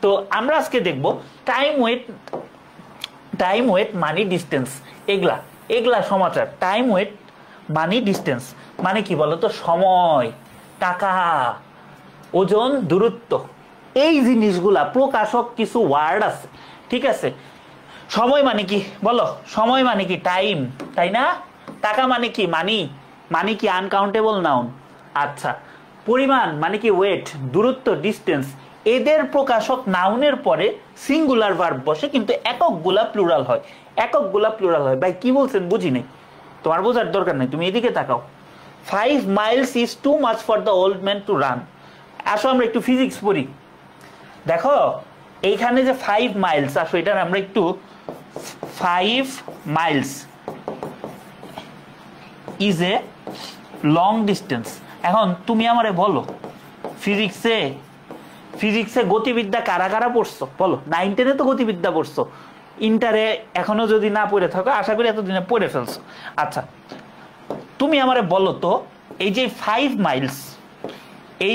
তো আমরা আজকে দেখব টাইম ওয়েট মানি ডিস্টেন্স। এগুলা এগুলা সমাচার। টাইম ওয়েট মানি ডিস্টেন্স মানে কি বলতো? সময়, টাকা, ওজন, দূরত্ব, এই জিনিসগুলা প্রকাশক কিছু ওয়ার্ড আছে, ঠিক আছে? সময় মানে কি বলো? সময় মানে কি টাইম, তাই না? টাকা মানে কি মানি, মানি কি আনকাউন্টেবল নাউন। আচ্ছা, পরিমাণ মানে কি ওয়েট, দূরত্ব ডিস্টেন্স, এদের প্রকাশক নাউনের পরে সিঙ্গুলার ভার্ব বসে, কিন্তু এককগুলা প্লুরাল হয়। এককগুলা প্লুরাল হয়। ভাই কি বলছেন বুঝি নাই, তোমার বোঝার দরকার নেই, তুমি এদিকে তাকাও। 5 miles is too much for the old man to run। আসো আমরা একটু ফিজিক্স পড়ি। দেখো এইখানে যে 5 miles, আসো এটার আমরা একটু 5 miles is a long distance। এখন তুমি আমারে বলো, ফিজিক্সে গতিবিদ্যা কারা কারা পড়ছো বলো? 9, 10 তো গতিবিদ্যা পড়ছো, ইন্টারে এখনো যদি না পড়ে থাকো আশা করি এতদিনে পড়ে ফেলছো। আচ্ছা তুমি আমারে বলো তো, এই যে 5 miles, এই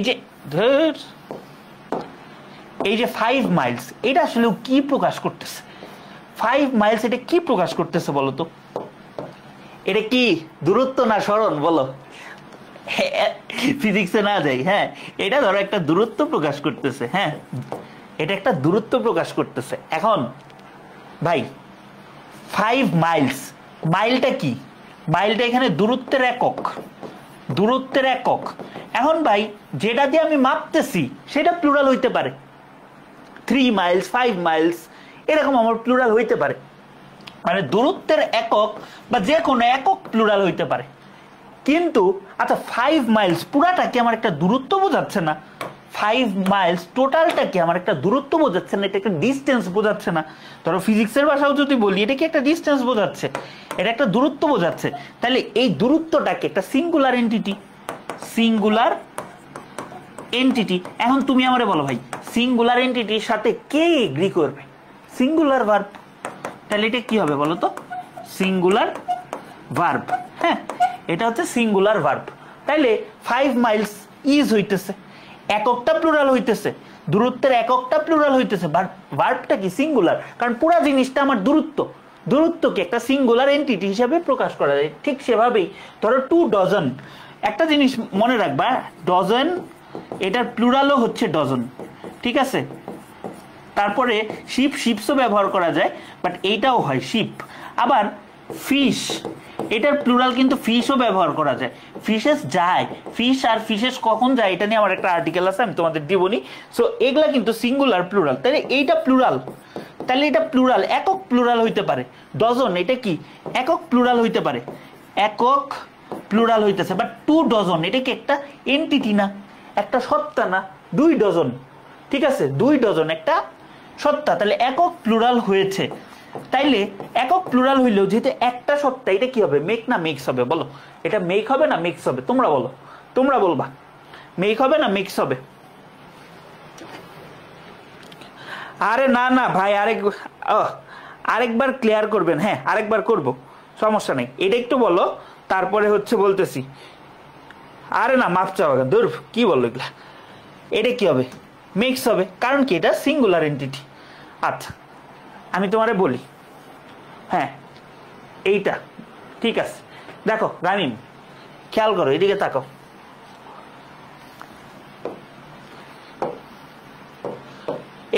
যে 5 miles এটা আসলে কি প্রকাশ করতেছে? 5 miles এটা কি প্রকাশ করতেছে বলো তো? এটা কি দূরত্ব না সরণ বলো? ফিজিক্সে না যাই, হ্যাঁ এটা ধরো একটা দূরত্ব প্রকাশ করতেছে। হ্যাঁ এটা একটা দূরত্ব প্রকাশ করতেছে। এখন ভাই 5 miles, মাইলটা কি? মাইলটা এখানে দূরত্বের একক, দূরত্বের একক। এখন ভাই যেটা দিয়ে আমি মাপতেছি সেটা প্লুরাল হইতে পারে। 3 miles, 5 miles এরকম আমার প্লুরাল হইতে পারে, মানে দূরত্বের একক বা যে কোনো একক প্লুরাল হইতে পারে। কিন্তু আচ্ছা 5 miles পুরাটা কি আমার একটা দূরত্ব বোঝাচ্ছে না? 5 miles টোটালটা কি আমার একটা দূরত্ব বোঝাচ্ছে না? এটা একটা ডিস্টেন্স বোঝাচ্ছে না? ধরো ফিজিক্সের ভাষাও যদি বলি, এটা কি একটা ডিস্টেন্স বোঝাচ্ছে? এটা একটা দূরত্ব বোঝাচ্ছে। তাহলে এই দূরত্বটাকে একটা সিঙ্গুলার এন্টিটি, সিঙ্গুলার এন্টিটি। এখন তুমি আমারে বলো ভাই, সিঙ্গুলার এন্টিটির সাথে কে এগ্রি করবে? Singular verb. তাহলে এটা কি হবে বলো তো? Singular verb. হ্যাঁ এটা হচ্ছে সিঙ্গুলার ভার্ব। তাইলে 5 miles ইজ হইতেছে, এককটা প্লুরাল হইতেছে, দূরত্বের এককটা প্লুরাল হইতেছে, ভার্বটা কি সিঙ্গুলার, কারণ পুরো জিনিসটা আমার দূরত্ব। দূরত্বকে একটা সিঙ্গুলার এন্টিটি হিসেবে প্রকাশ করা যায়। ঠিক সেভাবেই ধরো 2 dozen, একটা জিনিস মনে রাখবা, ডজন এটার প্লুরালও হচ্ছে ডজন, ঠিক আছে? তারপরে শিপসও ব্যবহার করা যায়, বাট এইটাও হয় শিপ। আবার ফিশ, এটার প্লুরাল কিন্তু ফিশও ব্যবহার করা যায়। ফিশেস যায়, ফিশ আর ফিশেস কখন যায় এটা নিয়ে আমার একটা আর্টিকেল আছে, আমি তোমাদের দিবনি। সো এগুলা কিন্তু সিঙ্গুলার প্লুরাল। তাহলে এইটা প্লুরাল, তাহলে এটা প্লুরাল, একক প্লুরাল হইতে পারে। ডজন এটা কি একক প্লুরাল হইতে পারে, একক প্লুরাল হইতেছে। বাট 2 dozen এটা কি একটা এন্টিটি না, একটা সত্তা না? 2 dozen, ঠিক আছে, 2 dozen একটা সত্তা, তাহলে একক প্লুরাল হয়েছে। তাইলে একক প্লুরাল হইলেও যেহেতু একটা সত্তা, এটা কি হবে? মেক না মিক্স হবে বলো? এটা মেক হবে না মিক্স হবে? তোমরা বলো, তোমরা বলবা মেক হবে না মিক্স হবে? আরে না না ভাই, আরেকবার ক্লিয়ার করবেন। হ্যাঁ আরেকবার করব, সমস্যা নেই, এটা একটু বলো তারপরে হচ্ছে বলতেছি। আরে না মাপ চাওয়া, দূর কি বললো এগুলা। এটা কি হবে? মিক্স হবে, কারণ কি এটা সিঙ্গুলার এন্টিটি। আচ্ছা আমি তোমারে বলি, হ্যাঁ এইটা ঠিক আছে। দেখো রামিম খেয়াল করো, এদিকে তাকাও।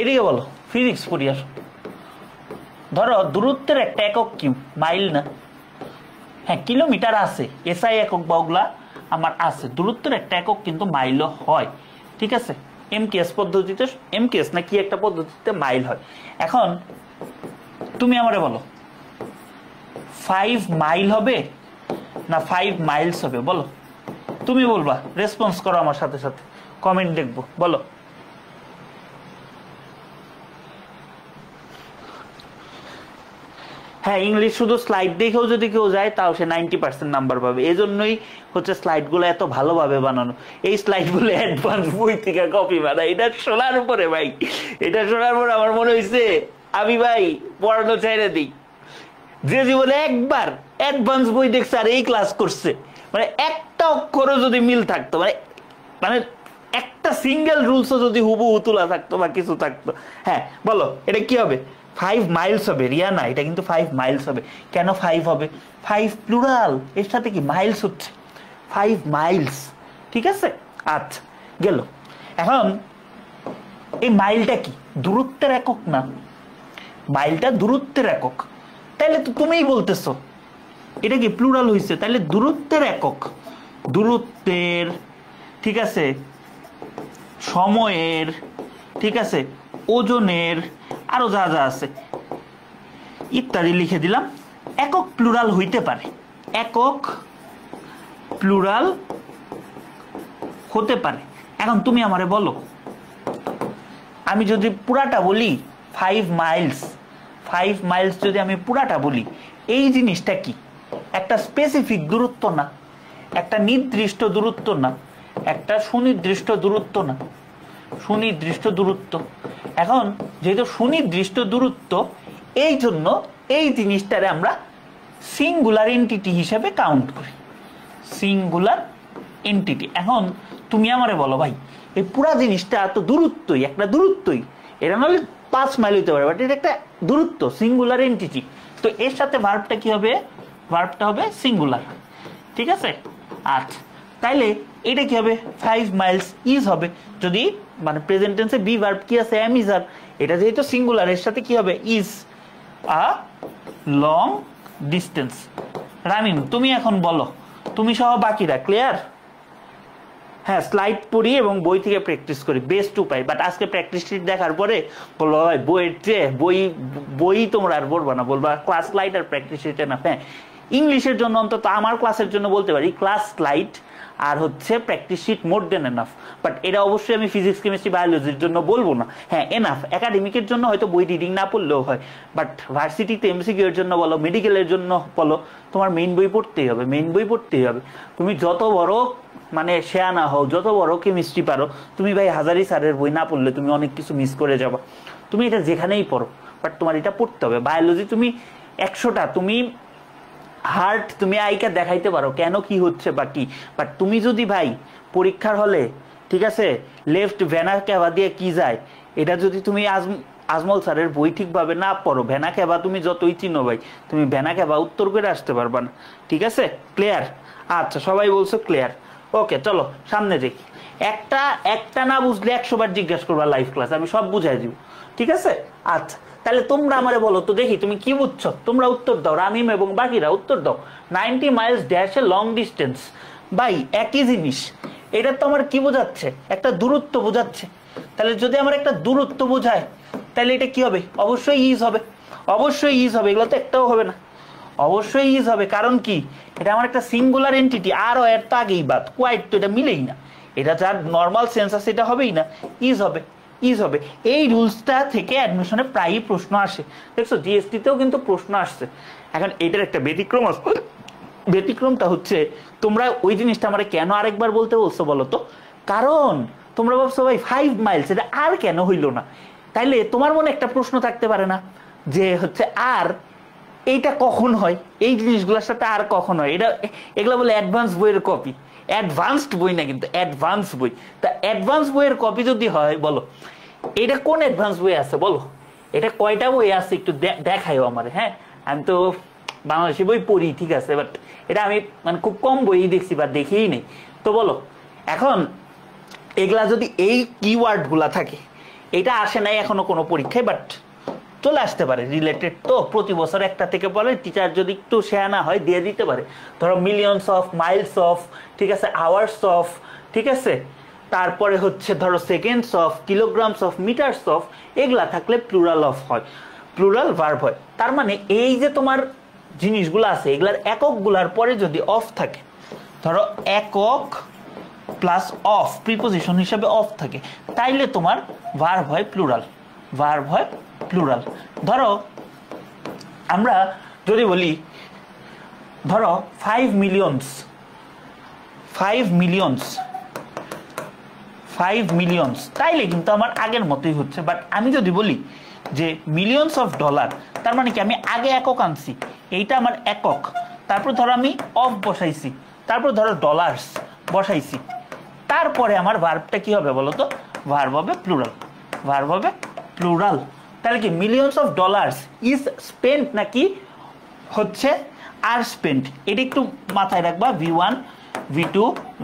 এদিকে বলো, ফিজিক্স পড়ি আসো। ধরো দূরত্বের একটা একক কি? মাইল না? হ্যাঁ কিলোমিটার আছে, এসআই একক বা ওগুলা আমার আছে। দূরত্বের একটা একক কিন্তু মাইলও হয়, ঠিক আছে? এমকেএস পদ্ধতিতে, এমকেএস না কি একটা পদ্ধতিতে মাইল হয়। এখন তুমি আমারে বলো 5 মাইল হবে না 5 miles হবে বলো? তুমি বলবা, রেসপন্স করো আমার সাথে সাথে, কমেন্ট দেখবো, বলো। হ্যাঁ ইংলিশ শুধু স্লাইড দেখেও যদি কেউ যায় তাও সে 90% নাম্বার পাবে। এই জন্যই হচ্ছে স্লাইডগুলো এত ভালোভাবে বানানো। এই স্লাইডগুলো অ্যাডভান্স বই থেকে কপি বানা। এটা শোনার উপরে ভাই, এটা শোনার পর আমার মনে হয়েছে আমি ভাই পড়ানো চাইলে দিই। যে জীবনে একবার অ্যাডভান্স বই দেখছে আর এই ক্লাস করছে, মানে একটা অক্ষরও যদি মিল থাকতো, মানে মানে একটা সিঙ্গেল রুলসও যদি হুবহু তোলা থাকতো বা কিছু থাকতো। হ্যাঁ বলো এটা কি হবে? 5 মাইলস হবে। রিয়া না, এটা কিন্তু 5 মাইলস হবে। কেন 5 হবে? 5 প্লুরাল, এর সাথে কি মাইলস হচ্ছে, 5 মাইলস। ঠিক আছে, আচ্ছা গেল। এখন এই মাইলটা কি দূরত্বের একক না? মাইলটা দূরত্বের একক, তাইলে তো তুমিই বলতেছো এটা কি প্লুরাল হইছে, তাহলে দূরত্বের একক, দূরত্বের, ঠিক আছে, সময়ের, ঠিক আছে, ওজনের, আরো যা যা আছে ইত্যাদি লিখে দিলাম। একক প্লুরাল হইতে পারে, একক প্লুরাল হতে পারে। এখন তুমি আমারে বলো, আমি যদি পুরাটা বলি 5 মাইলস, 5 মাইলস যদি আমি পুরাটা বলি, এই জিনিসটা কি একটা স্পেসিফিক দূরত্ব না, একটা নির্দিষ্ট দূরত্ব না, একটা সুনির্দিষ্ট দূরত্ব না, সুনির্দিষ্ট দূরত্ব। এখন যেহেতু সুনির্দিষ্ট দূরত্ব, এই জন্য এই জিনিসটারে আমরা সিঙ্গুলার এন্টিটি হিসেবে কাউন্ট করি, সিঙ্গুলার এন্টিটি। এখন তুমি আমারে বলো ভাই এই পুরা জিনিসটা তো দূরত্বই, একটা দূরত্বই, এটা নাহলে 5 মাইল হইতে পারে, বাট এটা একটা দূরত্ব, সিঙ্গুলার এন্টিটি। তো এর সাথে ভার্বটা কি হবে? ভার্বটা হবে সিঙ্গুলার। ঠিক আছে, আচ্ছা তাইলে এটা কি হবে? 5 মাইলস ইজ হবে। যদি মানে প্রেজেন্ট টেন্সে বি ভার্ব কি আছে? এম ইজ আর, এটা যেহেতু সিঙ্গুলার এর সাথে কি হবে? Is a long distance. Ramim তুমি এখন বলো, তুমি সহ বাকিরা ক্লিয়ার? হ্যাঁ স্লাইড পড়ি এবং বই থেকে প্র্যাকটিস করি, বেস্ট উপায়। বাট আজকে প্র্যাকটিস শিট দেখার পরে বলবো ভাই বইয়ের চেয়ে বই তোমরা আর বলবা না, বলবা ক্লাস স্লাইড আর প্র্যাকটিস শিটে না। হ্যাঁ ইংলিশের জন্য অন্তত আমার ক্লাসের জন্য বলতে পারি ক্লাস স্লাইড আর হচ্ছে practice sheet more then enough. But এটা অবশ্যই আমি ফিজিক্স কেমিস্ট্রি বায়োলজির জন্য বলবো না। হ্যাঁ এনাফ, একাডেমিকের জন্য হয়তো বই রিডিং না পড়লেও হয়, বাট ভার্সিটিতে এমসিকিউ এর জন্য বলো, মেডিকেলের জন্য বলো, তোমার মেইন বই পড়তেই হবে, মেইন বই পড়তেই হবে। তুমি যত বড় মানে শেয়ানা হও, যত বড় কেমিস্ট্রি পারো, তুমি ভাই হাজারি স্যারের বই না পড়লে তুমি অনেক কিছু মিস করে যাবা। তুমি এটা যেখানেই পড়ো, বাট তোমার এটা পড়তে হবে। বায়োলজি তুমি 100টা তুমি হার্ট তুমি আইকা দেখাইতে পারো কেন কি হচ্ছে বা কি, বাট তুমি যদি ভাই পরীক্ষার হলে, ঠিক আছে, লেফট ভ্যানা ক্যাভা দিয়ে কি যায়, এটা যদি তুমি আজমল স্যারের বই ঠিকভাবে না পড়ো, ভ্যানা ক্যাভা তুমি যতই চিনো ভাই, তুমি ভ্যানা ক্যাভা উত্তর করে আসতে পারবা না। ঠিক আছে, ক্লিয়ার? আচ্ছা সবাই বলছো ক্লিয়ার। ওকে চলো সামনে দেখি। একটা না বুঝলে 100 বার জিজ্ঞাসা করবা লাইভ ক্লাস, আমি সব বুঝাই দিব। ঠিক আছে, আচ্ছা তাহলে তোমরা আমারে বলো তো দেখি তুমি কি বুঝছো, তোমরা উত্তর দাও, রামিম এবং বাকিরা উত্তর দাও। 90 Miles dash a long distance, ভাই একই জিনিস, এটা তো আমার কি বোঝাচ্ছে? একটা দূরত্ব বোঝাচ্ছে। তাহলে যদি আমার একটা দূরত্ব বোঝায়, তাহলে এটা কি হবে? অবশ্যই ইজ হবে, অবশ্যই ইজ হবে, এগুলো তো একটাও হবে না, অবশ্যই ইজ হবে। কারণ কি? এটা আমার একটা সিঙ্গুলার এন্টিটি, আর এর তো আগেই বাদ, কোয়াইট তো এটা মিলেই না, এটা যার নর্মাল সেন্স আছে এটা হবেই না, ইজ হবে, ইজ হবে। এই রুলসটা থেকে অ্যাডমিশনে প্রায়ই প্রশ্ন আসে, দেখছো জিএসটিতেও কিন্তু প্রশ্ন আসছে। এখন এটার একটা ব্যতিক্রম আছে, ব্যতিক্রমটা হচ্ছে তোমরা ওই জিনিসটা আমার কেন আরেকবার বলতে বলছো বলো তো? কারণ তোমরা ভাবছো ভাই 5 মাইলস এটা আর কেন হইল না, তাইলে তোমার মনে একটা প্রশ্ন থাকতে পারে না যে হচ্ছে আর এইটা কখন হয়, এই জিনিসগুলোর সাথে আর কখন হয়? এটা এগুলো বলে অ্যাডভান্স বইয়ের কপি, অ্যাডভান্সড বই না কিন্তু অ্যাডভান্স বই। তা অ্যাডভান্স বইয়ের কপি যদি হয় বলো এটা কোন অ্যাডভান্স বই আছে বলো, এটা কয়টা বই আছে একটু দেখাইও আমার। হ্যাঁ আমি তো বাংলাদেশি বই পড়ি, ঠিক আছে, বাট এটা আমি মানে খুব কম বই দেখছি বা দেখিই নেই। তো বলো এখন এগুলা যদি এই কিওয়ার্ড গুলা থাকে, এটা আসে নাই এখনো কোনো পরীক্ষায়, বাট চলে আসতে পারে, রিলেটেড তো প্রতি বছর একটা থেকে বলে, টিচার যদি একটু শেয়ার না হয় দিয়ে দিতে পারে। ধরো মিলিয়নস অফ, মাইলস অফ, ঠিক আছে, আওয়ার্স অফ, ঠিক আছে, তারপরে হচ্ছে ধরো seconds of, kilograms of, metres of, এগুলা থাকলে প্লুরাল অফ হয়, প্লুরাল ভার্ব হয়। তার মানে এই যে তোমার জিনিসগুলো আছে এগুলার এককগুলার পরে যদি অফ থাকে, ধরো একক প্লাস অফ প্রিপোজিশন হিসাবে অফ থাকে, তাইলে তোমার ভার্ব হয় প্লুরাল, ভার্ব হয় প্লুরাল। ধরো আমরা যদি বলি ধরো 5 মিলিয়নস, 5 মিলিয়নস, 5 মিলিয়নস, তাইলে কিন্তু আমার আগের মতোই হচ্ছে। বাট আমি যদি বলি যে মিলিয়নস অফ ডলার, তার মানে কি আমি আগে একক আনছি, এইটা আমার একক, তারপর ধরো আমি অফ বসাইছি, তারপর ধরো ডলার্স বসাইছি, তারপরে আমার ভার্বটা কি হবে বলো তো, ভার্ব হবে প্লুরাল, ভার্ব হবে প্লুরাল। তাহলে কি millions of dollars is spent নাকি হচ্ছে আর স্পেন্ট, এটা একটু মাথায় রাখবা। V1 V2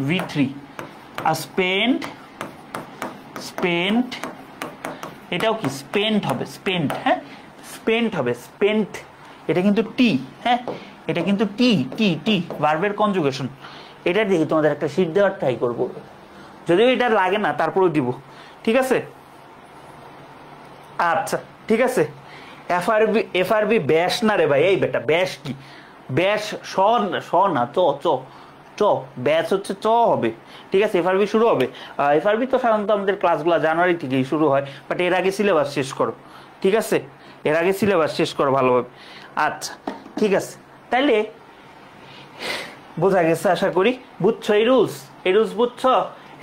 V3 আর স্পেন্ট, স্পেন্ট এটাও কি স্পেন্ট হবে, স্পেন্ট, হ্যাঁ স্পেন্ট হবে, স্পেন্ট এটা কিন্তু টি, হ্যাঁ এটা কিন্তু টি টি টি ভার্বের কনজুগেশন। এটা দেখি তোমাদের একটা শীট দেওয়ার ট্রাই করবো, যদিও এটা লাগে না তারপরেও দিব, ঠিক আছে? আচ্ছা ঠিক আছে। এফআরবি, এফআরবি ব্যাস না রে ভাই, এই বেটা ব্যাস কি, ব্যাস স না চ চ চ, ব্যাস হচ্ছে চ হবে, ঠিক আছে? এফআরবি শুরু হবে। এফআরবি তো সাধারণত আমাদের ক্লাসগুলো জানুয়ারি থেকেই শুরু হয়, বাট এর আগে সিলেবাস শেষ করো, ঠিক আছে? এর আগে সিলেবাস শেষ করো ভালোভাবে। আচ্ছা ঠিক আছে, তাইলে বোঝা গেছে আশা করি, বুঝছো এই রুলস, এই রুলস বুঝছো?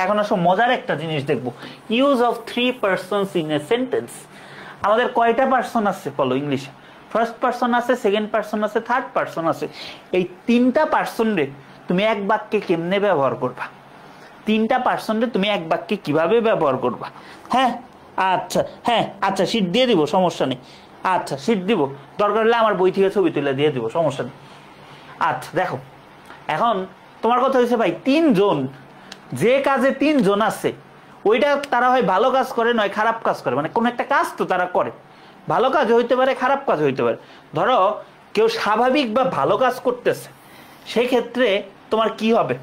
এখন আসো মজার একটা জিনিস দেখবো, use of 3 persons in a sentence. আমাদের কয়টা পার্সন আছে বলো ইংলিশে? ফার্স্ট পার্সন আছে, সেকেন্ড পার্সন আছে, থার্ড পার্সন আছে। এই 3টা পার্সন রে তুমি এক বাক্যে কেমনে ব্যবহার করবা? 3টা পার্সন রে তুমি এক বাক্যে কিভাবে ব্যবহার করবা? হ্যাঁ আচ্ছা, হ্যাঁ আচ্ছা শীট দিয়ে দিব, সমস্যা নেই। আচ্ছা শীট দিব, দরকার হলে আমার বই থেকে ছবি তুলে দিয়ে দিব, সমস্যা নেই। আচ্ছা দেখো, এখন তোমার কথা হয়েছে ভাই 3 জন, যে কাজে 3 জন আছে ওইটা তারা হয় ভালো কাজ করে নয় খারাপ কাজ করে, মানে কোন একটা কাজ তো তারা করে, ভালো কাজ হইতে পারে খারাপ কাজ হইতে পারে। ধরো কেউ স্বাভাবিক বা ভালো কাজ করতেছে, সেই ক্ষেত্রে তোমার কি হবে?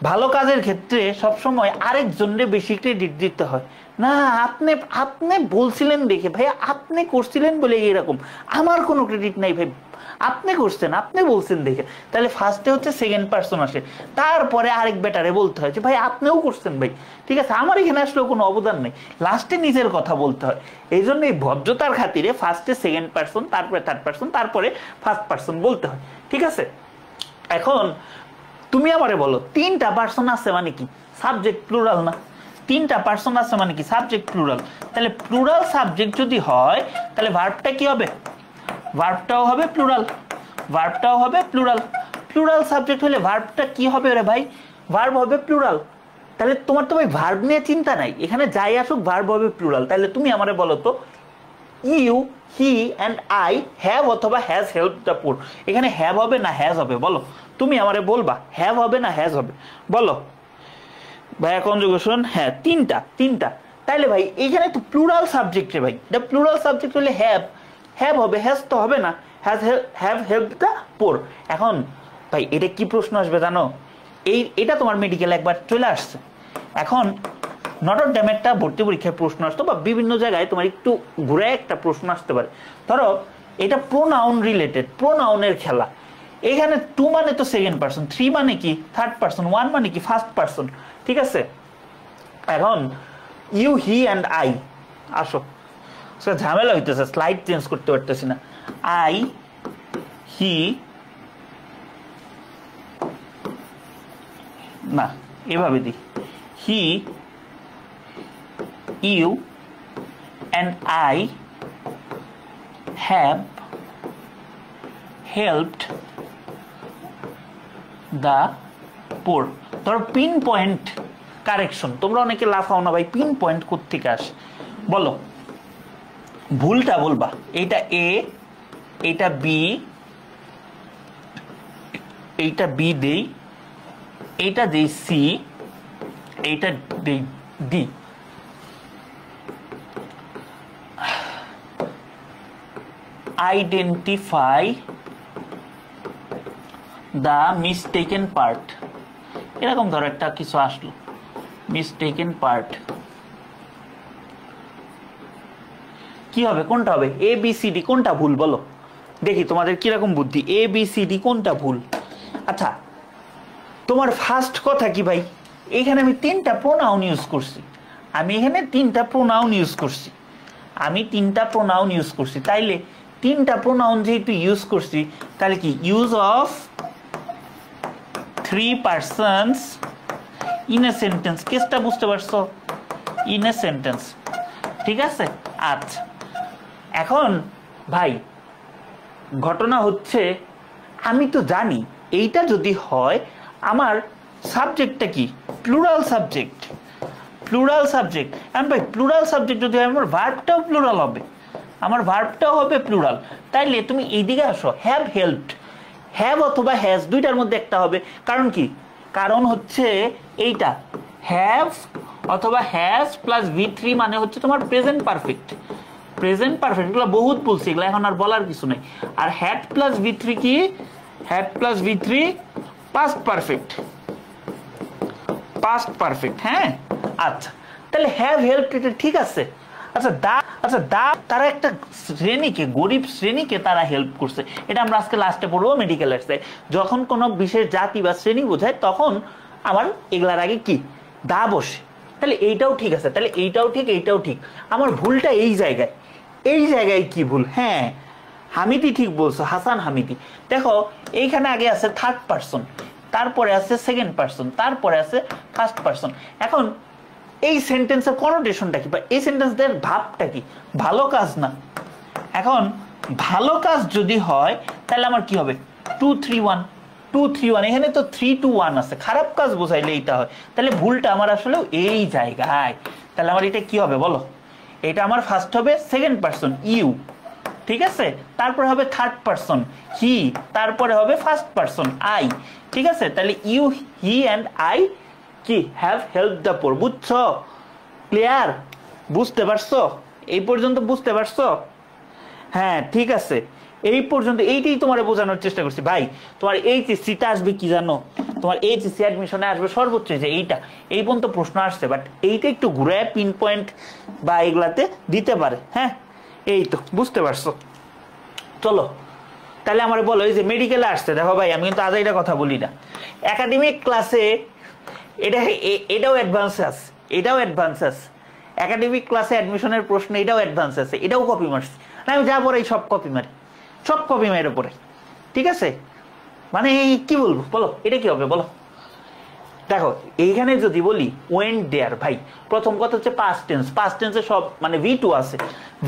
ভালো কাজের ক্ষেত্রে সবসময় আরেকজনের বেশি ক্রেডিট দিতে হয়। না আপনি আপনি বলছিলেন দেখে ভাই, আপনি করছিলেন বলে এরকম, আমার কোনো ক্রেডিট নাই ভাই, আপনি করছেন, আপনি বলছেন দেখে। তাহলে ফার্স্টে হচ্ছে সেকেন্ড পার্সন আসে, তারপরে আরেক বেটারে বলতে হয় যে ভাই আপনিও করছেন ভাই, ঠিক আছে আমার এখানে আসলেও কোনো অবদান নেই, লাস্টে নিজের কথা বলতে হয়। এই জন্য এই ভদ্রতার খাতিরে ফার্স্টে সেকেন্ড পার্সন, তারপরে থার্ড পার্সন, তারপরে ফার্স্ট পার্সন বলতে হয়, ঠিক আছে? এখন তুমি আমারে বলো 3টা পার্সন আছে মানে কি? সাবজেক্ট প্লুরাল না? 3টা পার্সন আছে মানে কি? Subject plural. তাহলে প্লুরাল সাবজেক্ট যদি হয় তাহলে ভার্বটা কি হবে? ভার্বটাও হবে প্লুরাল, ভার্বটাও হবে প্লুরাল। প্লুরাল সাবজেক্ট হলে ভার্বটা কি হবে রে ভাই? ভার্ব হবে প্লুরাল। তাহলে তোমার তো ভাই ভার্ব নিয়ে চিন্তা নাই, এখানে যাই আসুক ভার্ব হবে প্লুরাল। তাহলে তুমি আমারে বলো তো, you, he and I have অথবা হ্যাজ হেল্প দ্য পুর, এখানে হ্যাভ হবে না হ্যাজ হবে বলো? তুমি আমারে বলবা হ্যাভ হবে না হ্যাজ হবে, বলো ভাইয়া। কনজুগেশন হ্যাঁ 3টা। তাইলে ভাই এখানে তো প্লুরাল সাবজেক্ট রে ভাই, এটা প্লুরাল সাবজেক্ট হলে হ্যাভ, হ্যাভ হবে, হ্যাজ তো হবে না, হ্যাভ হেল্প দ্য পুর। এখন ভাই এটা কি প্রশ্ন আসবে জানো? এটা তোমার মেডিকেল একবার চলে আসছে। এখন নটর ড্যাম একটা ভর্তি পরীক্ষায় প্রশ্ন আসতো, বা বিভিন্ন জায়গায় তোমার একটু ঘুরে একটা প্রশ্ন আসতে পারে। ধরো এটা প্রোনাউন রিলেটেড, প্রোনাউনের খেলা। এখানে 2 মানে তো সেকেন্ড পার্সন, 3 মানে কি থার্ড পার্সন, 1 মানে কি ফার্স্ট পার্সন, ঠিক আছে? এখন ইউ, হি অ্যান্ড আই, আসো ঝামেলা হইতেছে, স্লাইড চেঞ্জ করতে পারতেছি না। আই, হি, না এভাবে দিই, he, you and I have helped the poor. ধরো পিন পয়েন্ট কারেকশন, তোমরা অনেকে লাফাও না ভাই পিন পয়েন্ট কোত্থেকে আসে বলো? ভুলটা বলবা, এইটা এ, এইটা বি, এইটা বি দেই, এইটা দেই সি, এইটা দেই D. Identify the mistaken part, এরকম ধরো একটা কিছু আসলো, মিস্টেকেন পার্ট কি হবে? কোনটা হবে? এ বি সি ডি, কোনটা ভুল বলো দেখি তোমাদের কিরকম বুদ্ধি? এ বি সি ডি কোনটা ভুল? আচ্ছা তোমার ফার্স্ট কথা কি ভাই? এখানে আমি 3টা প্রোনাউন ইউজ করছি, আমি এখানে 3টা প্রোনাউন ইউজ করছি, আমি 3টা প্রোনাউন ইউজ করছি। তাইলে 3টা প্রোনাউন যেহেতু ইউজ করছি, তাহলে কি use of 3 persons in a sentence, কেসটা বুঝতে পারছো? ইন এ সেন্টেন্স, ঠিক আছে? আচ্ছা এখন ভাই ঘটনা হচ্ছে, আমি তো জানি এইটা যদি হয় আমার সাবজেক্টটা কি প্লুরাল সাবজেক্ট, প্লুরাল সাবজেক্ট। এখন ভাই প্লুরাল সাবজেক্ট যদি হয় আমার ভার্বটাও প্লুরাল হবে, আমার ভার্বটাও হবে প্লুরাল। তাইলে তুমি এইদিকে আসো, হ্যাভ হেল্পড, হ্যাভ অথবা হ্যাজ দুইটার মধ্যে একটা হবে। কারণ কি? কারণ হচ্ছে এইটা হ্যাভ অথবা হ্যাজ প্লাস V3 মানে হচ্ছে তোমার প্রেজেন্ট পারফেক্ট, প্রেজেন্ট পারফেক্ট। এগুলো বহুত বলছি, এগুলো এখন আর বলার কিছু নেই। আর হ্যাড প্লাস V3 কি? Had plus V3 past perfect, past perfect. হ্যাঁ আচ্ছা, তাহলে হ্যাভ হেল্প এটা ঠিক আছে। আচ্ছা দা তারা একটা শ্রেণীকে, গরিব শ্রেণীকে তারা হেল্প করছে, এটা আমরা আজকে লাস্টে পড়বো মেডিকেল আর্টসে। যখন কোনো বিশেষ জাতি বা শ্রেণী বোঝায় তখন আমার এগুলার আগে কি দা বসে। তাহলে এইটাও ঠিক আছে, তাহলে এইটাও ঠিক, এইটাও ঠিক। আমার ভুলটা এই জায়গায়, এই জায়গায় কি ভুল? হ্যাঁ হামিদি ঠিক বলছো, হাসান হামিদি। দেখো এইখানে আগে আছে থার্ড পারসন, তারপরে আছে সেকেন্ড পারসন, তারপরে আছে ফার্স্ট পারসন। এখন এই সেন্টেন্সের কনোটেশনটা কি বা এই সেন্টেন্সের ভাবটা কি? ভালো কাজ না। এখন ভালো কাজ যদি হয় তাহলে আমার কি হবে? 2 3 1, 2 3 1। এখানে তো 3 2 1 আছে, খারাপ কাজ বোঝাইলে এইটা হয়। তাহলে ভুলটা আমার আসলে এই জায়গায়। তাহলে আমার এটা কি হবে বলো? এটা আমার ফার্স্ট হবে সেকেন্ড পারসন ইউ, ঠিক আছে, তারপরে হবে থার্ড পারসন হি, তারপরে হবে ফার্স্ট পারসন আই, ঠিক আছে। তাহলে ইউ হি অ্যান্ড আই কি হ্যাভ হেল্প দ্য পোর। বুঝছো? ক্লিয়ার? বুঝতে পারছো? এই পর্যন্ত বুঝতে পারছো? হ্যাঁ ঠিক আছে, এই পর্যন্ত এইটাই তোমার বোঝানোর চেষ্টা করছি। ভাই তোমার এইচএসসিটা আসবে কি জানো? তোমার এইচএসসি অ্যাডমিশনে আসবে সর্বোচ্চ যে এইটা, এই পর্যন্ত প্রশ্ন আসছে, বাট এইটা একটু ঘুরে পিন পয়েন্ট বা এগুলাতে দিতে পারে। হ্যাঁ এই তো বুঝতে পারছো। চলো তাহলে আমার বলো, এই যে মেডিকেলে আসছে, দেখো ভাই আমি কিন্তু আজাইটা কথা বলি না, একাডেমিক ক্লাসে এটাও অ্যাডভান্স আছে, এটাও অ্যাডভান্স আছে। একাডেমিক ক্লাসে অ্যাডমিশনের প্রশ্ন এটাও অ্যাডভান্স আছে, এটাও কপি মারছি। আমি যা পড়াই সব কপি মারি, সব কপি মেরে পড়ে, ঠিক আছে। মানে কি বলবো বলো, এটা কি হবে বলো? দেখো এইখানে যদি বলি ওয়েন্ট দেয়ার, ভাই প্রথম কথা হচ্ছে পাস্ট টেন্স, পাস্ট টেন্সে সব মানে V2 আছে,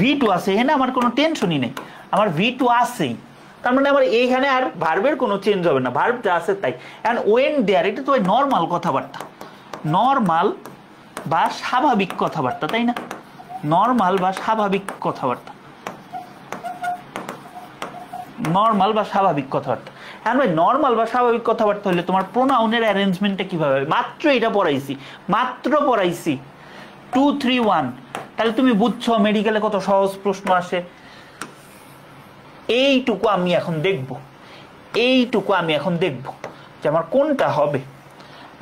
V2 আছে, এখানে আমার কোনো টেনশনই নেই, আমার V2 আছেই। তার মানে আমার এইখানে আর ভার্বের কোনো চেঞ্জ হবে না, ভার্ব যা আছে তাই। এন্ড ওয়েন্ট দেয়ার এটা তো নর্মাল কথাবার্তা, নর্মাল বা স্বাভাবিক কথাবার্তা, তাই না? নর্মাল বা স্বাভাবিক কথাবার্তা, নর্মাল বা স্বাভাবিক কথাবার্তা। হ্যাঁ ভাই নর্মাল বা স্বাভাবিক কথাবার্তা হলে তোমার প্রোনাউনের অ্যারেঞ্জমেন্টটা কিভাবে হবে? মাত্র এটা পড়াইছি, মাত্র পড়াইছি 2 3 1। তাহলে তুমি বুঝছো মেডিকেলে কত সহজ প্রশ্ন আসে। এইটুকু আমি এখন দেখব, এইটুকু আমি এখন দেখব যে আমার কোনটা হবে,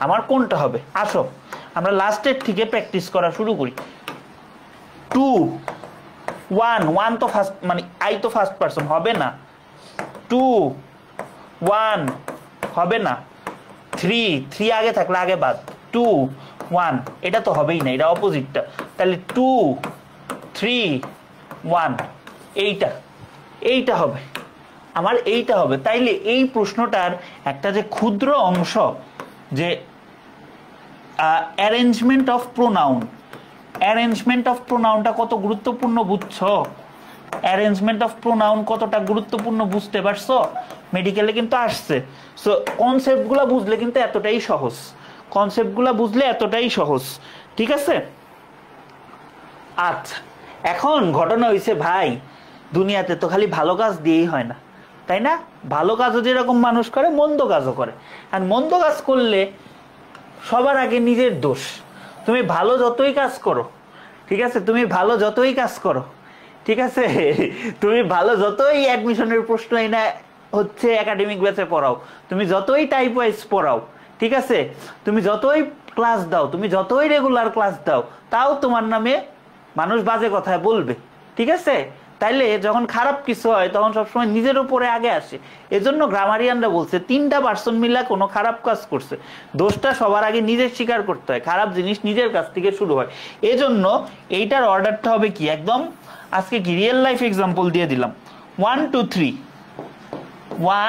আমার কোনটা হবে। আসো আমরা লাস্টের থেকে প্র্যাকটিস করা শুরু করি। 2 1 1 তো ফার্স্ট মানে আই তো ফার্স্ট পারসন হবে না, 2 1 হবে না, 3 3 আগে থাকলে আগে বাদ, 2 1 এটা তো হবেই না, এটা অপোজিটটা। তাহলে 2 3 1 এইটা, এইটা হবে আমার, এইটা হবে। তাইলে এই প্রশ্নটার একটা যে ক্ষুদ্র অংশ যে arrangement of pronoun, arrangement of প্রোনাউনটা কত গুরুত্বপূর্ণ বুঝছো? অ্যারেঞ্জমেন্ট অফ প্রোনাউন কতটা গুরুত্বপূর্ণ বুঝতে পারছো? মেডিকেলে কিন্তু আসছে। সো কনসেপ্টগুলো বুঝলে কিন্তু এতটাই সহজ, কনসেপ্টগুলো বুঝলে এতটাই সহজ, ঠিক আছে। আচ্ছা এখন ঘটনা হয়েছে ভাই, দুনিয়াতে তো খালি ভালো কাজ দিয়েই হয় না, তাই না? ভালো কাজও যেরকম মানুষ করে মন্দ কাজও করে। আর মন্দ কাজ করলে সবার আগে নিজের দোষ। তুমি ভালো যতই কাজ করো, ঠিক আছে, তুমি ভালো যতই কাজ করো, ঠিক আছে, তুমি ভালো যতই অ্যাডমিশনের প্রশ্ন এনে হচ্ছে একাডেমিক ব্যাচে পড়াও, তুমি যতই টাইপ ওয়াইজ পড়াও, ঠিক আছে, তুমি যতই ক্লাস দাও, তুমি যতই রেগুলার ক্লাস দাও, তাও তোমার নামে মানুষ বাজে কথায় বলবে, ঠিক আছে। তাইলে যখন খারাপ কিছু হয় তখন সবসময় নিজের উপরে আগে আসে। এজন্য গ্রামারিয়ানরা বলছে 3টা পার্সন মিলা কোনো খারাপ কাজ করছে, দোষটা সবার আগে নিজের স্বীকার করতে হয়, খারাপ জিনিস নিজের কাছ থেকে শুরু হয়। এজন্য এইটার অর্ডারটা হবে কি একদম আজকে কি রিয়েল লাইফ এক্সাম্পল দিয়ে দিলাম, 1 2 3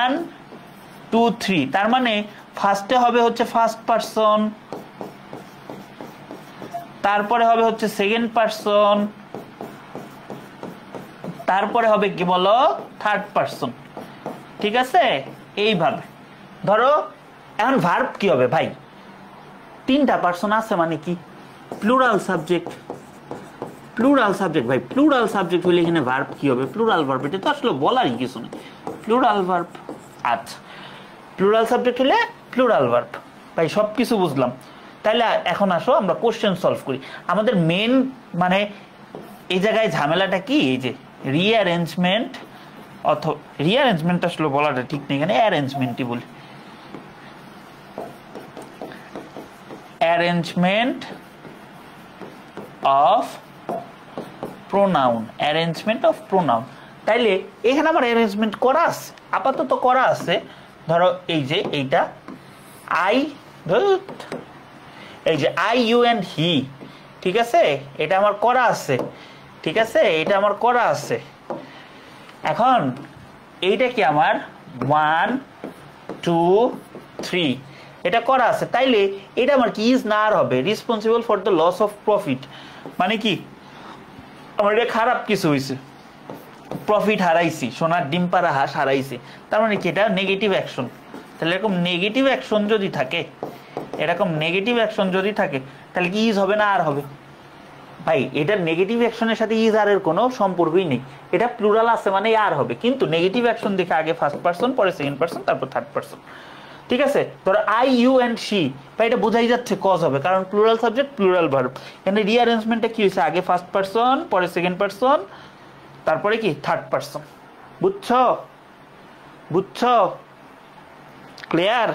1 2 3। তার মানে ফার্স্টে হবে হচ্ছে ফার্স্ট পারসন, তারপরে হবে হচ্ছে সেকেন্ড পারসন, তারপরে হবে কি বলো থার্ড পারসন, ঠিক আছে। এইভাবে ধরো এখন ভার্ব কি হবে ভাই? তিনটা পার্সন আছে মানে কি প্লুরাল সাবজেক্ট। প্লুরাল সাবজেক্ট ভাই, প্লুরাল সাবজেক্ট হলে এখানে ভার্ব কি হবে? প্লুরাল ভার্ব, এটা তো আসলে বলারই কিছু নেই, প্লুরাল ভার্ব। আচ্ছা, প্লুরাল সাবজেক্ট হলে প্লুরাল ভার্ব। ভাই সব কিছু বুঝলাম, তাহলে এখন আসো আমরা কোশ্চেন সলভ করি। আমাদের মেন মানে এই জায়গায় ঝামেলাটা কি, এই যে রিঅ্যারেঞ্জমেন্ট, অথবা রিঅ্যারেঞ্জমেন্ট আসলে বলাটা ঠিক নেই, এখানে অ্যারেঞ্জমেন্টই বলি। Arrangement of pronoun, arrangement of pronoun. তাইলে এখানে আমার অ্যারেঞ্জমেন্ট করা আছে, আপাতত করা আছে। ধরো এই যে এইটা আই, এই যে আই ইউ অ্যান্ড হি, ঠিক আছে, এটা আমার করা আছে, ঠিক আছে, এটা আমার করা আছে। এখন এইটা কি আমার 1 2 3 এটা করা আছে, তাইলে এটা আমার কি ইজ না আর হবে responsible for the loss of profit. মানে কি আমার এটা খারাপ কিছু হয়েছে, প্রফিট হারাইছি, সোনার ডিম পাড়া হাঁস হারাইছি, তার মানে কি এটা নেগেটিভ অ্যাকশন। তাহলে এরকম নেগেটিভ অ্যাকশন যদি থাকে, এরকম নেগেটিভ অ্যাকশন যদি থাকে, তাহলে কি ইজ হবে না আর হবে? ভাই এটার নেগেটিভ অ্যাকশনের সাথে ইজ আর এর কোনো সম্পর্কই নেই, এটা প্লুরাল আছে মানে আর হবে, কিন্তু নেগেটিভ অ্যাকশন দেখে আগে ফার্স্ট পারসন, পরে সেকেন্ড পারসন, তারপর থার্ড পারসন, ঠিক আছে। ধরো আই ইউ অ্যান্ড শি, ভাই এটা বোঝাই যাচ্ছে কজ হবে, কারণ প্লুরাল সাবজেক্ট প্লুরাল ভার্ব। এখানে রিঅ্যারেঞ্জমেন্টটা কি হয়েছে, আগে ফার্স্ট পারসন, পরে সেকেন্ড পারসন, তারপরে কি থার্ড পারসন। বুঝছো? বুঝছো? ক্লিয়ার?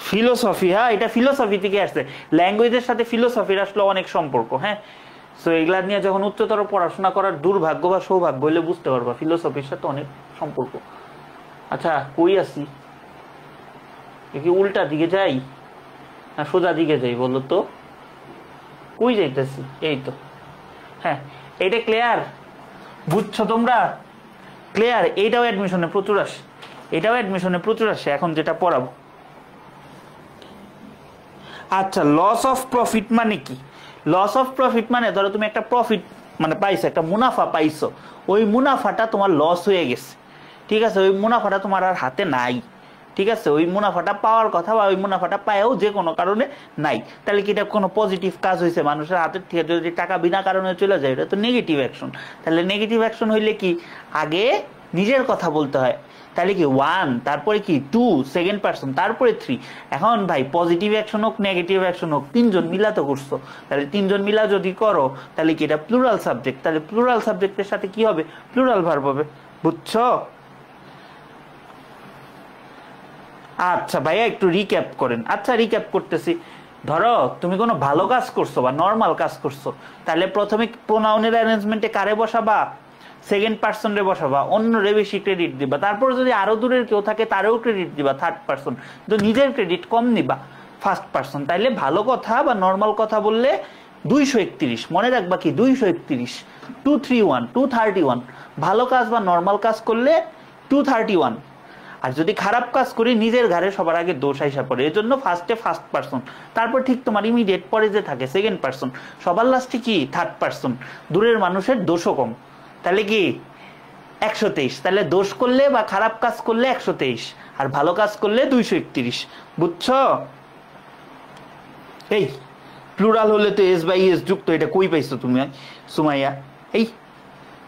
ফিলোসফি, হ্যাঁ এটা ফিলোসফি থেকে আসছে, ল্যাঙ্গুয়েজের সাথে ফিলোসফির আসলে অনেক সম্পর্ক। হ্যাঁ, সো এগুলা নিয়ে যখন উচ্চতর পড়াশোনা করার দুর্ভাগ্য বা সৌভাগ্য বলে বুঝতে পারবা ফিলোসফির সাথে অনেক সম্পর্ক। আচ্ছা কই আছি, কি উল্টা দিকে যাই না সোজা দিকে যাই বলো তো? কই যাইতেছি? এই তো, হ্যাঁ এটা ক্লিয়ার? বুঝছো তোমরা? ক্লিয়ার? এইটাও অ্যাডমিশনে প্রচুর আসে, এটাও অ্যাডমিশনে প্রচুর আসে এখন যেটা পড়াবো। আচ্ছা, লস অফ প্রফিট মানে কি? লস অফ প্রফিট মানে ধরো তুমি একটা প্রফিট মানে পাইছো, একটা মুনাফা পাইছো, ওই মুনাফাটা তোমার লস হয়ে গেছে, ঠিক আছে, ওই মুনাফাটা তোমার আর হাতে নাই, ঠিক আছে, ওই মুনাফাটা পাওয়ার কথা বা ওই মুনাফাটা পায়ও যে কোনো কারণে নাই, তাহলে কি এটা কোনো পজিটিভ কাজ হয়েছে? মানুষের হাতের থেকে যদি টাকা বিনা কারণে চলে যায়, এটা তো নেগেটিভ অ্যাকশন। তাহলে নেগেটিভ অ্যাকশন হইলে কি আগে নিজের কথা বলতে হয়, তাহলে কি 1, তারপরে কি 2, সেকেন্ড পারসন, তারপরে 3। এখন ভাই পজিটিভ অ্যাকশন হোক নেগেটিভ অ্যাকশন হোক, তিনজন মিলা তো করছো, তাহলে তিনজন মিলা যদি করো তাহলে কি এটা প্লুরাল সাবজেক্ট, তাহলে প্লুরাল সাবজেক্টের সাথে কি হবে? প্লুরাল ভার্ব হবে। বুঝছো? আচ্ছা ভাইয়া একটু রিক্যাপ করেন। আচ্ছা রিক্যাপ করতেছি। ধরো তুমি কোনো ভালো কাজ করছো বা নর্মাল কাজ করছো, তাহলে প্রথমে প্রোনাউনের অ্যারেঞ্জমেন্টে কারে বসাবা? সেকেন্ড পারসন রে বসাবা, অন্য রে বেশি ক্রেডিট দিবা, তারপর যদি আরো দূরের কেউ থাকে তারেও ক্রেডিট দিবা থার্ড পারসন, তো নিজের ক্রেডিট কম নিবা ফার্স্ট পারসন। তাইলে ভালো কথা বা নর্মাল কথা বললে 231, মনে রাখবা কি 231, 231, 231। ভালো কাজ বা নর্মাল কাজ করলে 231। আর যদি খারাপ কাজ করি নিজের ঘাড়ে সবার আগে দোষ আইসা পড়ে, এজন্য ফার্স্টে ফার্স্ট পারসন, তারপর ঠিক তোমার ইমিডিয়েট পরে যে থাকে সেকেন্ড পারসন, সবার লাস্টে কি থার্ড পারসন। দূরের মানুষের দোষও কম, তাহলে কি 123। তাহলে দোষ করলে বা খারাপ কাজ করলে 123, আর ভালো কাজ করলে 231। বুঝছো? এই প্লুরাল হলে তো এস বাই এস যুক্ত, এটা কই পাইছো তুমি সুমাইয়া? এই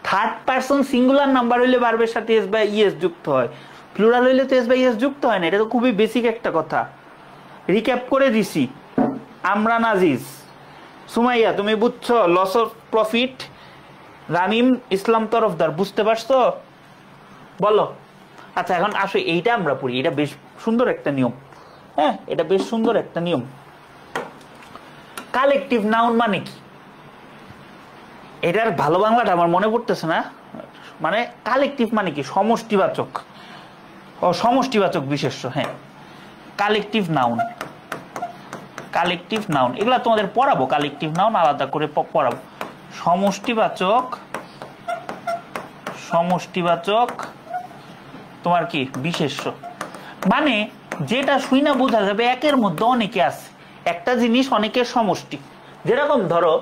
থার্ড পারসন সিঙ্গুলার নাম্বার হইলে ভার্বের সাথে এস বাই ইএস যুক্ত হয়, প্লুরাল হইলে তো এস বাই এস যুক্ত হয় না। এটা তো খুবই বেসিক একটা কথা, রিক্যাপ করে দিছি। আমরান আজিজ, সুমাইয়া তুমি বুঝছো? লস অফ প্রফিট, রামিম ইসলাম তরফদার বুঝতে পারছো? বলো। আচ্ছা এখন আসো এইটা আমরা পড়ি, এটা বেশ সুন্দর একটা নিয়ম। হ্যাঁ এটা বেশ সুন্দর একটা নিয়ম। কালেকটিভ নাউন মানে কি? এটার ভালো বাংলাটা আমার মনে পড়তেছে না। মানে কালেকটিভ মানে কি? সমষ্টিবাচক ও সমষ্টিবাচক বিশেষ্য। হ্যাঁ কালেকটিভ নাউন, কালেকটিভ নাউন এগুলা তোমাদের পড়াবো, কালেকটিভ নাউন আলাদা করে পড়াবো। সমষ্টিবাচক, সমষ্টিবাচক তোমার কি বিশেষ্য, মানে যেটা শুই না বোঝা যাবে একের মধ্যে অনেকে আছে, একটা জিনিস অনেকের সমষ্টি। যেরকম ধরো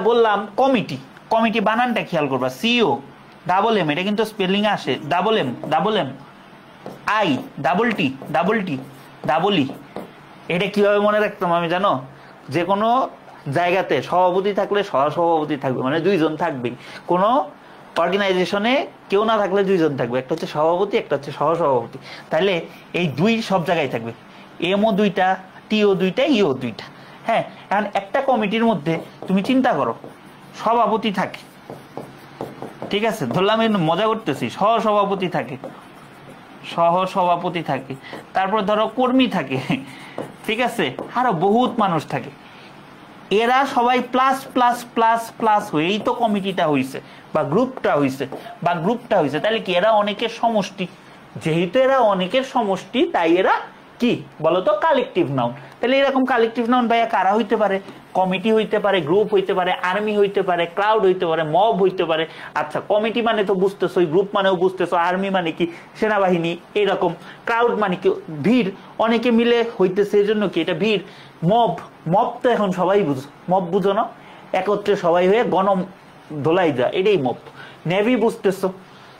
বললাম কমিটি, কমিটি বানানটা খেয়াল করবা, সিও ডাবল এম, এটা কিন্তু স্পেলিং আসে double M, double M, I double T, double T, double E, এটা কিভাবে মনে রাখতাম আমি জানো, যে কোনো জায়গাতে সভাপতি থাকলে সহসভাপতি থাকবে, মানে দুইজন থাকবেই। কোনো অর্গানাইজেশনে কেউ না থাকলে দুইজন থাকবে, একটা হচ্ছে সভাপতি, একটা হচ্ছে সহসভাপতি। তাহলে এই দুই সব জায়গায় থাকবে, এমও দুইটা, টিও দুইটা, ইও দুইটা। হ্যাঁ, এখন একটা কমিটির মধ্যে তুমি চিন্তা করো, সভাপতি থাকে, ঠিক আছে, ধরলাম আমি মজা করতেছি, সহসভাপতি থাকে, সহসভাপতি থাকে, তারপর ধরো কর্মী থাকে, ঠিক আছে, আরো বহুত মানুষ থাকে। এরা সবাই প্লাস প্লাস প্লাস প্লাস হয়েই তো কমিটিটা হইছে বা গ্রুপটা হইছে। তাহলে কি এরা অনেকের সমষ্টি? যেহেতু এরা অনেকের সমষ্টি, তাই এরা কি বলতো, কালেকটিভ নাউন। তাহলে এরকম কালেকটিভ নাউন ভাইয়া কারা হইতে পারে? কমিটি হইতে পারে, গ্রুপ হইতে পারে, আর্মি হইতে পারে, ক্রাউড হইতে পারে, মব হইতে পারে। আচ্ছা, কমিটি মানে তো বুঝতেছো, গ্রুপ মানেও বুঝতেছো, আর্মি মানে কি সেনাবাহিনী, এরকম ক্রাউড মানে কি ভিড়, অনেকে মিলে হইতেছে, এই জন্য কি এটা ভিড়। মব তো এখন সবাই বুঝো, মব বুঝো না, একত্রে সবাই হয়ে গণ দোলাই যায়, এটাই মব। নেভি বুঝতেছো,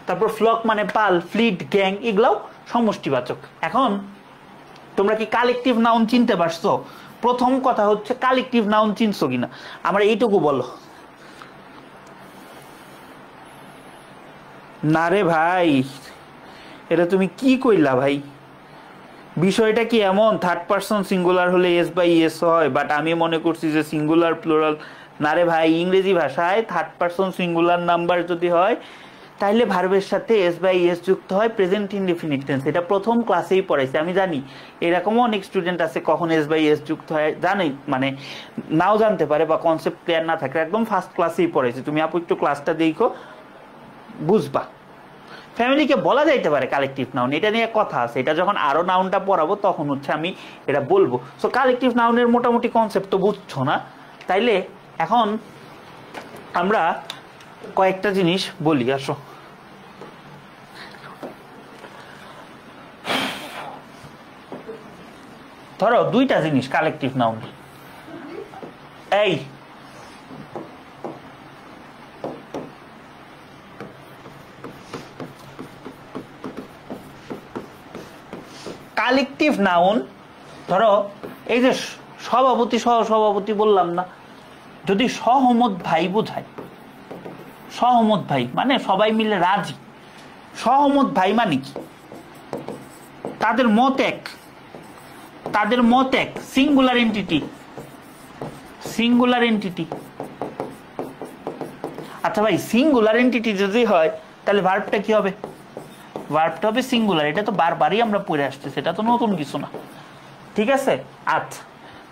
তারপর ফ্লক মানে পাল, ফ্লিট, গ্যাং, এগুলাও সমষ্টিবাচক। এখন তোমরা কি কালেকটিভ নাউন চিনতে পারছো? প্রথম কথা হচ্ছে কালেকটিভ নাউন চিনছো কিনা আমরা এইটুকু বলো। না রে ভাই, এটা তুমি কি কইলা ভাই? বিষয়টা কি এমন থার্ড পারসন সিঙ্গুলার হলে এস বাই এস হয়, বাট আমি মনে করছি যে সিঙ্গুলার প্লুরাল। না রে ভাই, ইংরেজি ভাষায় থার্ড পারসন সিঙ্গুলার নাম্বার যদি হয় তাহলে ভার্বের সাথে এস বাই এস যুক্ত হয় প্রেজেন্ট ইনডেফিনিট টেন্স। এটা প্রথম ক্লাসেই পড়াইছে, আমি জানি। এরকমও অনেক স্টুডেন্ট আছে কখন এস বাই এস যুক্ত হয় জানেই, মানে নাও জানতে পারে বা কনসেপ্ট ক্লিয়ার না থাকে, একদম ফার্স্ট ক্লাসেই পড়াইছে। তুমি আপু একটু ক্লাসটা দেখো, বুঝবা। ফ্যামিলিকে বলা যাইতে পারে কালেকটিভ নাউন, এটা নিয়ে কথা আছে। এটা যখন আরো নাউনটা পড়াবো তখন হচ্ছে আমি এটা বলবো। সো কালেকটিভ নাউনের মোটামুটি কনসেপ্ট তো বুঝছো না, তাইলে এখন আমরা কয়েকটা জিনিস বলি, আসো। ধরো দুইটা জিনিস কালেকটিভ নাউন, এই কালেকটিভ নাউন, ধরো এই যে সভাপতি সহসভাপতি বললাম না, যদি সহমত ভাই বোঝায়, সহমত ভাই মানে সবাই মিলে রাজি। সহমত ভাই মানে কি? তাদের মত এক, সিঙ্গুলার এন্টিটি, আচ্ছা ভাই, সিঙ্গুলার এন্টিটি যদি হয় তাহলে ভার্বটা কি হবে? ভার্বটা হবে সিঙ্গুলার। এটা তো বারবারই আমরা পড়ে আসছি, সেটা তো নতুন কিছু না, ঠিক আছে। আচ্ছা,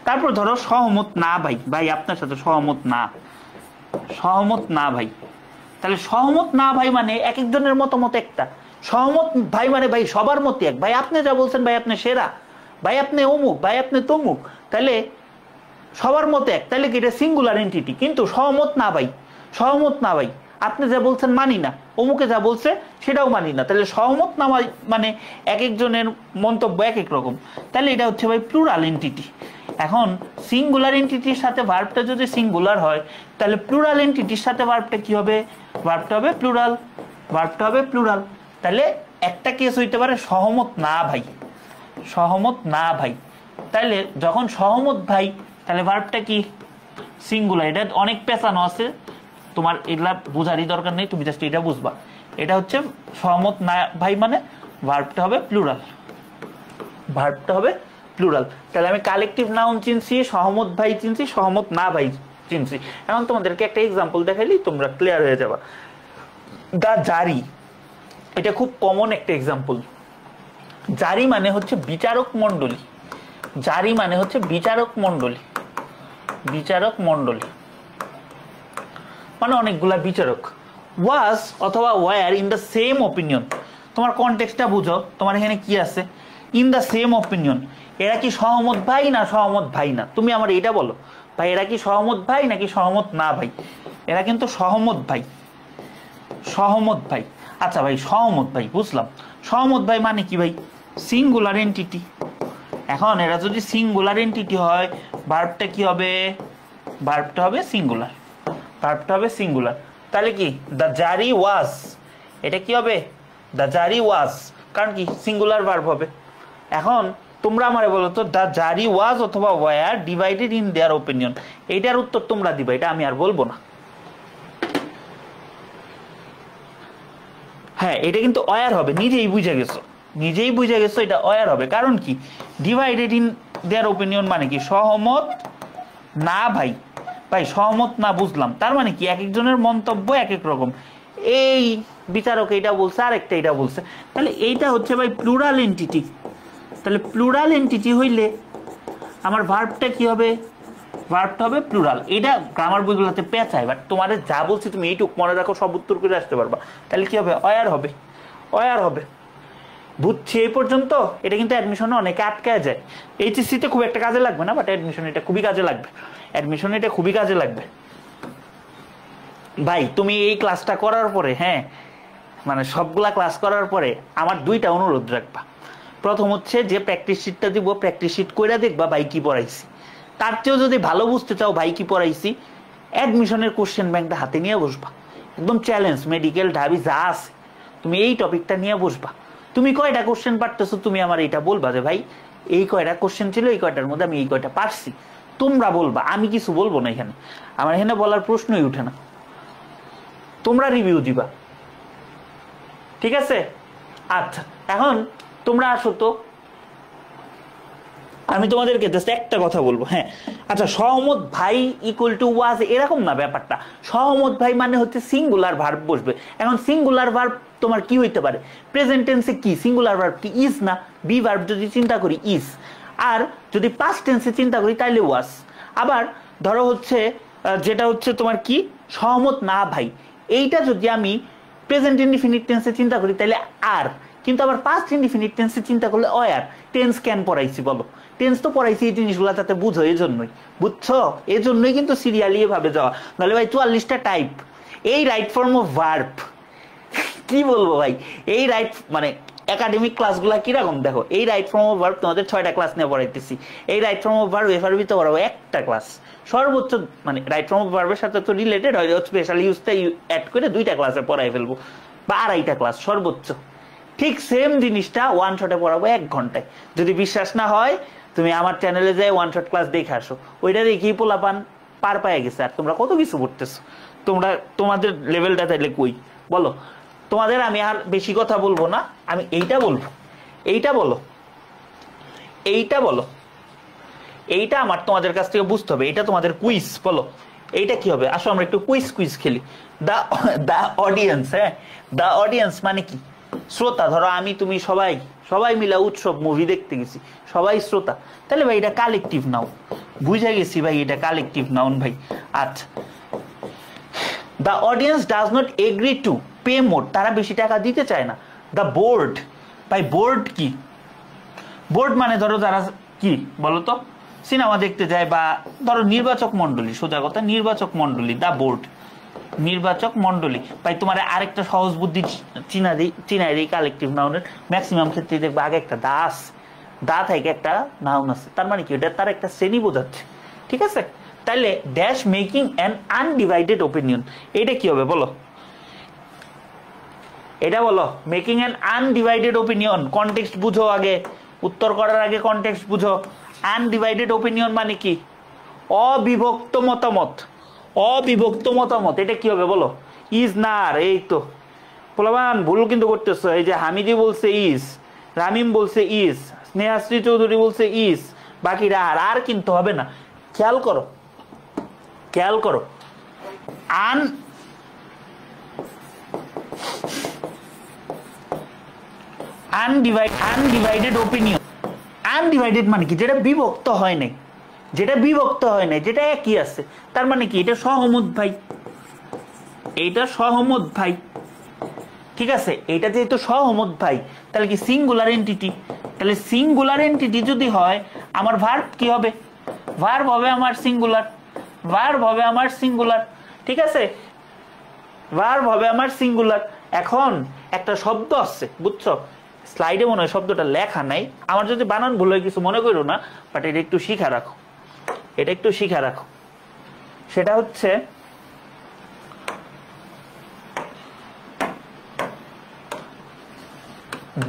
তারপর ধরো সহমত না ভাই, ভাই আপনার সাথে সহমত না ভাই, তাহলে সহমত না ভাই মানে এক একজনের মতামত একটা। সহমত ভাই মানে ভাই সবার মতে এক, ভাই আপনি যা বলছেন ভাই আপনি সেরা, ভাই আপনি অমুক, ভাই আপনি তমুক, তাহলে সবার মতে এক, তাহলে কি এটা সিঙ্গুলার এন্টিটি। কিন্তু সহমত না ভাই আপনি যা বলছেন মানি না, অমুকে যা বলছে সেটাও মানি না, তাহলে সহমত না মানে এক একজনের মন্তব্য এক এক রকম, তাহলে এটা হচ্ছে ভাই প্লুরাল এন্টিটি। এখন সিঙ্গুলার এন্টিটির সাথে ভার্বটা যদি সিঙ্গুলার হয় তাহলে প্লুরাল এন্টিটির সাথে ভার্বটা কি হবে? ভার্বটা হবে প্লুরাল। তাহলে একটা কেস হইতে পারে সহমত না ভাই, তাহলে যখন সহমত ভাই তাহলে ভার্বটা কি? সিঙ্গুলার। এটা অনেক পেঁচানো আছে, তোমার এগুলা বোঝারই দরকার নেই, তুমি জাস্ট এটা বুঝবা। এটা হচ্ছে সহমত না ভাই মানে ভার্বটা হবে প্লুরাল। তাহলে আমি কালেকটিভ নাউন চিনছি, সহমত ভাই চিনছি, সহমত না ভাই চিনছি। এখন তোমাদেরকে একটা এক্সাম্পল দেখাইলি তোমরা ক্লিয়ার হয়ে যাবা। দা জারি, এটা খুব কমন একটা এক্সাম্পল। জারি মানে হচ্ছে বিচারক মণ্ডলী, মানে অনেকগুলা বিচারক। ওয়াজ অথবা were in the same opinion, তোমার কনটেক্সটটা বুঝো, তোমার এখানে কি আছে? ইন দ্য সেম অপিনিয়ন, এরা কি সহমত ভাই না? তুমি আমার এটা বলো ভাই, এরা কি সহমত ভাই নাকি সহমত না ভাই? এরা কিন্তু সহমত ভাই। আচ্ছা ভাই, সহমত ভাই বুঝলাম, সহমত ভাই মানে কি ভাই? Singular entity. এখন এরা যদি সিঙ্গুলার এন্টিটি হয় ভার্বটা কি হবে? ভার্বটা হবে সিঙ্গুলার। তাহলে কি দ্য জারি ওয়াজ, এটা কি হবে? দ্য জারি ওয়াজ, কারণ কি সিঙ্গুলার ভার্ব হবে। এখন তোমরা আমারে বলো তো দা জারি ওয়াজ অথবা war divided in their opinion, এইটার উত্তর তোমরা দিবা, এটা আমি আর বলবো না। হ্যাঁ এটা কিন্তু অয়ার হবে, নিজেই বুঝে গেছো, নিজেই বুঝে গেছো এটা অয়ার হবে। কারণ কি ডিভাইডেড ইন দেয়ার ওপিনিয়ন মানে কি সহমত না ভাই, ভাই সহমত না বুঝলাম, তার মানে কি এক একজনের মন্তব্য এক এক রকম, এই বিচারক এইটা বলছে আর একটা এইটা বলছে, তাহলে এইটা হচ্ছে ভাই প্লুরাল এন্টিটি। তাহলে প্লুরাল এন্টিটি হইলে আমার ভার্বটা কি হবে, ভার্বটা হবে প্লুরাল। এটা গ্রামার বইগুলোতে পেঁচায়, বাট তোমাদের যা বলছি তুমি এইটুক মনে রাখো, সব উত্তর করে আসতে পারবা। তাহলে কি হবে, অয়ার হবে, অয়ার হবে। বুঝছি এই পর্যন্ত? এটা কিন্তু অ্যাডমিশনে অনেকে আটকায় যায়, এইচএসসিতে খুব একটা কাজে লাগবে না, বাট অ্যাডমিশনে এটা খুবই কাজে লাগবে, অ্যাডমিশনে এটা খুবই কাজে লাগবে। ভাই তুমি এই ক্লাসটা করার পরে, হ্যাঁ মানে সবগুলা ক্লাস করার পরে আমার দুইটা অনুরোধ রাখবা। প্রথম হচ্ছে যে প্র্যাকটিস শিটটা দিব, প্র্যাকটিস শিট কইরা দেখবা ভাই কি পড়াইছি। তার চেয়েও যদি ভালো বুঝতে চাও ভাই কি পড়াইছি, অ্যাডমিশনের কোশ্চেন ব্যাংকটা হাতে নিয়ে বসবা, একদম চ্যালেঞ্জ মেডিকেল ঢাবি যা আছে তুমি এই টপিকটা নিয়ে বসবা। তুমি কয়টা কোশ্চেন পারতেছো তুমি আমার এটা বলবা যে ভাই এই কয়টা কোশ্চেন ছিল, এই কয়টার মধ্যে আমি এই কয়টা পারছি, তোমরা বলবা, আমি কিছু বলবো না। এখানে আমার এখানে বলার প্রশ্নই উঠে না, তোমরা রিভিউ দিবা, ঠিক আছে? আচ্ছা এখন তোমরা আসো তো, আমি তোমাদেরকে জাস্ট একটা কথা বলবো। হ্যাঁ আচ্ছা, সহমত ভাই ইকুয়াল টু ওয়াজ এরকম না ব্যাপারটা। সহমত ভাই মানে হচ্ছে সিঙ্গুলার ভার্ব বসবে। এখন সিঙ্গুলার ভার্ব তোমার কি হইতে পারে, প্রেজেন্ট টেন্সে কি সিঙ্গুলার ভার্ব কি ইজ না, বি ভার্ব যদি চিন্তা করি ইজ, আর যদি পাস্ট টেন্সে চিন্তা করি তাহলে ওয়াজ। আবার ধরো হচ্ছে যেটা হচ্ছে তোমার কি সহমত না ভাই, এইটা যদি আমি প্রেজেন্ট ইনডিফিনিট টেন্সে চিন্তা করি তাহলে আর, কিন্তু আবার পাস্ট ইনডিফিনিট টেন্সে চিন্তা করলে অয়ার। টেন্স কেন পড়াইছি বলো, টেন্স তো পড়াইছি এই জিনিসগুলো যাতে বুঝো, এই জন্যই বুঝছো, এই জন্যই কিন্তু সিরিয়ালি এভাবে যাওয়া। নাহলে ভাই 44টা টাইপ, এই রাইট ফর্ম অফ ভার্ব কি বলবো ভাই, এই রাইট মানে একাডেমিক ক্লাসগুলো কিরকম দেখো, এই রাইট ফর্ম অফ ভার্ব তোমাদের 6টা ক্লাস নিয়ে পড়াইতেছি, এই right form of verb FRB তো পড়াবো একটা ক্লাস সর্বোচ্চ, মানে রাইট ফর্ম অফ ভার্বের সাথে তো রিলেটেড হয়, স্পেশাল ইউজটা অ্যাড করে 2টা ক্লাসে পড়াই ফেলবো বা 2.5টা ক্লাস সর্বোচ্চ। ঠিক সেম জিনিসটা ওয়ান শটে পড়াবো 1 ঘন্টায়। যদি বিশ্বাস না হয় তুমি আমার চ্যানেলে যাই ওয়ান শট ক্লাস দেখে আসো, ওইটা দেখেই পোলাপান পার পায়ে গেছে। আর তোমরা কত কিছু পড়তেছো, তোমরা তোমাদের লেভেলটা তাইলে কই বলো? তোমাদের আমি আর বেশি কথা বলবো না, আমি এইটা বলবো, এইটা বলো, এইটা বলো, এইটা আমার তোমাদের কাছ থেকে বুঝতে হবে, এটা তোমাদের কুইজ। বলো এইটা কি হবে, আসো আমরা একটু কুইজ কুইজ খেলি। দা অডিয়েন্স, হ্যাঁ দা অডিয়েন্স মানে কি শ্রোতা। ধরো আমি তুমি সবাই সবাই মিলা উৎসব মুভি দেখতে গেছি, সবাই শ্রোতা, তাহলে ভাই এটা কালেকটিভ নাউন, বুঝে গেছি ভাই এটা কালেকটিভ নাউন ভাই। আচ্ছা, the audience does not agree to pay মোর, তারা বেশি টাকা দিতে চায় না। দ্য বোর্ড, ভাই বোর্ড কি, বোর্ড মানে ধরো যারা কি বলতো সিনেমা দেখতে যায়, বা ধরো নির্বাচক মন্ডলী, সোজা কথা নির্বাচক মন্ডলী, দ্য বোর্ড নির্বাচক মন্ডলী। ভাই তোমার আরেকটা সহজ বুদ্ধি চিনাই দিই কালেকটিভ নাউনের, ম্যাক্সিমাম ক্ষেত্রে দেখবে আগে একটা দাস, দা থেকে একটা নাউন আছে, তার মানে কি এটা তার একটা শ্রেণী বোঝাচ্ছে, ঠিক আছে? তাইলে dash making an undivided opinion, এটা কি হবে বলো, এটা বলো making an undivided opinion. Context বুঝো আগে, উত্তর করার আগে কনটেক্সট বুঝো। আনডিভাইডেড ওপিনিয়ন মানে কি, অবিভক্ত মতামত, অবিভক্ত মতামত। এটা কি হবে বলো, ইজ না আর, এই তো পোলাবান ভুল কিন্তু করতেছ। এই যে হামিদি বলছে ইজ, রামিম বলছে ইজ, স্নেহাশ্রী চৌধুরী বলছে ইজ, বাকিরা আর, আর কিন্তু হবে না। খেয়াল করো, খেয়াল করো, আনডিভাইডেড ওপিনিয়ন, আনডিভাইডেড মানে কি যেটা বিভক্ত হয় নাই, যেটা বিভক্ত হয় নাই, যেটা একই আছে, তার মানে কি এটা সহমত ভাই, এইটা সহমত ভাই, ঠিক আছে? এইটা যেহেতু সহমত ভাই তাহলে কি সিঙ্গুলার এন্টিটি, তাহলে সিঙ্গুলার এন্টিটি যদি হয় আমার ভার্ব কি হবে, ভার্ব হবে আমার সিঙ্গুলার, ভার্ব হবে আমার সিঙ্গুলার, ঠিক আছে? ভার্ব হবে আমার সিঙ্গুলার। এখন একটা শব্দ আছে বুঝছো, স্লাইডে মনে হয় শব্দটা লেখা নাই, আমার যদি বানান ভুল হয় কিছু মনে করো না, বাট এটা একটু শিখা রাখো, এটা একটু শিখা রাখো। সেটা হচ্ছে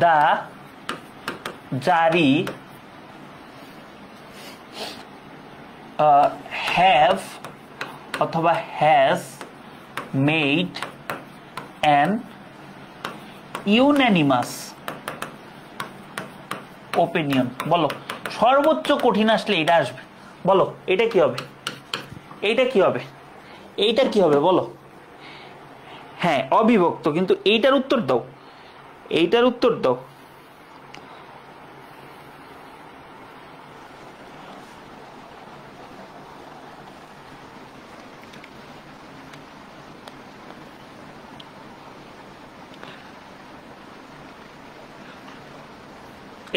দা জারি হ্যাভ অথবা has made an unanimous opinion. বলো সর্বোচ্চ কঠিন আসলে এটা আসবে, বলো এটা কি হবে, এইটা কি হবে, এইটা কি হবে বলো। হ্যাঁ অবিভক্ত, কিন্তু এইটার উত্তর দাও, এইটার উত্তর দাও।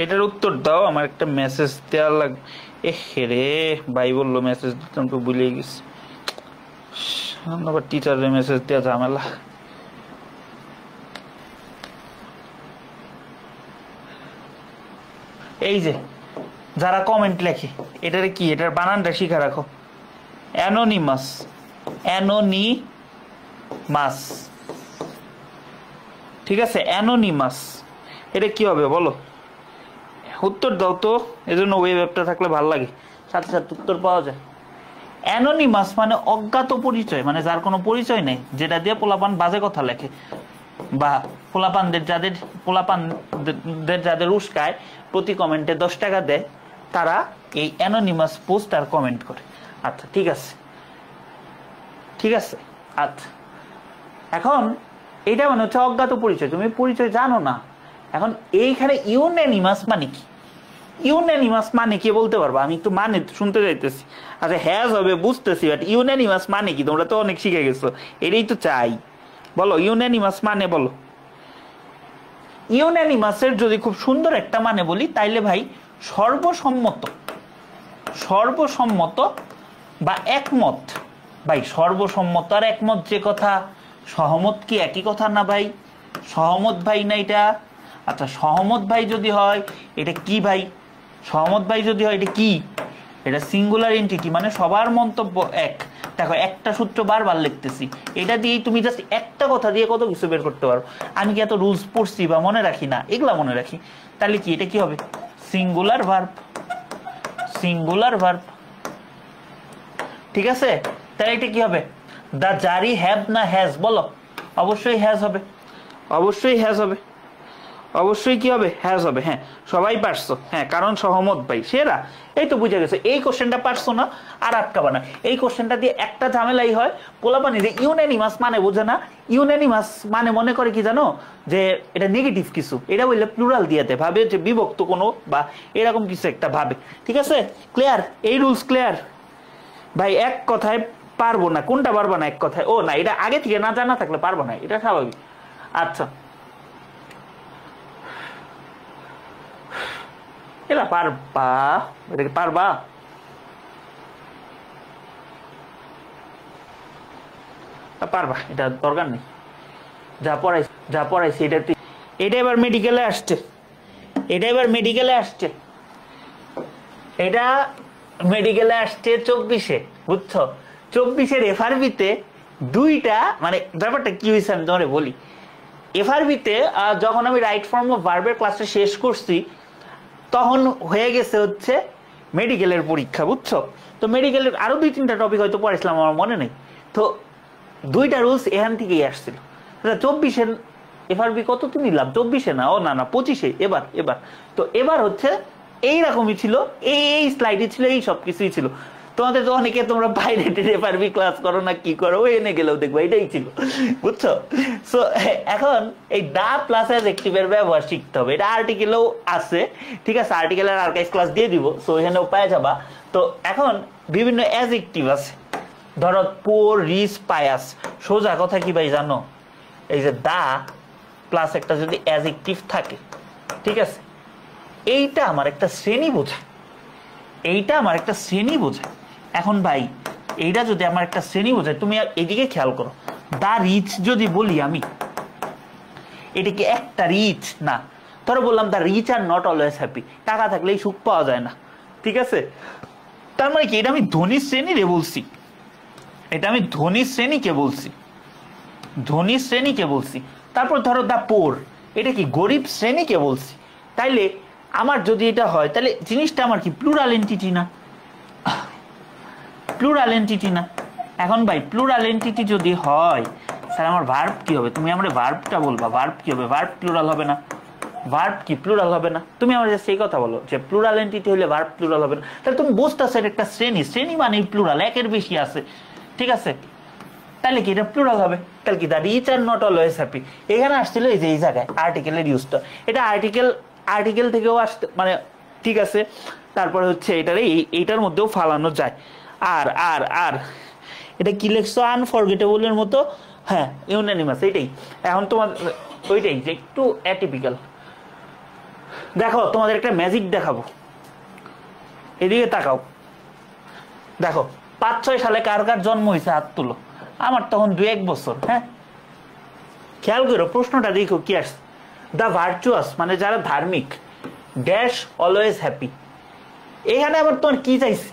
এটার উত্তর দাও, আমার একটা মেসেজ দেওয়া লাগবে। রে ভাই বললো মেসেজ দিতে, আমাকে ভুলে গেছি, আবার টিচারের মেসেজ দেওয়া ঝামেলা। এই যে যারা কমেন্ট লেখে এটারে কি, এটার বানানটা শিখা রাখো, অ্যানোনিমাস, অ্যানোনিমাস, ঠিক আছে অ্যানোনিমাস, এটা কি হবে বলো, উত্তর দাও তো। এজন্য ওয়েব অ্যাপটা থাকলে ভালো লাগে, সাথে সাথে উত্তর পাওয়া যায়। অ্যানোনিমাস মানে অজ্ঞাত পরিচয়, মানে যার কোনো পরিচয় নেই, যেটা দিয়ে পোলাপান বাজে কথা লেখে বা পোলাপানদের যাদের উস্কায় প্রতি কমেন্টে 10 টাকা দেয়, তারা এই অ্যানোনিমাস পোস্ট আর কমেন্ট করে। আচ্ছা ঠিক আছে, ঠিক আছে। আচ্ছা এখন এটা মানে হচ্ছে অজ্ঞাত পরিচয়, তুমি পরিচয় জানো না। এখন এইখানে ইউনানিমাস মানে কি, ইউনানিমাস মানে কি বলতে পারবো? আমি একটু মানে শুনতে চাইতেছি। আচ্ছা হ্যাজ হবে বুঝতেছি, বাট ইউনানিমাস মানে কি? তোমরা তো অনেক শিখে গেছো, এটাই তো চাই। বলো ইউনানিমাস মানে বলো। ইউনানিমাসের যদি খুব সুন্দর একটা মানে বলি, তাইলে ভাই সর্বসম্মত, সর্বসম্মত বা একমত। ভাই সর্বসম্মত আর একমত যে কথা, সহমত কি একই কথা না ভাই? সহমত ভাই না এটা? আচ্ছা সহমত ভাই যদি হয় এটা কি ভাই? সহমত ভাই যদি হয় এটা কি? এটা সিঙ্গুলার এন্টিটি, মানে সবার মন্তব্য এক। দেখো একটা সূত্র বারবার লিখতেছি, এটা দিয়েই তুমি জাস্ট একটা কথা দিয়ে কত কিছু বের করতে পারো। আমি কি এত রুলস পড়ছি বা মনে রাখি না? এগুলা মনে রাখি। তাহলে কি এটা কি হবে? সিঙ্গুলার ভার্ব, সিঙ্গুলার ভার্ব, ঠিক আছে। তাহলে এটা কি হবে? দা জারি হ্যাভ না হ্যাজ? বলো অবশ্যই হ্যাজ হবে, অবশ্যই হ্যাজ হবে, অবশ্যই কি হবে? হ্যাজ হবে। হ্যাঁ সবাই পারছো, হ্যাঁ কারণ সহমত ভাই সেরা। এই তো বুঝে গেছো, এই কোশ্চেনটা পারছো না আর আটকাবা না। এই কোশ্চেনটা দিয়ে একটা ঝামেলাই হয়, পোলাপানি যে ইউনানিমাস মানে বোঝে না। ইউনানিমাস মানে মনে করে কি জানো, যে এটা নেগেটিভ কিছু, এটা বললে প্লুরাল দিয়েতে ভাবে যে বিভক্ত কোনো বা এরকম কিছু একটা ভাবে। ঠিক আছে ক্লিয়ার? এই রুলস ক্লিয়ার ভাই? এক কথায় পারবো না, কোনটা পারবো না এক কথায়? ও না, এটা আগে থেকে না জানা থাকলে পারবো না, এটা স্বাভাবিক। আচ্ছা এটা পারবা, এটাকে পারবা? পারবা, এটা দরকার নেই, যা পড়াইছি এটা। এটা এবার মেডিকেলে আসছে, এটা এবার মেডিকেলে আসছে, এটা মেডিকেলে আসছে 24-এ, বুঝছো? 24-এর এফআরবিতে দুইটা, মানে ব্যাপারটা কি হয়েছে আমি তোমারে বলি। এফআরবিতে যখন আমি রাইট ফর্ম অফ ভার্বের ক্লাসটা শেষ করছি, তখন হয়ে গেছে হচ্ছে মেডিকেলের পরীক্ষা, বুঝছো? তো মেডিকেলের আরো 2-3টা টপিক হয়তো পড়াইছিলাম, আমার মনে নেই। তো দুইটা রুলস এখান থেকেই আসছিল। 24-এর এফআরবি কত তুমি নিলাম? 24-এ না, ও না না 25-এ। এবার তো এবার হচ্ছে এইরকমই ছিল, এই স্লাইডে ছিল, এই সব কিছুই ছিল। তোমাদের তো অনেকে তোমরা পাইরেটেড এফআরবি ক্লাস করো না কি করো, ওই এনে গেলেও দেখবো এটাই ছিল, বুঝছো? সো এখন এই দা প্লাস অ্যাডজেক্টিভের ব্যবহার শিখতে হবে। এটা আর্টিকেলেও আছে, ঠিক আছে? আর্টিকেলের আর্কাইভ ক্লাস দিয়ে দিব, সো এখানেও পাওয়া যাবা। তো এখন বিভিন্ন অ্যাডজেক্টিভ আছে, ধরো পোর, রিচ, পায়াস। সোজা কথা কি ভাই জানো, এই যে দা প্লাস একটা যদি অ্যাডজেক্টিভ থাকে, ঠিক আছে, এইটা আমার একটা শ্রেণী বোঝায়, এইটা আমার একটা শ্রেণী বোঝায়। এখন ভাই এইটা যদি আমার একটা শ্রেণী বোঝায়, তুমি এদিকে খেয়াল করো, দা রিচ যদি বলি আমি, এটা কি একটা রিচ? না। ধরো বললাম the rich are not always happy, টাকা থাকলেই সুখ পাওয়া যায় না, ঠিক আছে? তার মানে কি এটা আমি ধনী শ্রেণী রে বলছি, এটা আমি ধনী শ্রেণীকে বলছি, ধনী শ্রেণীকে বলছি। তারপর ধরো দা পোর, এটা কি গরিব শ্রেণীকে বলছি। তাইলে আমার যদি এটা হয়, তাহলে জিনিসটা আমার কি প্লুরাল এন্টিটি না? প্লুরাল এন্টিটি না। এখন ভাই প্লুরাল এন্টিটি যদি হয় স্যার আমার ভার্ব কি হবে? তুমি আমার ভার্বটা বলবা, ভার্ব কি হবে? ভার্ব প্লুরাল হবে না, ভার্ব কি প্লুরাল হবে না? তুমি আমার সেই কথা বলো যে প্লুরাল এন্টিটি হলে ভার্ব প্লুরাল হবে না, তাহলে তুমি বুঝতেছো এটা একটা শ্রেণী, শ্রেণী মানে প্লুরাল, একের বেশি আছে, ঠিক আছে? তাহলে কি এটা প্লুরাল হবে? তাহলে কি the rich are not always happy এখানে আসছিল এই যে এই জায়গায় আর্টিকেলের ইউজটা, এটা আর্টিকেল থেকেও আসতে মানে ঠিক আছে। তারপরে হচ্ছে এটারে এইটার মধ্যেও ফালানো যায়। আর আর আর এটা কি লিখছো? আনফরগেটেবলের মতো, হ্যাঁ ইউনানিমাস, এইটাই। এখন তোমার ওইটাই যে একটু অ্যাটিপিক্যাল। দেখো তোমাদের একটা ম্যাজিক দেখাবো, এদিকে তাকাও। দেখো 5-6 সালে কার কার জন্ম হয়েছে হাত তুলো। আমার তখন 2-1 বছর। হ্যাঁ খেয়াল করো প্রশ্নটা দেখো কি আসছে। দ্য ভার্চুয়াস মানে যারা ধার্মিক ড্যাশ অলওয়েজ হ্যাপি। এখানে আবার তোমার কি চাইছে?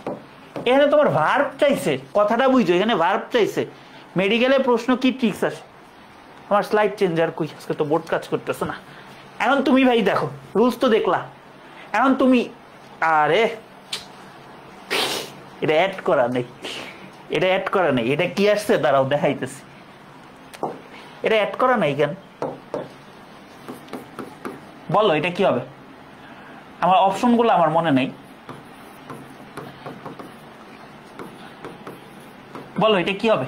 এখানে তোমার ভার্ব চাইছে, কথাটা বুঝছো, এখানে ভার্ব চাইছে। মেডিকেলে প্রশ্ন কি ট্রিক্স আসে? আমার স্লাইড চেঞ্জ আর কই, আজকে তো বোর্ড কাজ করতেছে না। এখন তুমি ভাই দেখো রুলস তো দেখলা, এখন তুমি আরে এটা অ্যাড করা নেই, এটা অ্যাড করা নেই, এটা কি আসছে দাঁড়াও দেখাইতেছি। এটা অ্যাড করা নাই কেন বলো, এটা কি হবে? আমার অপশনগুলো আমার মনে নেই, বলো এটা কি হবে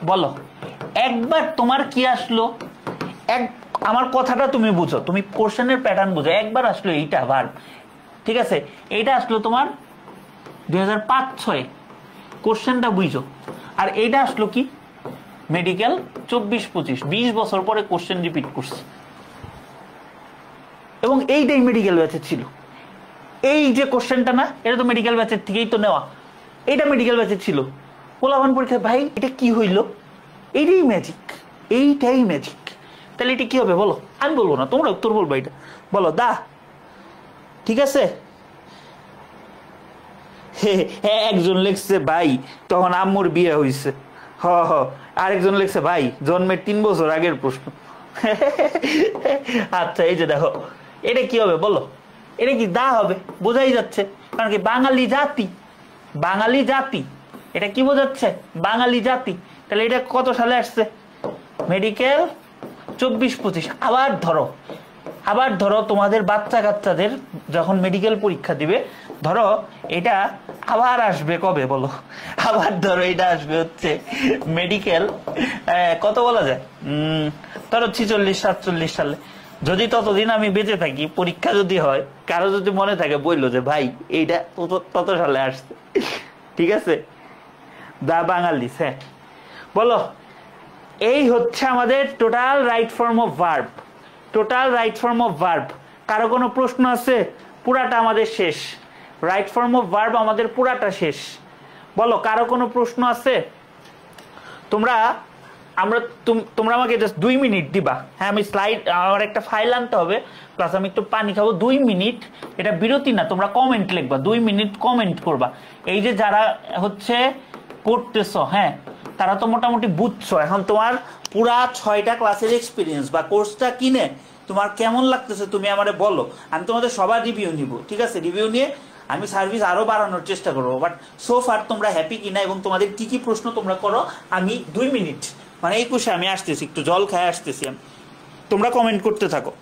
বলো। একবার তোমার কি আসলো, এক আমার কথাটা তুমি বুঝো, তুমি কোশ্চেনের প্যাটার্ন বুঝো। একবার আসলো এইটা ভার্ব, ঠিক আছে? এইটা আসলো তোমার 2005-06 কোশ্চেনটা বুঝো। আর এইটা আসলো কি মেডিকেল 24-25, 20 বছর পরে কোশ্চেন রিপিট করছে। এবং এইটাই মেডিকেল ব্যাচের ছিল। এই যে কোশ্চেনটা না, এটা তো মেডিকেল ব্যাচের থেকেই তো নেওয়া, এইটা মেডিকেল ব্যাচের ছিল। পোলাপান পরীক্ষা ভাই এটা কি হইলো? এইটাই ম্যাজিক, এইটাই ম্যাজিক। তাহলে এটা কি হবে বলো? আমি বলবো না, তোমরা উত্তর বলবো। এটা বলো দা, ঠিক আছে? হ্যাঁ একজন লিখছে ভাই তখন আম্মুর বিয়ে হয়েছে। হ হ আরেকজন লিখছে ভাই জন্মের 3 বছর আগের প্রশ্ন। আচ্ছা এই যে দেখো এটা কি হবে বলো? এটা কি দা হবে? বোঝাই যাচ্ছে, কারণ কি বাঙালি জাতি, বাঙালি জাতি, এটা কি বোঝাচ্ছে? বাঙালি জাতি। তাহলে এটা কত সালে আসছে? মেডিকেল 24-25। আবার ধরো তোমাদের বাচ্চা কাচ্চাদের যখন মেডিকেল পরীক্ষা দিবে, ধরো এটা আবার আসবে কবে বলো? আবার ধরো এটা আসবে হচ্ছে মেডিকেল কত বলা যায়, ধরো 46-47 সালে। যদি ততদিন আমি বেঁচে থাকি, পরীক্ষা যদি হয়, কারো যদি মনে থাকে বললো যে ভাই এইটা তত সালে আসছে, ঠিক আছে? দা বাঙালি, হ্যাঁ বলো। এই হচ্ছে আমাদের total right form of verb, total right form of verb. কারো কোনো প্রশ্ন আছে? পুরাটা আমাদের শেষ, রাইট ফর্ম অফ ভার্ব আমাদের পুরাটা শেষ। বলো কারো কোনো প্রশ্ন আছে? তোমরা আমাকে জাস্ট 2 মিনিট দিবা। হ্যাঁ আমি স্লাইড, আমার একটা ফাইল আনতে হবে, প্লাস আমি একটু পানি খাবো। 2 মিনিট, এটা বিরতি না, তোমরা কমেন্ট লিখবা, 2 মিনিট কমেন্ট করবা। এই যে যারা হচ্ছে করতেছো, হ্যাঁ তারা তো মোটামুটি বুঝছো। এখন তোমার পুরা 6টা ক্লাসের এক্সপিরিয়েন্স বা কোর্সটা কিনে তোমার কেমন লাগতেছে তুমি আমারে বলো, আমি তোমাদের সবার রিভিউ নিব, ঠিক আছে? রিভিউ নিয়ে আমি সার্ভিস আরো বাড়ানোর চেষ্টা করবো। বাট সো ফার তোমরা হ্যাপি কিনা এবং তোমাদের কি কি প্রশ্ন তোমরা করো, আমি 2 মিনিট মানে 21-এ আমি আসতেছি, একটু জল খায় আসতেছি আমি, তোমরা কমেন্ট করতে থাকো।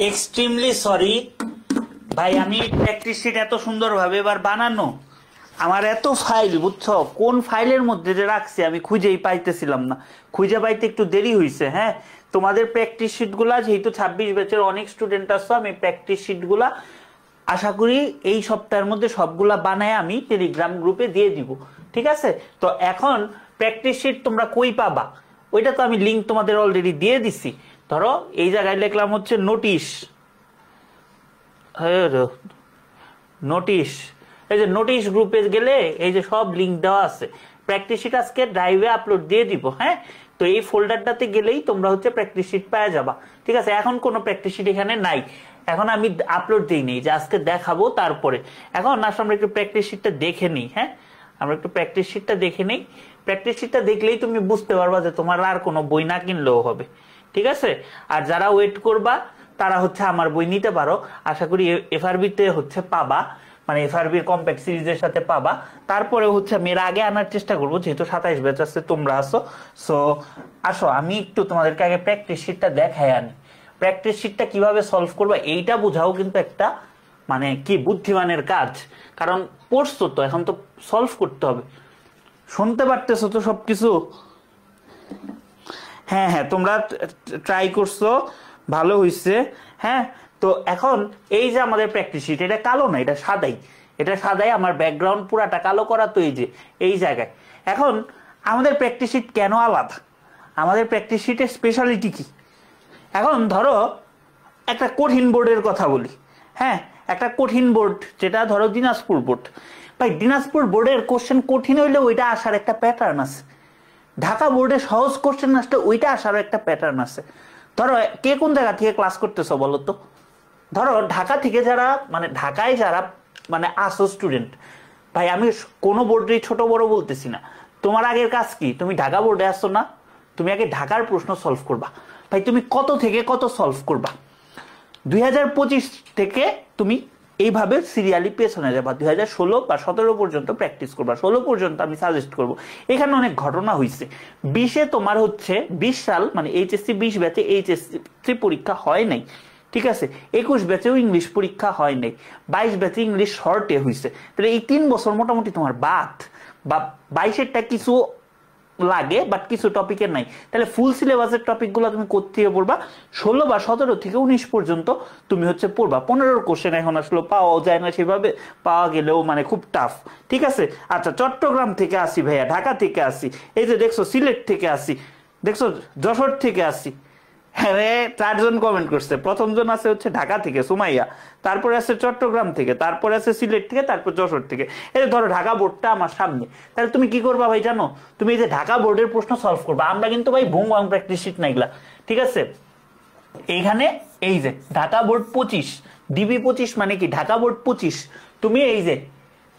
এক্সট্রিমলি সরি ভাই, আমি প্র্যাকটিস শিট এত সুন্দরভাবে এবার বানানো, আমার এত ফাইল বুঝছো, কোন ফাইলের মধ্যে যে রাখছি আমি খুঁজেই পাইতেছিলাম না, খুঁজে পাইতে একটু দেরি হয়েছে। হ্যাঁ, তোমাদের প্র্যাকটিস শিটগুলা যেহেতু 26 ব্যাচের অনেক স্টুডেন্ট আসছো, আমি প্র্যাকটিস শিটগুলা আশা করি এই সপ্তাহের মধ্যে সবগুলা বানায় আমি টেলিগ্রাম গ্রুপে দিয়ে দিব, ঠিক আছে? তো এখন প্র্যাকটিস শিট তোমরা কই পাবা, ওইটা তো আমি লিঙ্ক তোমাদের অলরেডি দিয়ে দিছি। ধরো এই জায়গায় লিখলাম হচ্ছে নোটিশ, নোটিশ, এই যে নোটিশ গ্রুপে গেলে এই যে সব লিঙ্ক দেওয়া আছে। প্র্যাকটিস শিট আজকে ড্রাইভে আপলোড দিয়ে দিব। হ্যাঁ, তো এই ফোল্ডারটাতে গেলেই তোমরা হচ্ছে প্র্যাকটিস শিট পেয়ে যাবা, ঠিক আছে? এখন কোনো প্র্যাকটিস শিট এখানে নাই, এখন আমি আপলোড দিই নেই, যে আজকে দেখাবো তারপরে। এখন আসলে আমরা একটু প্র্যাকটিস শিটটা দেখে নিই। হ্যাঁ, আমরা একটু প্র্যাকটিস শিটটা দেখে নিই। প্র্যাকটিস শিটটা দেখলেই তুমি বুঝতে পারবা যে তোমার আর কোনো বই না কিনলেও হবে, ঠিক আছে? আর যারা ওয়েট করবা তারা হচ্ছে আমার বই নিতে পারো, আশা করি এফআরবি তে হচ্ছে পাবা, মানে এফআরবি এর কম্প্যাক্ট সিরিজের সাথে পাবা। তারপরে হচ্ছে আমি এর আগে আনার চেষ্টা করবো, যেহেতু 27 ব্যাচ আছে, তোমরা আসো। সো আসো, আমি একটু তোমাদেরকে আগে প্র্যাকটিস শিটটা দেখাই আনি। প্র্যাকটিস শিটটা কিভাবে সলভ করবা এইটা বোঝাও কিন্তু একটা মানে কি বুদ্ধিমানের কাজ, কারণ পড়ছো তো, এখন তো সলভ করতে হবে। শুনতে পারতেছো তো সবকিছু? হ্যাঁ হ্যাঁ, তোমরা ট্রাই করছো, ভালো হয়েছে। হ্যাঁ, তো এখন এই যে আমাদের প্র্যাকটিস শিট, এটা কালো না, এটা সাদাই, এটা সাদাই, আমার ব্যাকগ্রাউন্ড পুরাটা কালো করা, তো এই যে এই জায়গায়। এখন আমাদের প্র্যাকটিস শিট কেন আলাদা, আমাদের প্র্যাকটিস শিটের স্পেশালিটি কি? এখন ধরো একটা কঠিন বোর্ডের কথা বলি। হ্যাঁ, একটা কঠিন বোর্ড, যেটা ধরো দিনাজপুর বোর্ড। ভাই দিনাজপুর বোর্ডের কোশ্চেন কঠিন হইলে ওইটা আসার একটা প্যাটার্ন আছে, ঢাকা বোর্ডে সহজ কোশ্চেন আসলে ওইটা আসার একটা প্যাটার্ন আছে। ধরো কে কোন জায়গা থেকে ক্লাস করতেছো বলো তো? ধরো ঢাকা থেকে যারা, মানে ঢাকায় যারা মানে আসো স্টুডেন্ট, ভাই আমি কোনো বোর্ডে ছোট বড় বলতেছি না, তোমার আগের কাজ কি? তুমি ঢাকা বোর্ডে আসছো না, তুমি আগে ঢাকার প্রশ্ন সলভ করবা। ভাই তুমি কত থেকে কত সলভ করবা? 2025 থেকে তুমি এইভাবে সিরিয়ালি পেছনে যাবা, 2016 বা 17 পর্যন্ত প্র্যাকটিস করবা, 16 পর্যন্ত আমি সাজেস্ট করব। এখানে অনেক ঘটনা হয়েছে। 20-এ তোমার হচ্ছে 20 সাল মানে এইচএসসি 20 ব্যাচে এইচএসসি পরীক্ষা হয় নাই, ঠিক আছে? 21 ব্যাচেও ইংলিশ পরীক্ষা হয় নাই, 22 ব্যাচে ইংলিশ শর্টে হয়েছে। তাহলে এই 3 বছর মোটামুটি তোমার বাদ, বা 22-এরটা কিছু লাগে বাট কিছু টপিকের নাই। তাহলে ফুল সিলেবাসের টপিকগুলো তুমি কোত্থেকে পড়বা? 16 বা 17 থেকে 19 পর্যন্ত তুমি হচ্ছে পড়বা। 15 কোশ্চেন এখন আসলে পাওয়াও যায় না সেভাবে, পাওয়া গেলেও মানে খুব টাফ, ঠিক আছে? আচ্ছা, চট্টগ্রাম থেকে আসি ভাইয়া, ঢাকা থেকে আসি, এই যে দেখছো সিলেট থেকে আসি, দেখছো যশোর থেকে আসি। হ্যাঁ, 4 জন কমেন্ট করছে। প্রথম জন আছে হচ্ছে ঢাকা থেকে সুমাইয়া, তারপরে আছে চট্টগ্রাম থেকে, তারপরে আছে সিলেট থেকে, তারপর যশোর থেকে। এই ধরো ঢাকা বোর্ডটা আমার সামনে, তাহলে তুমি কি করবা ভাই জানো? তুমি এই যে ঢাকা বোর্ডের প্রশ্ন সলভ করবা। আমরা কিন্তু ভাই বুম ওয়াং প্র্যাকটিস শিট নাইগুলা, ঠিক আছে? এইখানে এই যে ঢাকা বোর্ড 25, ডিবি 25 মানে কি ঢাকা বোর্ড 25, তুমি এই যে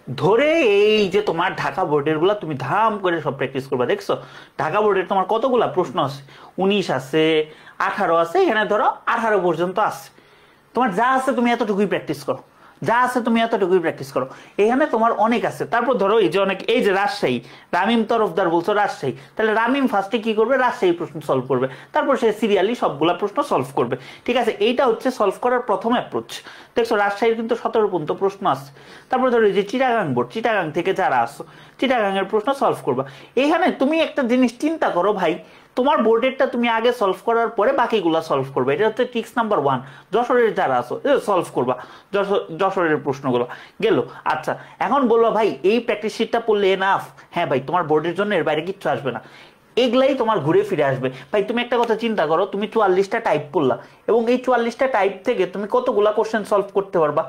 ধরে এই যে তোমার ঢাকা বোর্ডের গুলা তুমি ধাম করে সব প্র্যাকটিস করবা। দেখছো ঢাকা বোর্ডের তোমার কতগুলা প্রশ্ন আছে? 19 আছে, 18 আছে, এখানে ধরো 18 পর্যন্ত আছে। তোমার যা আছে তুমি এতটুকুই প্র্যাকটিস করো, যা আছে তুমি এতটুকুই প্র্যাকটিস করো। এখানে তোমার অনেক আছে। তারপর ধরো এই যে অনেক, এই যে রাজশাহী, রামিম তরফদার বলছো রাজশাহী, তাহলে রামিম ফার্স্টে কি করবে? রাজশাহী প্রশ্ন সলভ করবে, তারপর সে সিরিয়ালি সবগুলা প্রশ্ন সলভ করবে, ঠিক আছে? এইটা হচ্ছে সলভ করার প্রথম অ্যাপ্রোচ। দেখছো রাজশাহীর কিন্তু 17 পর্যন্ত প্রশ্ন আছে। তারপর ধরো এই যে চিটাগাং বোর্ড, চিটাগাং থেকে যারা আসো, চিটাগাং এর প্রশ্ন সলভ করবা। এখানে তুমি একটা জিনিস চিন্তা করো ভাই, তোমার বোর্ডেরটা তুমি আগে সলভ করার পরে বাকিগুলা সলভ করবে, এটা হচ্ছে টিক্স নাম্বার 1। যশোরের যারা আছো সলভ করবা যশোরের প্রশ্নগুলো গেল। আচ্ছা, এখন বলবো ভাই এই প্র্যাকটিস শিটটা পড়লে এনাফ? হ্যাঁ ভাই, তোমার বোর্ডের জন্য এর বাইরে কিচ্ছু আসবে না, এগুলাই তোমার ঘুরে ফিরে আসবে। ভাই তুমি একটা কথা চিন্তা করো, তুমি 44টা টাইপ করলা, এবং এই 44টা টাইপ থেকে তুমি কতগুলা কোশ্চেন সলভ করতে পারবা?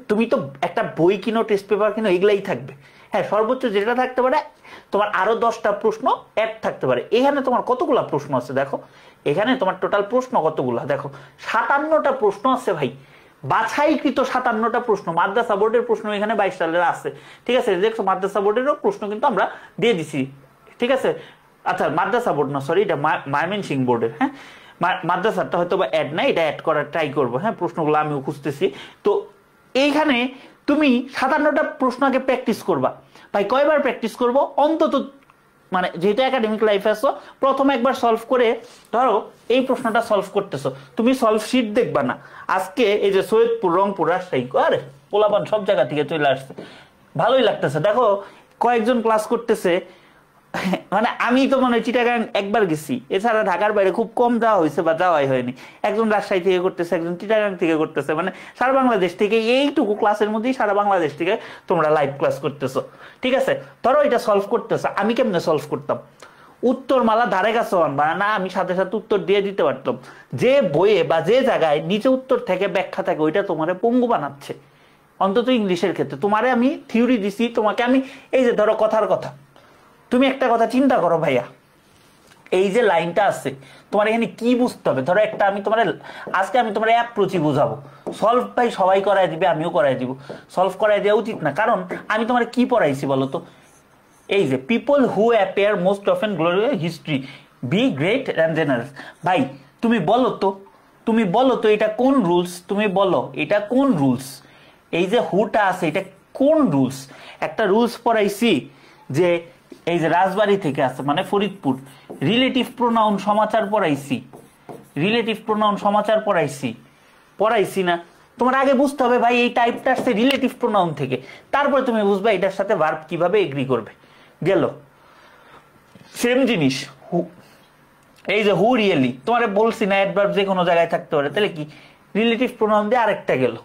তুমি তো একটা বই কিনো, টেস্ট পেপার কিনো, এগুলাই থাকবে। হ্যাঁ, সর্বোচ্চ যেটা থাকতে পারে তোমার আরো 10টা প্রশ্ন অ্যাড থাকতে পারে। এখানে তোমার কতগুলা প্রশ্ন আছে দেখো, এখানে তোমার টোটাল প্রশ্ন কতগুলা দেখো, 57টা প্রশ্ন আছে ভাই, বাছাইকৃত 57টা প্রশ্ন। মাদ্রাসা বোর্ডের প্রশ্ন এখানে 22 সালের আছে, ঠিক আছে? দেখছো মাদ্রাসা বোর্ডেরও প্রশ্ন কিন্তু আমরা দিয়ে দিছি, ঠিক আছে? আচ্ছা, মাদ্রাসা বোর্ড না, সরি, এটা ময়মনসিং বোর্ডের। হ্যাঁ, মাদ্রাসাটা হয়তো বা অ্যাড নাই, এটা অ্যাড করার ট্রাই করবো। হ্যাঁ, প্রশ্নগুলো আমিও খুঁজতেছি। তো এইখানে তুমি 57টা প্রশ্ন আগে প্র্যাকটিস করবা। ভাই কয়বার প্র্যাকটিস করবো? অন্তত মানে যেটা একাডেমিক লাইফে আসো প্রথম একবার সলভ করে ধরো এই প্রশ্নটা সলভ করতেছো, তুমি সলভ শিট দেখবা না। আজকে এই যে সৈয়দপুর, রংপুর, রাজশাহী, আরে পোলাপান সব জায়গা থেকে চলে আসছে, ভালোই লাগতেছে। দেখো কয়েকজন ক্লাস করতেছে, মানে আমি তো মনে হয় চিটাগাং একবার গেছি, এছাড়া ঢাকার বাইরে খুব কম যাওয়া হয়েছে বা যাওয়াই হয়নি। একজন রাজশাহী থেকে করতেছে, একজন চিটাগাং থেকে করতেছে, মানে সারা বাংলাদেশ থেকে এইটুকু ক্লাসের মধ্যেই সারা বাংলাদেশ থেকে তোমরা লাইভ ক্লাস করতেছো। ঠিক আছে, ধরো এটা সলভ করতেছো, আমি কেমনে সলভ করতাম? উত্তরমালা ধারে কাছে আনবা না, আমি সাথে সাথে উত্তর দিয়ে দিতে পারতাম। যে বইয়ে বা যে জায়গায় নিচে উত্তর থেকে ব্যাখ্যা থাকে ওইটা তোমার পঙ্গু বানাচ্ছে। অন্তত ইংলিশের ক্ষেত্রে তোমারে আমি থিওরি দিছি, তোমাকে আমি এই যে ধরো কথার কথা, তুমি একটা কথা চিন্তা করো ভাইয়া, এই যে লাইনটা আছে তোমার এখানে কি বুঝতে হবে? ধরো একটা আমি তোমার আজকে আমি তোমার অ্যাপ্রোচই বুঝাবো, সলভ ভাই সবাই করাই দিবে, আমিও করাই দিব, সলভ করাই দেওয়া উচিত না। কারণ আমি তোমার কি পড়াইছি বলো তো? এই যে people who appear most often glorious history be great and generous. ভাই তুমি বলো তো, তুমি বলো তো এটা কোন রুলস? তুমি বলো এটা কোন রুলস? এই যে হুটা আছে এটা কোন রুলস? একটা রুলস পড়াইছি যে এই যে রাজবাড়ি থেকে আছে মানে ফরিদপুর, রিলেটিভ প্রোনাউন সমাচার পড়াইছি, রিলেটিভ প্রোনাউন সমাচার পড়াইছি না? তোমার আগে বুঝতে হবে ভাই এই টাইপটা আসছে রিলেটিভ প্রোনাউন থেকে, তারপরে তুমি বুঝবে এটার সাথে ভার্ব কিভাবে এগ্রি করবে। গেল সেম জিনিস এই যে হু রিয়েলি, তোমারে বলছি না অ্যাডভার্ব যে কোনো জায়গায় থাকতে পারে, তাহলে কি রিলেটিভ প্রোনাউন দিয়ে আরেকটা গেল।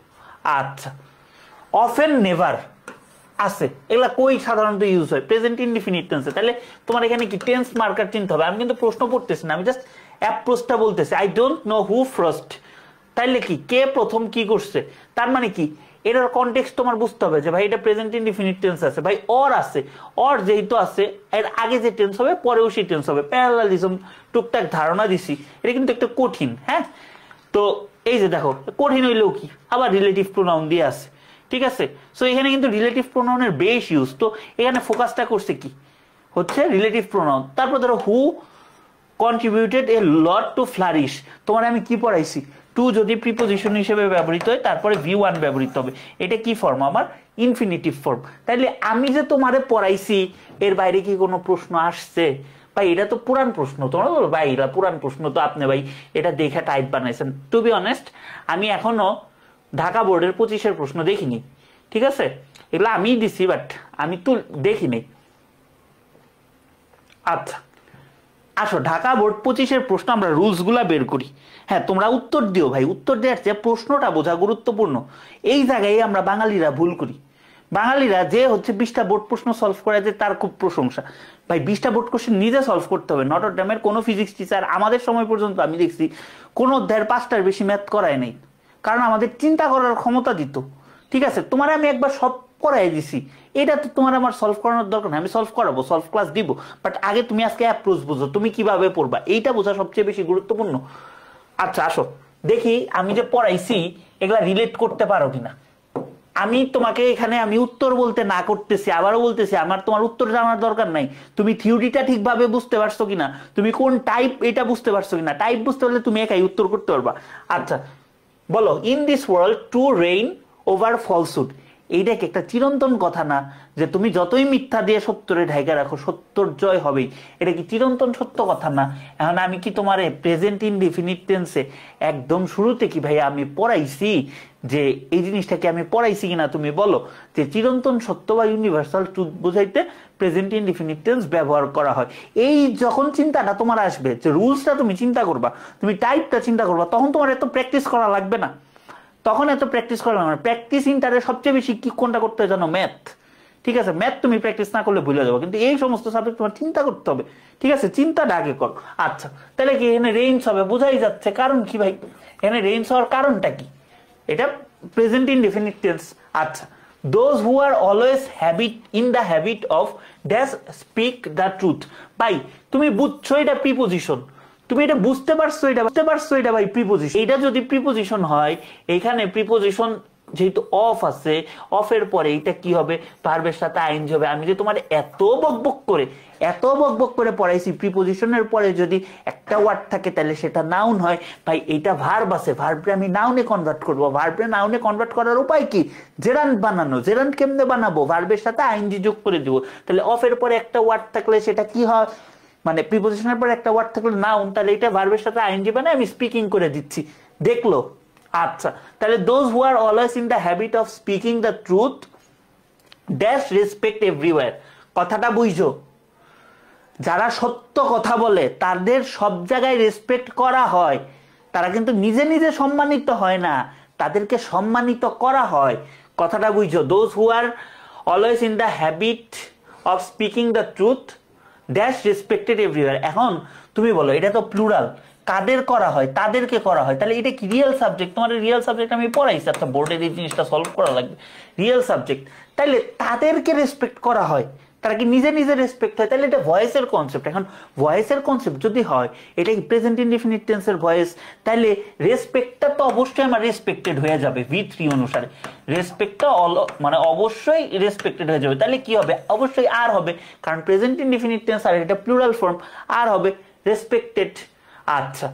আচ্ছা, অফেন নেভার আছে, এগুলা কই সাধারণত ইউজ হয়? প্রেজেন্ট ইনডিফিনিট টেন্সে। তাহলে তোমার এখানে কি টেন্স মার্কার চিনতে হবে। আমি কিন্তু প্রশ্ন পড়তেছি না, আমি জাস্ট অ্যাপ্রোচটা বলতেছি। I don't know who first, তাইলে কি কে প্রথম কি করছে, তার মানে কি এটার কনটেক্সট তোমার বুঝতে হবে যে ভাই এটা প্রেজেন্ট ইনডিফিনিট টেন্স আছে, ভাই অর আছে, অর যেহেতু আছে এর আগে যে টেন্স হবে পরেও সেই টেন্স হবে। প্যারালালিজম টুকটাক ধারণা দিছি, এটা কিন্তু একটা কঠিন। হ্যাঁ, তো এই যে দেখো কঠিন হইলেও কি আবার রিলেটিভ প্রোনাউন দিয়ে আছে। ঠিক আছে, সো এখানে কিন্তু রিলেটিভ প্রোনাউনের বেশ ইউজ, তো এখানে ফোকাসটা করছে কি হচ্ছে রিলেটিভ প্রোনাউন। তারপর ধরো who contributed a lot to flourish, তোমার আমি কি পড়াইছি? টু যদি প্রিপোজিশন হিসেবে ব্যবহৃত হয় তারপরে V1 ব্যবহৃত হবে, এটা কি ফর্ম? আমার ইনফিনিটিভ ফর্ম। তাইলে আমি যে তোমারে পড়াইছি এর বাইরে কি কোনো প্রশ্ন আসছে? ভাই এটা তো পুরান প্রশ্ন, তোমরা বলো ভাই এটা পুরান প্রশ্ন, তো আপনি ভাই এটা দেখে টাইপ বানাইছেন। টু বি অনেস্ট আমি এখনো ঢাকা বোর্ডের 25-এর প্রশ্ন দেখিনি। ঠিক আছে, এগুলো আমি দিছি বাট আমি তো দেখিনি। আচ্ছা আসো ঢাকা বোর্ড 25-এর প্রশ্ন আমরা রুলস গুলা বের করি। হ্যাঁ তোমরা উত্তর দিও ভাই, উত্তর দেওয়ার চেয়ে প্রশ্নটা বোঝা গুরুত্বপূর্ণ। এই জায়গায় আমরা বাঙালিরা ভুল করি। বাঙালিরা যে হচ্ছে 20টা বোর্ড প্রশ্ন সলভ করে যে তার খুব প্রশংসা। ভাই 20টা বোর্ড কোশ্চেন নিজে সলভ করতে হবে। নটর ডেমের কোনো ফিজিক্স টিচার আমাদের সময় পর্যন্ত আমি দেখছি কোনো অধ্যায়ের 5টার বেশি ম্যাথ করায় নেই, কারণ আমাদের চিন্তা করার ক্ষমতা দিত। ঠিক আছে, তোমার আমি একবার সব করাই দিছি, এটা তো তোমার আমার সলভ করানোর দরকার নেই, আমি সলভ করাবো, সলভ ক্লাস দিব, বাট আগে তুমি আজকে অ্যাপ্রোচ বুঝো, তুমি কিভাবে পড়বা এইটা বোঝা সবচেয়ে বেশি গুরুত্বপূর্ণ। আচ্ছা আসো দেখি আমি যে পড়াইছি এগুলা রিলেট করতে পারো কিনা। আমি তোমাকে এখানে আমি উত্তর বলতে না করতেছি, আবারও বলতেছি আমার তোমার উত্তর জানার দরকার নাই, তুমি থিওরিটা ঠিকভাবে বুঝতে পারছো কিনা, তুমি কোন টাইপ এটা বুঝতে পারছো কিনা। টাইপ বুঝতে পারলে তুমি একাই উত্তর করতে পারবা। আচ্ছা বলো, in this world to reign over falsehood, এইটা কি একটা চিরন্তন কথা না যে তুমি যতই মিথ্যা দিয়ে সত্যরে ঢাইকা রাখো সত্যর জয় হবেই? এটা কি চিরন্তন সত্য কথা না? এখন আমি কি তোমার প্রেজেন্ট ইনডিফিনিট টেন্সে একদম শুরুতে কি ভাই আমি পড়াইছি যে এই জিনিসটাকে আমি পড়াইছি কিনা? তুমি বলো যে চিরন্তন সত্য বা ইউনিভার্সাল ট্রুথ বোঝাইতে প্রেজেন্ট ইনডিফিনিট টেন্স ব্যবহার করা হয়। এই যখন চিন্তাটা তোমার আসবে যে রুলসটা তুমি চিন্তা করবা, তুমি টাইপটা চিন্তা করবা, তখন তোমার এত প্র্যাকটিস করা লাগবে না। তখন এত প্র্যাকটিস করা লাগবে না। প্র্যাকটিস ইন্টারে সবচেয়ে বেশি কি কোনটা করতে হয় জানো? ম্যাথ। ঠিক আছে, ম্যাথ তুমি প্র্যাকটিস না করলে ভুলে যাবো, কিন্তু এই সমস্ত সাবজেক্ট তোমার চিন্তা করতে হবে। ঠিক আছে, চিন্তাটা আগে করো। আচ্ছা তাহলে কি এখানে রেঞ্জ হবে? বোঝাই যাচ্ছে। কারণ কি ভাই এখানে রেঞ্জ হওয়ার কারণটা কি? এটা প্রেজেন্ট ইনডিফিনিট টেন্স। আচ্ছা, those who are always in the habit of dash speak the truth. ভাই তুমি বুঝছো এটা প্রিপোজিশন, তুমি এটা বুঝতে পারছো এটা ভাই প্রিপোজিশন। এটা যদি প্রিপোজিশন হয় এখানে প্রিপোজিশন যেহেতু অফ আছে, অফের পরে এটা কি হবে, ভার্বের সাথে আইএনজি হবে। আমি যে তোমার এত বকবক করে পড়াইছি, প্রিপজিশনের পরে যদি একটা ওয়ার্ড থাকে তাহলে সেটা নাউন হয়। ভাই এইটা ভার্ব আছে, ভার্বরে আমি নাউনে কনভার্ট করব। ভার্বরে নাউনে কনভার্ট করার উপায় কি, জেরান্ড বানানো। জেরান্ড কেমনে বানাবো, ভার্বের সাথে আইএনজি যোগ করে দিব। তাহলে অফের পরে একটা ওয়ার্ড থাকলে সেটা কি হয়, মানে প্রিপজিশনের পরে একটা ওয়ার্ড থাকলে নাউন, তাহলে এটা ভার্বের সাথে আইএনজি বানায় আমি স্পিকিং করে দিচ্ছি। দেখলো? আচ্ছা, তাহলে those who are always in the habit of speaking the truth dash respect everywhere. কথাটা বুঝছো? যারা সত্য কথা বলে তাদের সব জায়গায় রেসপেক্ট করা হয়। তারা কিন্তু নিজে নিজে সম্মানিত হয় না, তাদেরকে সম্মানিত করা হয়। কথাটা বুঝছো? Those who are always in the habit of speaking the truth dash respected everywhere. এখন তুমি বলো, এটা তো প্লুরাল, কাদের করা হয়, তাদেরকে করা হয়, তাহলে এটা কি রিয়েল সাবজেক্ট? তোমার রিয়েল সাবজেক্ট আমি পড়াইছি, একটা বোর্ডের এই জিনিসটা সলভ করা লাগবে। রিয়েল সাবজেক্ট, তাহলে তাদেরকে রেসপেক্ট করা হয়, তারা কি নিজে নিজে রেসপেক্ট হয়? তাহলে এটা ভয়েসের কনসেপ্ট। এখন ভয়েসের কনসেপ্ট যদি হয়, এটা কি প্রেজেন্ট ইনডিফিনিট টেন্সের ভয়েস, তাহলে রেসপেক্টটা তো অবশ্যই আমার রেসপেক্টেড হয়ে যাবে V3 অনুসারে। রেসপেক্টটা মানে অবশ্যই রেসপেক্টেড হয়ে যাবে। তাহলে কি হবে, অবশ্যই আর হবে, কারণ প্রেজেন্ট ইনডিফিনিট টেন্স আর এটা প্লুরাল ফর্ম, আর হবে রেসপেক্টেড। আচ্ছা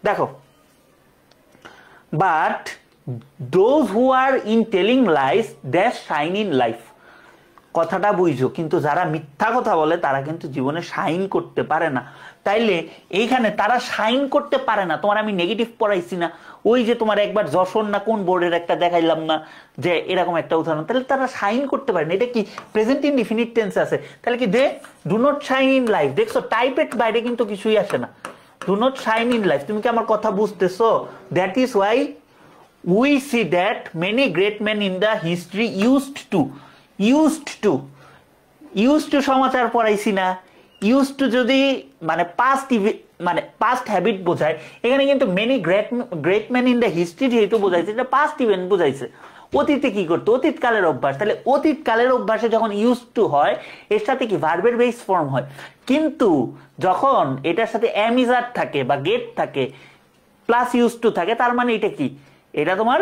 দেখো, but those who are in telling lies dash shine in life. কথাটা বুঝছো? কিন্তু যারা মিথ্যা কথা বলে তারা কিন্তু জীবনে শাইন করতে পারে না। তাইলে এইখানে তারা শাইন করতে পারে না, তোমার আমি নেগেটিভ পড়াইছি না, ওই যে তোমার একবার যশোর না কোন বোর্ডের একটা দেখাইলাম না, যে এরকম একটা উদাহরণ। তাহলে তারা শাইন করতে পারে না, এটা কি প্রেজেন্ট ইনডিফিনিট টেন্সে আছে। তাহলে কি they do not shine in life. দেখছো, টাইপের বাইরে কিন্তু কিছুই আসে না। Do not shine in life. তুমি কি আমার কথা বুঝতেছো? That is why we see that many great man in the history used to সমাচার পড়াইছি না? ইউজড টু যদি মানে পাস্ট হ্যাবিট বোঝায়, এখানে কিন্তু many great man in the history যেহেতু বোঝাইছে, এটা পাস্ট ইভেন্ট বোঝাইছে। অতীতে কি করতো, অতীতকালের অভ্যাস। তাহলে অতীতকালের অভ্যাসে যখন ইউজ টু হয়, এর সাথে কি ভার্বের বেস ফর্ম হয়। কিন্তু যখন এটার সাথে অ্যামিজার থাকে বা গেট থাকে প্লাস ইউজ টু থাকে, তার মানে এটা কি, এটা তোমার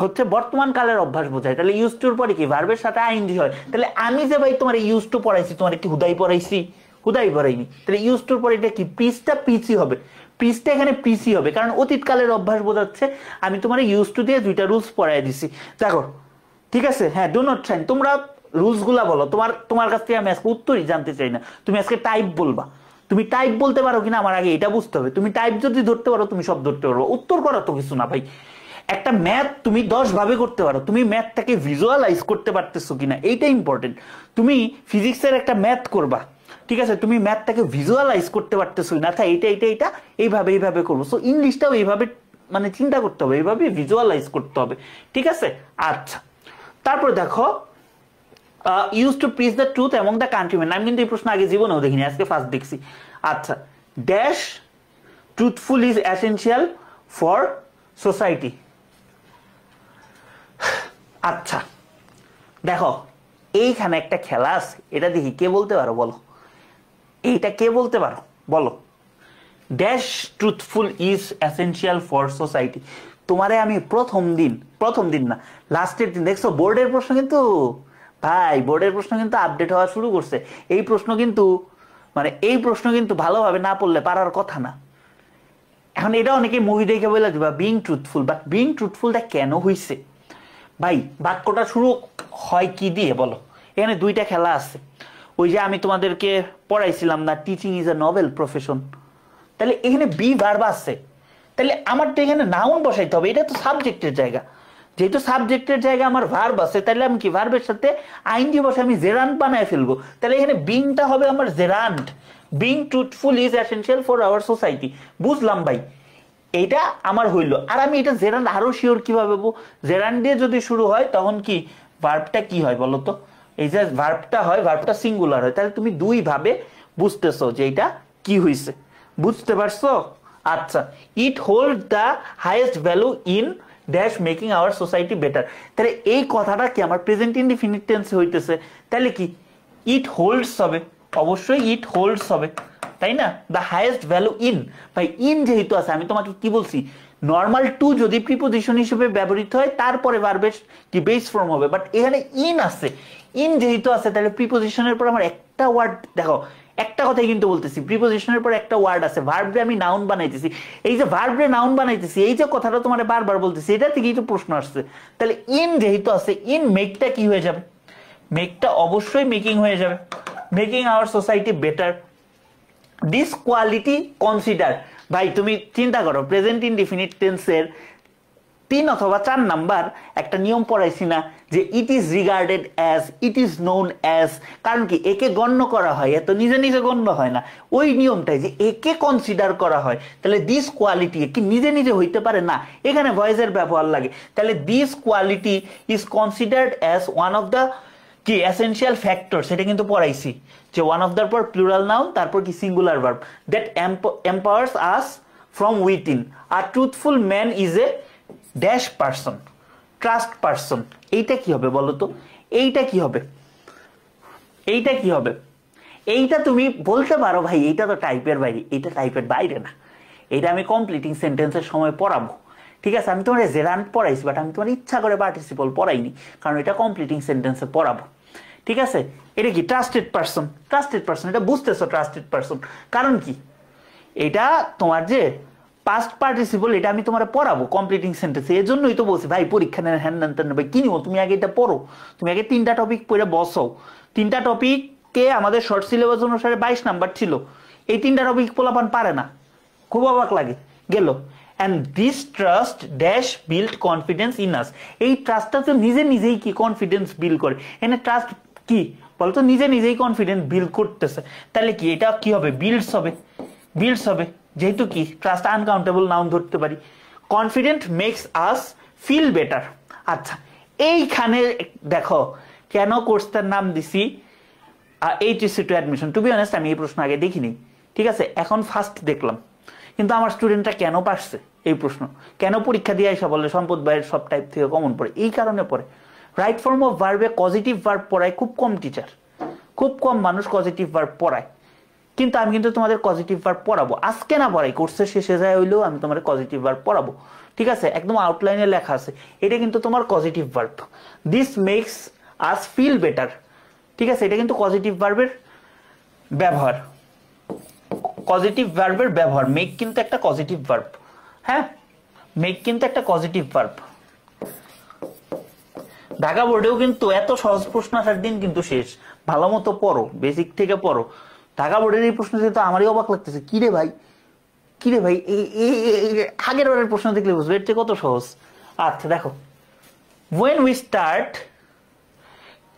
হচ্ছে বর্তমান কালের অভ্যাস বোঝায়। তাহলে ইউজ টুর পরে কি ভার্বের সাথে আইএনজি হয়। তাহলে আমি যে ভাই তোমার ইউজ টু পড়াইছি, তোমার কি হুদাই পড়াইছি? হুদাই পড়াইনি। তাহলে ইউজ টুর পরে এটা কি, পিসটা পিসি হবে। পিসটা এখানে পিসি হবে, কারণ অতীতকালের অভ্যাস বোঝাচ্ছে। আমি তোমার ইউজ টু দিয়ে দুইটা রুলস পড়াই দিছি। দেখো ঠিক আছে, হ্যাঁ, ডু নট শাইন। তোমরা রুলস গুলা বলো, তোমার কাছ থেকে আমি আজকে উত্তরই জানতে চাই না। তুমি আজকে টাইপ বলবা, তুমি টাইপ বলতে পারো কিনা আমার আগে এটা বুঝতে হবে। তুমি টাইপ যদি ধরতে পারো, তুমি সব ধরতে পারো। উত্তর করা তো কিছু না ভাই। একটা ম্যাথ তুমি 10 ভাবে করতে পারো, তুমি ম্যাথটাকে ভিজুয়ালাইজ করতে পারতেছো কিনা এইটা ইম্পর্টেন্ট। তুমি ফিজিক্সের একটা ম্যাথ করবা, ঠিক আছে, তুমি ম্যাথটাকে ভিজুয়ালাইজ করতে পারতেছো না, তা এটা এইভাবে করবো। সো ইংলিশটাও এইভাবে মানে চিন্তা করতে হবে, এইভাবে ভিজুয়ালাইজ করতে হবে, ঠিক আছে। আচ্ছা, তারপর দেখো, use to preach the truth among the countryman. আমি কিন্তু এই প্রশ্ন আগে জীবনেও দেখিনি, আজকে ফার্স্ট দেখছি। আচ্ছা, dash truthful is essential for society. আচ্ছা দেখো, এইখানে একটা খেলা আছে, এটা দেখি কে বলতে পারো, বলো এইটা কে বলতে পারো, বলো। Dash truthful is essential for society. তোমারে আমি প্রথম দিন না, লাস্টের দিন, দেখছো বোর্ডের প্রশ্ন কিন্তু ভাই, বোর্ডের প্রশ্ন কিন্তু আপডেট হওয়া শুরু করছে। এই প্রশ্ন কিন্তু ভালোভাবে না পড়লে পারার কথা না। এখন এটা অনেকে মুভি দেখে বলে দিবা বিং ট্রুথফুল, বাট বিং ট্রুথফুলটা কেন হইছে ভাই? বাক্যটা শুরু হয় কি দিয়ে বলো? এখানে দুইটা খেলা আছে। ওই যে আমি তোমাদেরকে পড়াইছিলাম না, teaching is a noble profession. তাহলে এখানে বি ভার্ব আছে, তাহলে আমার তো এখানে নাউন বসাইতে হবে। এটা তো সাবজেক্টের জায়গা, যেহেতু সাবজেক্টের জায়গা আমার ভার্ব আছে, তাহলে আমি কি ভার্বের সাথে আইনজি বসে আমি জেরান্ড বানায় ফেলবো। তাহলে এখানে বিংটা হবে আমার gerund. Being truthful is essential for our society. বুঝলাম ভাই, এইটা আমার হইলো। আর আমি এটা জেরান্ড আরো শিওর কিভাবে পাবো? জেরান্ড দিয়ে যদি শুরু হয় তখন কি ভার্বটা কি হয় বলো তো? এই যে ভার্বটা হয়, ভার্বটা সিঙ্গুলার হয়। তাহলে তুমি দুই ভাবে বুঝতেছো যে এটা কি হইছে, বুঝতে পারছো? আচ্ছা, it hold the highest value in dash making our society better. তাহলে এই কথাটা কি আমার প্রেজেন্ট ইনডিফিনিট টেন্সে হইতেছে, তাহলে কি ইট হোল্ডস হবে, অবশ্যই ইট হোল্ডস হবে, তাই না? দ্য হাইয়েস্ট ভ্যালু ইন, ভাই ইন যেহেতু আছে, আমি তোমাকে কি বলছি, নর্মাল টু যদি প্রিপোজিশন হিসেবে ব্যবহৃত হয় তারপরে ভার্বের কি বেস ফর্ম হবে, বাট এখানে ইন আছে, ইন যেহেতু আছে তাহলে প্রিপোজিশনের পর আমার একটা ওয়ার্ড, দেখো একটা কথাই কিন্তু বলতেছি, প্রিপোজিশনের পর একটা ওয়ার্ড আছে, ভার্বরে আমি নাউন বানাইতেছি, এই যে ভার্বরে নাউন বানাইতেছি, এই যে কথাটা তোমার বারবার বলতেছি, এটা থেকেই তো প্রশ্ন আসছে। তাহলে ইন যেহেতু আছে, ইন মেকটা কি হয়ে যাবে, মেকটা অবশ্যই মেকিং হয়ে যাবে, making our society better. This quality consider, ভাই তুমি চিন্তা করো প্রেজেন্ট ইনডিফিনিট টেন্সের 3 অথবা 4 নাম্বার একটা নিয়ম পড়াইছি না, যে it is regarded as, it is known as, কারণ কি একে গণ্য করা হয়, এত নিজে নিজে গণ্য হয় না, ওই নিয়মটাই যে একে কনসিডার করা হয়, তাহলে দিস কোয়ালিটি কি নিজে নিজে হইতে পারে না, এখানে ভয়েসের ব্যবহার লাগে, তাহলে this quality is considered as one of the key essential factor, সেটা কিন্তু পড়াইছি যে ওয়ান অফ দ্য পর প্লুরাল নাউন, তারপর কি singular verb, that empowers us from within. আর truthful man is a dash person, trust person. এইটা কি হবে বলো তো, এইটা কি হবে, এইটা কি হবে, এইটা তুমি বলতে পারো ভাই এইটা তো টাইপের বাইরে, এইটা টাইপের বাইরে না, এটা আমি কমপ্লিটিং সেন্টেন্সের সময় পড়াবো, ঠিক আছে, আমি তোমার জেরান্ট পড়াইছি, বাট আমি তোমার ইচ্ছা করে পার্টিসিপল পড়াইনি, কারণ এটা কমপ্লিটিং সেন্টেন্সে পড়াবো, ঠিক আছে। এটা কি ট্রাস্টেড পারসন, ট্রাস্টেড পারসন, এটা বুঝতেছো ট্রাস্টেড পারসন, কারণ কি এটা তোমার যে পাস্ট পার্টিসিপল, এটা আমি তোমার পড়াবো কমপ্লিটিং সেন্টেন্সে, এর জন্যই তো বলছি ভাই পরীক্ষা নেন হ্যান ভাই কি নিও, তুমি আগে এটা পড়ো, তুমি আগে 3টা টপিক পড়ে বসো, 3টা টপিকে আমাদের শর্ট সিলেবাস অনুসারে 22 নাম্বার ছিল, এই 3টা টপিক পোলাপান পারে না, খুব অবাক লাগে গেল। and this trust dash build confidence in us, এই ট্রাস্টটা তো নিজে নিজেই কি কনফিডেন্স বিল্ড করে, এখানে ট্রাস্ট কি বলতো নিজে নিজেই কনফিডেন্স বিল্ড করতেছে, তাহলে কি এটা কি হবে বিল্ডস হবে, বিল্ডস হবে, যেহেতু কি ট্রাস্ট আনকাউন্টেবল নাউন ধরতে পারি, confident makes us feel better. আচ্ছা এইখানে দেখো কেন কোর্সটার নাম দিছি HSC to admission, to be honest আমি এই প্রশ্ন আগে দেখিনি, ঠিক আছে, এখন ফার্স্ট দেখলাম, কিন্তু আমার স্টুডেন্টরা কেন পারছে এই প্রশ্ন, কেন পরীক্ষা দিয়ে আসা বলে সম্পদ ভাইয়ের সব টাইপ থেকে কমন পড়ে, এই কারণে পড়ে রাইট ফর্ম অফ ভার্বে পজিটিভ ভার্ব পড়ায় খুব কম টিচার, খুব কম মানুষ পজিটিভ ভার্ব পড়ায়, কিন্তু আমি কিন্তু তোমাদের পজিটিভ ভার্ব পড়াবো, আজকে না পড়াই কোর্সের শেষে যায় হইলেও আমি তোমার পজিটিভ ভার্ব পড়াবো, ঠিক আছে, একদম আউটলাইনে লেখা আছে, এটা কিন্তু তোমার positive verb, this makes us feel better, ঠিক আছে, এটা কিন্তু পজিটিভ ভার্বের ব্যবহার, পজিটিভ ভার্বের ব্যবহার, মেক কিন্তু একটা পজিটিভ ভার্ব, হ্যাঁ মেক কিন্তু একটা পজিটিভ ভার্ব। ঢাকা বোর্ডেও কিন্তু এত সহজ প্রশ্ন আসার দিন কিন্তু শেষ, ভালো মতো পড়ো, বেসিক থেকে পড়ো, ঢাকা বোর্ডের এই প্রশ্ন তো আমারই অবাক লাগতেছে, কিরে ভাই কিরে ভাই, আগের বারের প্রশ্ন দেখলে বুঝবে এর চেয়ে কত সহজ। আচ্ছা দেখো, when we start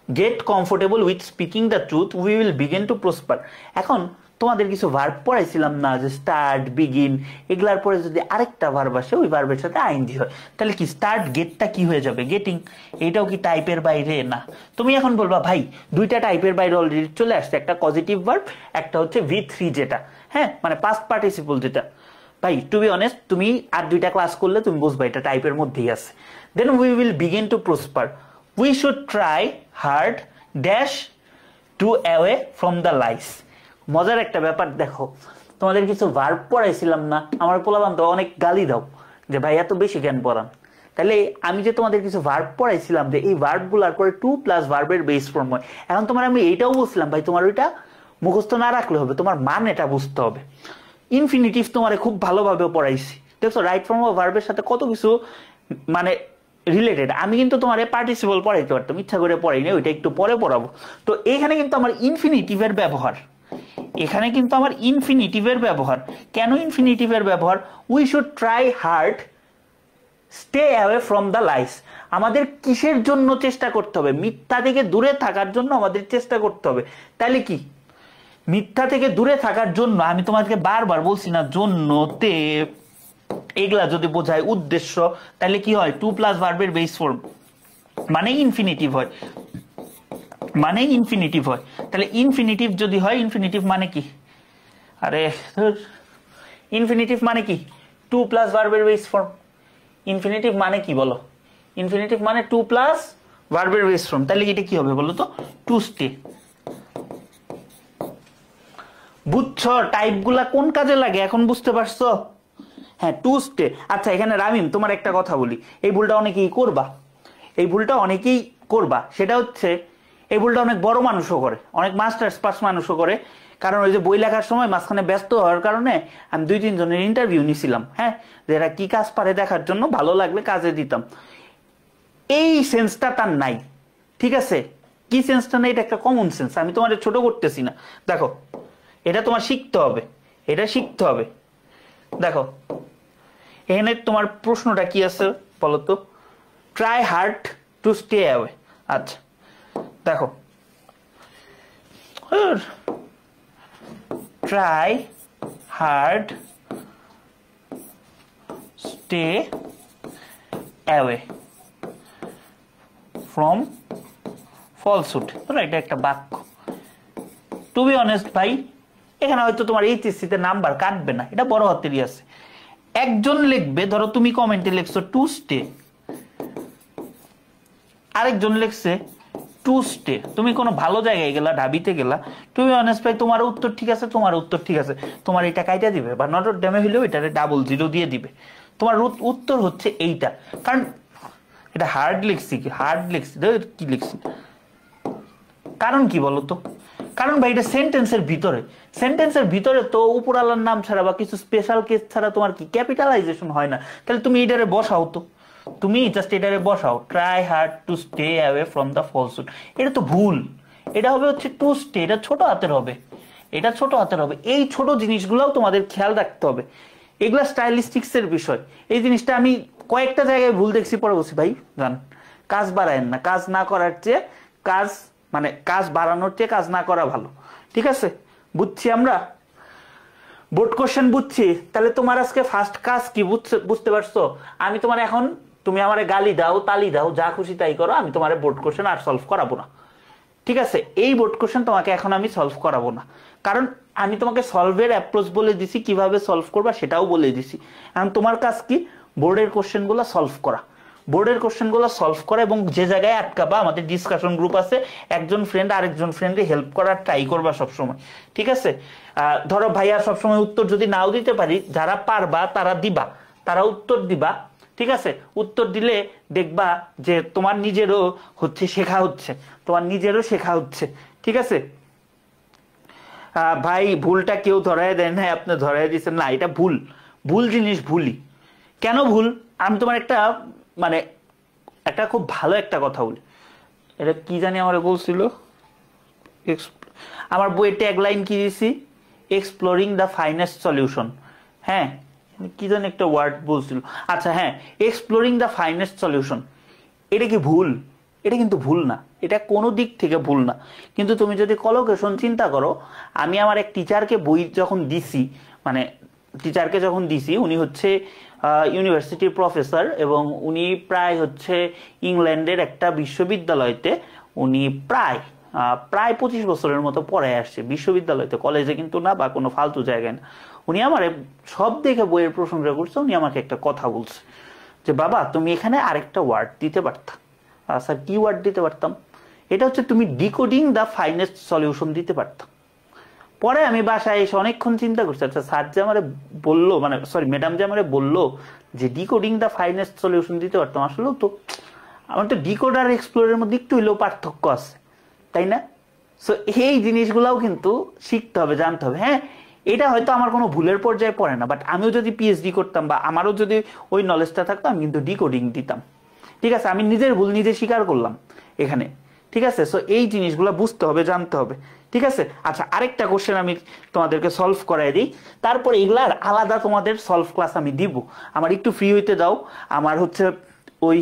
get comfortable with speaking the truth we will begin to prosper। এখন তোমাদের কিছু ভার্ব পড়াইছিলাম না, যে স্টার্ট বিগিন, এগুলার পরে যদি আরেকটা ভার্ব আসে ওই ভার্বের সাথে আইএনজি হয়, তাহলে কি স্টার্ট গেটটা কি হয়ে যাবে গেটিং, এটাও কি টাইপের বাইরে না। তুমি এখন বলবা ভাই 2টা টাইপের বাইরে অলরেডি চলে আসছে, একটা পজিটিভ ভার্ব, একটা হচ্ছে V3 যেটা, হ্যাঁ মানে পাস্ট পার্টিসিপল যেটা, ভাই টু বি অনেস্ট তুমি আর 2টা ক্লাস করলে তুমি বুঝবা এটা টাইপের মধ্যেই আছে। Then we will begin to prosper, we should try hard dash to away from the lies. মজার একটা ব্যাপার দেখো, তোমাদের কিছু ভার্ব পড়াইছিলাম না, আমার পোলাপান তো অনেক গালি দাও যে ভাই এত বেশি জ্ঞান পড়ান, তাহলে আমি যে তোমাদের কিছু ভার্ব পড়াইছিলাম যে এই ভার্ব গুলার পরে 2+ ভার্বের বেস ফর্ম হয়, এখন তোমার আমি এইটাও বলছিলাম ভাই তোমার ওইটা মুখস্থ না রাখলে হবে, তোমার মান এটা বুঝতে হবে। ইনফিনিটিভ তোমারে খুব ভালোভাবে পড়াইছি, দেখছো রাইট ফর্ম অফ ভার্বের সাথে কত কিছু মানে রিলেটেড, আমি কিন্তু তোমার পার্টিসিপল পড়াইতে পারতাম, ইচ্ছা করে পড়াইনি, ওইটা একটু পরে পড়াবো। তো এখানে কিন্তু আমার ইনফিনিটিভের ব্যবহার, এখানে কিন্তু আমার ইনফিনিটিভের ব্যবহার, কেন ইনফিনিটিভের ব্যবহার, we should try hard stay away from the lies, আমাদের কিসের জন্য চেষ্টা করতে হবে, মিথ্যা থেকে দূরে থাকার জন্য আমাদের চেষ্টা করতে হবে, তাহলে কি মিথ্যা থেকে দূরে থাকার জন্য, আমি তোমাদেরকে বারবার বলছি না জন্যতে এগুলা যদি বোঝায় উদ্দেশ্য, তাহলে কি হয় 2+ ভার্বের বেস ফর্ম মানে ইনফিনিটিভ হয়, মানে ইনফিনিটিভ হয়, তাহলে ইনফিনিটিভ যদি হয়, ইনফিনিটিভ মানে কি, আরে ইনফিনিটিভ মানে কি 2+ ভার্বের বেস ফর্ম, ইনফিনিটিভ মানে কি বলো, ইনফিনিটিভ মানে 2+ ভার্বের বেস ফর্ম, তাহলে এটা কি হবে বলো তো টু স্টে। বুঝছো টাইপ গুলা কোন কাজে লাগে এখন বুঝতে পারছো, হ্যাঁ টু স্টে। আচ্ছা এখানে রামিম তোমার একটা কথা বলি, এই ভুলটা অনেকেই করবা, এই ভুলটা অনেকেই করবা, সেটা হচ্ছে এই ভুলটা অনেক বড় মানুষও করে, অনেক মাস্টার্স পাস মানুষও করে। কারণ ওই যে বই লেখার সময় মাঝখানে ব্যস্ত হওয়ার কারণে আমি 2-3 জনের ইন্টারভিউ নিছিলাম, হ্যাঁ, যে এরা কি কাজ পারে দেখার জন্য, ভালো লাগলে কাজে দিতাম। এই সেন্সটা তার নাই, ঠিক আছে? কি সেন্সটা নেই? এটা একটা কমন সেন্স, আমি তোমাদের ছোট করতেছি না। দেখো এটা তোমার শিখতে হবে, এটা শিখতে হবে। দেখো এখানে তোমার প্রশ্নটা কি আছে বলো তো? Try hard to stay away. আচ্ছা দেখো, try hard stay away from falsehood, এটা একটা বাক্য। টু বি অনেস্ট ভাই, এখানে হয়তো তোমার এইচএসসি তে নাম্বার কাটবে না, এটা বড় হাতেরই আছে। একজন লিখবে, ধরো তুমি কমেন্টে লিখছো টু স্টে, আরেকজন লিখছে টু স্টে, তুমি কোনো ভালো জায়গায় গেলা, ঢাবিতে গেলা, টু বি অনেস্ট ভাই তোমার উত্তর ঠিক আছে, তোমার উত্তর ঠিক আছে, তোমার এটা কাইটা দিবে, বা নটর ড্যামে হইলেও এটারে 00 দিয়ে দিবে। তোমার উত্তর হচ্ছে এইটা, কারণ এটা হার্ড লিখছি, কি হার্ড লিখছি, কি লিখছি, কারণ কি বলতো? কারণ ভাই এটা সেন্টেন্সের ভিতরে, সেন্টেন্সের ভিতরে তো উপরালার নাম ছাড়া বা কিছু স্পেশাল কেস ছাড়া তোমার কি ক্যাপিটালাইজেশন হয় না। তাহলে তুমি এটারে বসাও, তো তুমি জাস্ট এটারে বসাও, try hard to stay away from the falsehood. এটা তো ভুল, এটা হবে হচ্ছে টু স্টে, এটা ছোট হাতের হবে, এটা ছোট হাতের হবে। এই ছোট জিনিসগুলোও তোমাদের খেয়াল রাখতে হবে, এগুলা স্টাইলিস্টিক্স এর বিষয়। এই জিনিসটা আমি কয়েকটা জায়গায় ভুল দেখছি, পরে বলছি ভাই জান কাজ বাড়ায়েন না, কাজ না করার চেয়ে কাজ, মানে কাজ বাড়ানোর চেয়ে কাজ না করা ভালো, ঠিক আছে? বুঝছি আমরা, বোর্ড কোশ্চেন বুঝছি। তাহলে তোমার আজকে ফার্স্ট কাজ কি বুঝতে পারছো? আমি তোমার এখন, তুমি আমারে গালি দাও, তালি দাও, যা খুশি তাই করো, আমি তোমার বোর্ড কোশ্চেন আর সলভ করাবো না, ঠিক আছে? এই বোর্ড কোশ্চেন তোমাকে এখন আমি সলভ করাবো না, কারণ আমি তোমাকে সলভের অ্যাপ্রোচ বলে দিছি, কিভাবে সলভ করবা সেটাও বলে দিছি। এখন তোমার কাজ কি? বোর্ডের কোশ্চেনগুলো সলভ করা, বোর্ডের কোশ্চেনগুলো সলভ করা, এবং যে জায়গায় আটকাবা আমাদের ডিসকাশন গ্রুপ আছে, একজন ফ্রেন্ড আরেকজন ফ্রেন্ডকে হেল্প করার ট্রাই করবা সবসময়, ঠিক আছে? ধরো ভাইয়া সবসময় উত্তর যদি নাও দিতে পারি, যারা পারবা তারা দিবা, তারা উত্তর দিবা, ঠিক আছে? উত্তর দিলে দেখবা যে তোমার নিজেরও হচ্ছে শেখা হচ্ছে, তোমার নিজেরও শেখা হচ্ছে, ঠিক আছে? ভাই ভুলটা কেউ ধরাই দেয় না, আপনি ধরাই দিচ্ছেন না, এটা ভুল, ভুল জিনিস ভুলই। কেন ভুল? আমি তোমার একটা, মানে একটা খুব ভালো একটা কথা বলি, এটা কি জানি আমার বলছিল, আমার বইয়ের ট্যাগলাইন কি দিছি, এক্সপ্লোরিং দ্য ফাইনেস্ট সলিউশন। হ্যাঁ কি জানি একটা ওয়ার্ড বলছিল, আচ্ছা হ্যাঁ, এক্সপ্লোরিং দ্য ফাইনেস্ট সলিউশন। এটা কি ভুল? এটা কিন্তু ভুল না, এটা কোনো দিক থেকে ভুল না। কিন্তু তুমি যদি কলোকেশন চিন্তা করো, আমি আমার এক টিচারকে বই যখন দিছি, মানে টিচারকে যখন দিছি, উনি হচ্ছে ইউনিভার্সিটির প্রফেসর, এবং উনি প্রায় হচ্ছে ইংল্যান্ডের একটা বিশ্ববিদ্যালয়তে উনি প্রায় 25 বছরের মতো পড়ে আসছে, বিশ্ববিদ্যালয়তে, কলেজে কিন্তু না, বা কোনো ফালতু জায়গায় না। উনি আমার সব দেখে বইয়ের প্রশংসা করছে, উনি আমাকে একটা কথা বলছে যে বাবা তুমি এখানে আরেকটা ওয়ার্ড দিতে পারতাম। স্যার কি ওয়ার্ড দিতে পারতাম? এটা হচ্ছে তুমি ডিকোডিং দ্য ফাইনেস্ট সলিউশন দিতে পারতাম। পরে আমি বাসায় এসে অনেকক্ষণ চিন্তা করছি, আচ্ছা স্যার যে আমার বললো, মানে সরি ম্যাডাম যে আমার বললো যে ডিকোডিং দ্য ফাইনেস্ট সলিউশন দিতে পারতাম, আসলে তো আমার তো ডিকোড আর এক্সপ্লোরের মধ্যে একটু হইলেও পার্থক্য আছে, তাই না? সো এই জিনিসগুলাও কিন্তু শিখতে হবে, জানতে হবে। হ্যাঁ এটা হয়তো আমার কোনো ভুলের পর্যায়ে পড়ে না, বাট আমিও যদি পিএইচডি করতাম বা আমারও যদি ওই নলেজটা থাকতো, আমি কিন্তু ডিকোডিং দিতাম, ঠিক আছে? আমি নিজের ভুল নিজে স্বীকার করলাম এখানে, ঠিক আছে? সো এই জিনিসগুলো বুঝতে হবে, জানতে হবে, ঠিক আছে? আচ্ছা আরেকটা কোশ্চেন আমি তোমাদেরকে সলভ করাই দিই, তারপরে এগুলার আলাদা তোমাদের সলভ ক্লাস আমি দিব। আমার একটু ফ্রি হইতে দাও, আমার হচ্ছে ওই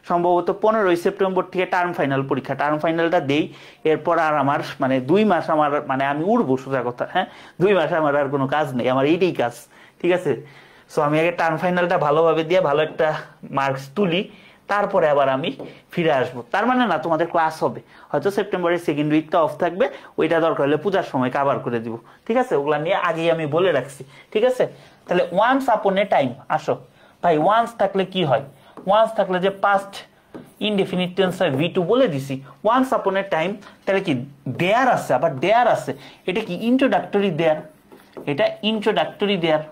সম্ভবত 15ই সেপ্টেম্বর থেকে টার্ম ফাইনাল পরীক্ষা, টার্ম ফাইনালটা দেই, এরপর আর আমার মানে 2 মাস আমার, মানে আমি উড়বো সোজা কথা, হ্যাঁ 2 মাস আমার আর কোনো কাজ নেই, আমার এইটাই কাজ, ঠিক আছে? সো আমি আগে টার্ম ফাইনালটা ভালোভাবে দিয়ে ভালো একটা মার্কস তুলি, তারপরে আবার আমি ফিরে আসবো। তার মানে না তোমাদের ক্লাস হবে, হয়তো সেপ্টেম্বরের সেকেন্ড উইকটা অফ থাকবে, ওইটা দরকার হলে পূজার সময় কভার করে দিব, ঠিক আছে? ওগুলা নিয়ে আগেই আমি বলে রাখছি, ঠিক আছে? তাহলে ওয়ান্স আপন এ টাইম, আসো ভাই, ওয়ান্স থাকলে কি হয়? ওয়ান্স থাকলে যে পাস্ট ইনডেফিনিট টেন্স হয়, V2 বলে দিছি। ওয়ান্স আপন এ টাইম, তাহলে কি দেয়ার আছে, আবার দেয়ার আছে, এটা কি ইন্ট্রোডাক্টরি দেয়ার, এটা ইন্ট্রোডাক্টরি দেয়ার,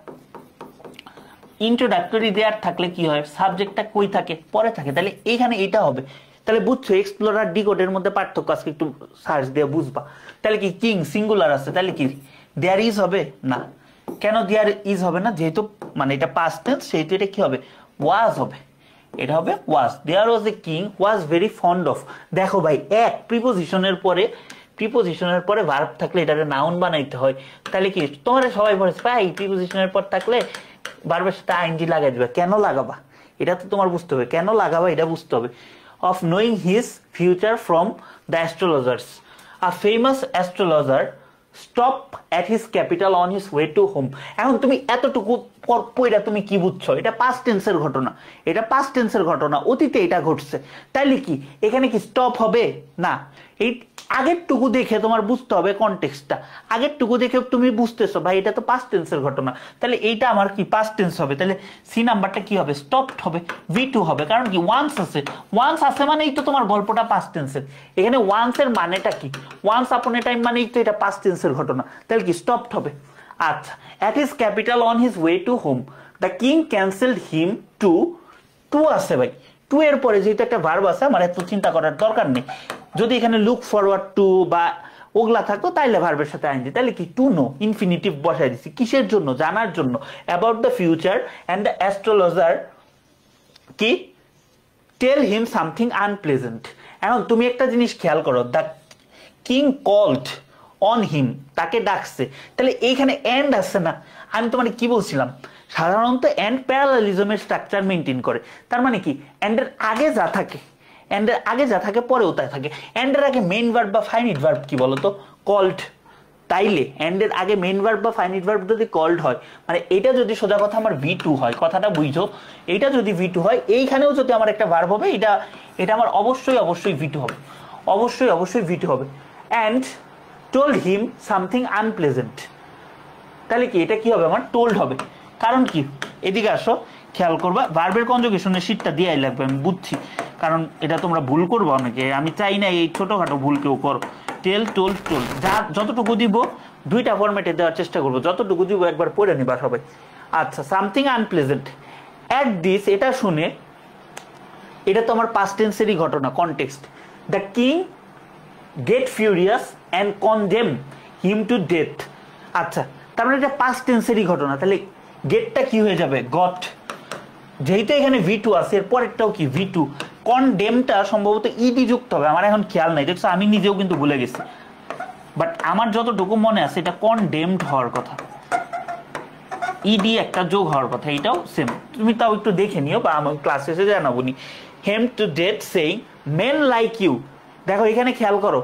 ইন্ট্রোডাক্টরি দেয়ার থাকলে কি হয়, সাবজেক্টটা কই থাকে, পরে থাকে, তাহলে এখানে এটা হবে। তাহলে বুঝছো এক্সপ্লোরার ডিকোডের মধ্যে পার্থক্য, আজকে একটু সার্চ দিয়ে বুঝবা। তাহলে কি কিং সিঙ্গুলার আছে, তাহলে কি দেয়ার ইজ হবে না, কেন দেয়ার ইজ হবে না, যেহেতু মানে এটা পাস্ট টেন্স, সেহেতু এটা কি হবে, ওয়াজ হবে, এটা হবে was. There was a king was very fond of. দেখো ভাই, এক প্রিপোজিশনের পরে ভার্ব থাকলে এটাকে নাউন বানাইতে হয়, তাহলে কি তোমরা সবাই বলেছে ভাই প্রিপোজিশনের পর থাকলে ভার্বের সাথে আইএনজি লাগাই দিবা, কেন লাগাবা এটা তো তোমার বুঝতে হবে, কেন লাগাবা এটা বুঝতে হবে। Of knowing his future from the astrologers, a famous astrologer stop at his capital on his way to home. এখন তুমি এতটুকু পড়া তুমি কি বুঝছো, এটা পাস্ট টেন্সের ঘটনা, এটা পাস্ট টেন্সের ঘটনা, অতীতে এটা ঘটছে, তাইলে কি এখানে কি স্টপ হবে না, এই আগেরটুকু দেখে তোমার বুঝতে হবে কনটেক্সটটা, আগেরটুকু দেখে তুমি বুঝতেছো ভাই এটা তো পাস্ট টেন্সের ঘটনা, তাহলে এইটা আমার কি পাস্ট টেন্স হবে, তাহলে সি নাম্বারটা কি হবে, স্টপড হবে, V2 হবে, কারণ কি ওয়ান্স আছে মানেই তো তোমার গল্পটা পাস্ট টেন্সের। এখানে ওয়ান্স এর মানেটা কি, ওয়ান্স আপন এ টাইম মানেই তো এটা পাস্ট টেন্সের ঘটনা, তাহলে কি স্টপড হবে। আচ্ছা, at his capital on his way to home the king cancelled him to আছে ভাই, টু এর পরে যেহেতু একটা ভার্ব আছে আমার এত চিন্তা করার দরকার নেই, যদি এখানে লুক ফরওয়ার্ড টু বা ওগলা থাকতো তাইলে ভার্বের সাথে আইনজি, তাহলে কি টু নো ইনফিনিটিভ বসাই দিছি, কিসের জন্য, জানার জন্য, about the future and the astrologer কি টেল হিম সামথিং আনপ্লেজেন্ট। এখন তুমি একটা জিনিস খেয়াল করো, the king called on him, তাকে ডাকছে, তাহলে এইখানে এন্ড আসছে না, আমি তোমাকে কি বলছিলাম, সাধারণত এন্ড প্যারালালিজমের স্ট্রাকচার মেনটেন করে, তার মানে কি এন্ডের আগে যা থাকে, এন্ডের আগে যা থাকে পরেও তাই থাকে, এন্ডের আগে মেইন ভার্ব বা ফাইনিট ভার্ব কি বলতো, কল্ড, তাইলে এন্ডের আগে মেইন ভার্ব বা ফাইনিট ভার্ব যদি কল্ড হয়, মানে এটা যদি সোজা কথা আমার V2 হয়, কথাটা বুঝো, এইটা যদি V2 হয়, এইখানেও যদি আমার একটা ভার্ব হবে, এটা আমার অবশ্যই V2 হবে, অবশ্যই V2 হবে। And told him something unpleasant, তাহলে কি এটা কি হবে, আমার টোল্ড হবে, কারণ কি এদিকে আসো খেয়াল করবা, ভার্বের কনজুগেশনের শীটটা দিয়াই লাগবে, আমি বুঝছি, কারণ এটা তোমরা ভুল করবো অনেকে, আমি চাই না এই ছোটখাটো ভুল কেউ করো। টেল টোল্ড টোল্ড যা যতটুকু দিব দুইটা ফরম্যাটে দেওয়ার চেষ্টা করবো, যতটুকু দিব একবার পড়ে নিবা সবাই। আচ্ছা, সামথিং আনপ্লেজেন্ট অ্যাট দিস, এটা শুনে, এটা তো আমার পাস্ট টেন্সেরই ঘটনা, context, the king get furious and condemn him to death. আচ্ছা, তার মানে এটা পাস্ট টেন্সেরই ঘটনা, তাহলে গেটটা কি হয়ে যাবে, গট, যেহেতু এখানে V2 আছে এর পরেরটাও কি V2, কনডেমটা সম্ভবত ইডি যুক্ত হবে, আমার এখন খেয়াল নাই, দেখছো আমি নিজেও কিন্তু ভুলে গেছি, বাট আমার যতটুকু মনে আছে এটা কনডেমড হওয়ার কথা, ইডি একটা যোগ হওয়ার কথা, এটাও সেম, তুমি তাও একটু দেখে নিও বা আমার ক্লাসে এসে জানাবো নি। Hem to death saying men like you, দেখো এখানে খেয়াল করো,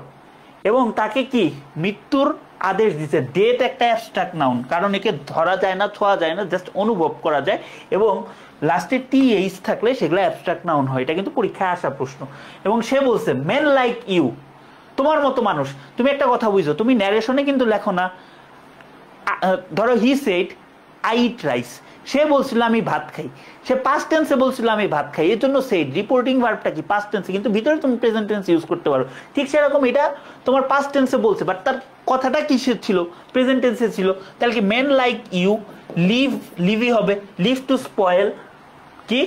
এবং তাকে কি মৃত্যুর আদেশ দিছে, ডেট একটা অ্যাবস্ট্রাক্ট নাউন, কারণ একে ধরা যায় না, ছোঁয়া যায় না, জাস্ট অনুভব করা যায়, এবং লাস্টে TH থাকলে সেগুলো অ্যাবস্ট্রাক্ট নাউন হয়, এটা কিন্তু পরীক্ষায় আসা প্রশ্ন। এবং সে বলছে মেন লাইক ইউ, তোমার মতো মানুষ, তুমি একটা কথা বুঝো, তুমি ন্যারেশনে কিন্তু লেখো না, ধরো he said I eat rice, সে বলছিল আমি ভাত খাই, সে পাস্ট টেন্সে বলছিল আমি ভাত খাই, এর জন্য সেড রিপোর্টিং ভার্বটা কি পাস্ট টেন্সে, কিন্তু ভিতরে তুমি প্রেজেন্ট টেন্স ইউজ করতে পারো, ঠিক সেরকম এটা তোমার পাস্ট টেন্সে বলছে, বাট তার কথাটা কিসের ছিল, প্রেজেন্ট টেন্সে ছিল, তাহলে কি মেন লাইক ইউ, লিভই হবে, লিভ টু স্পয়েল কি,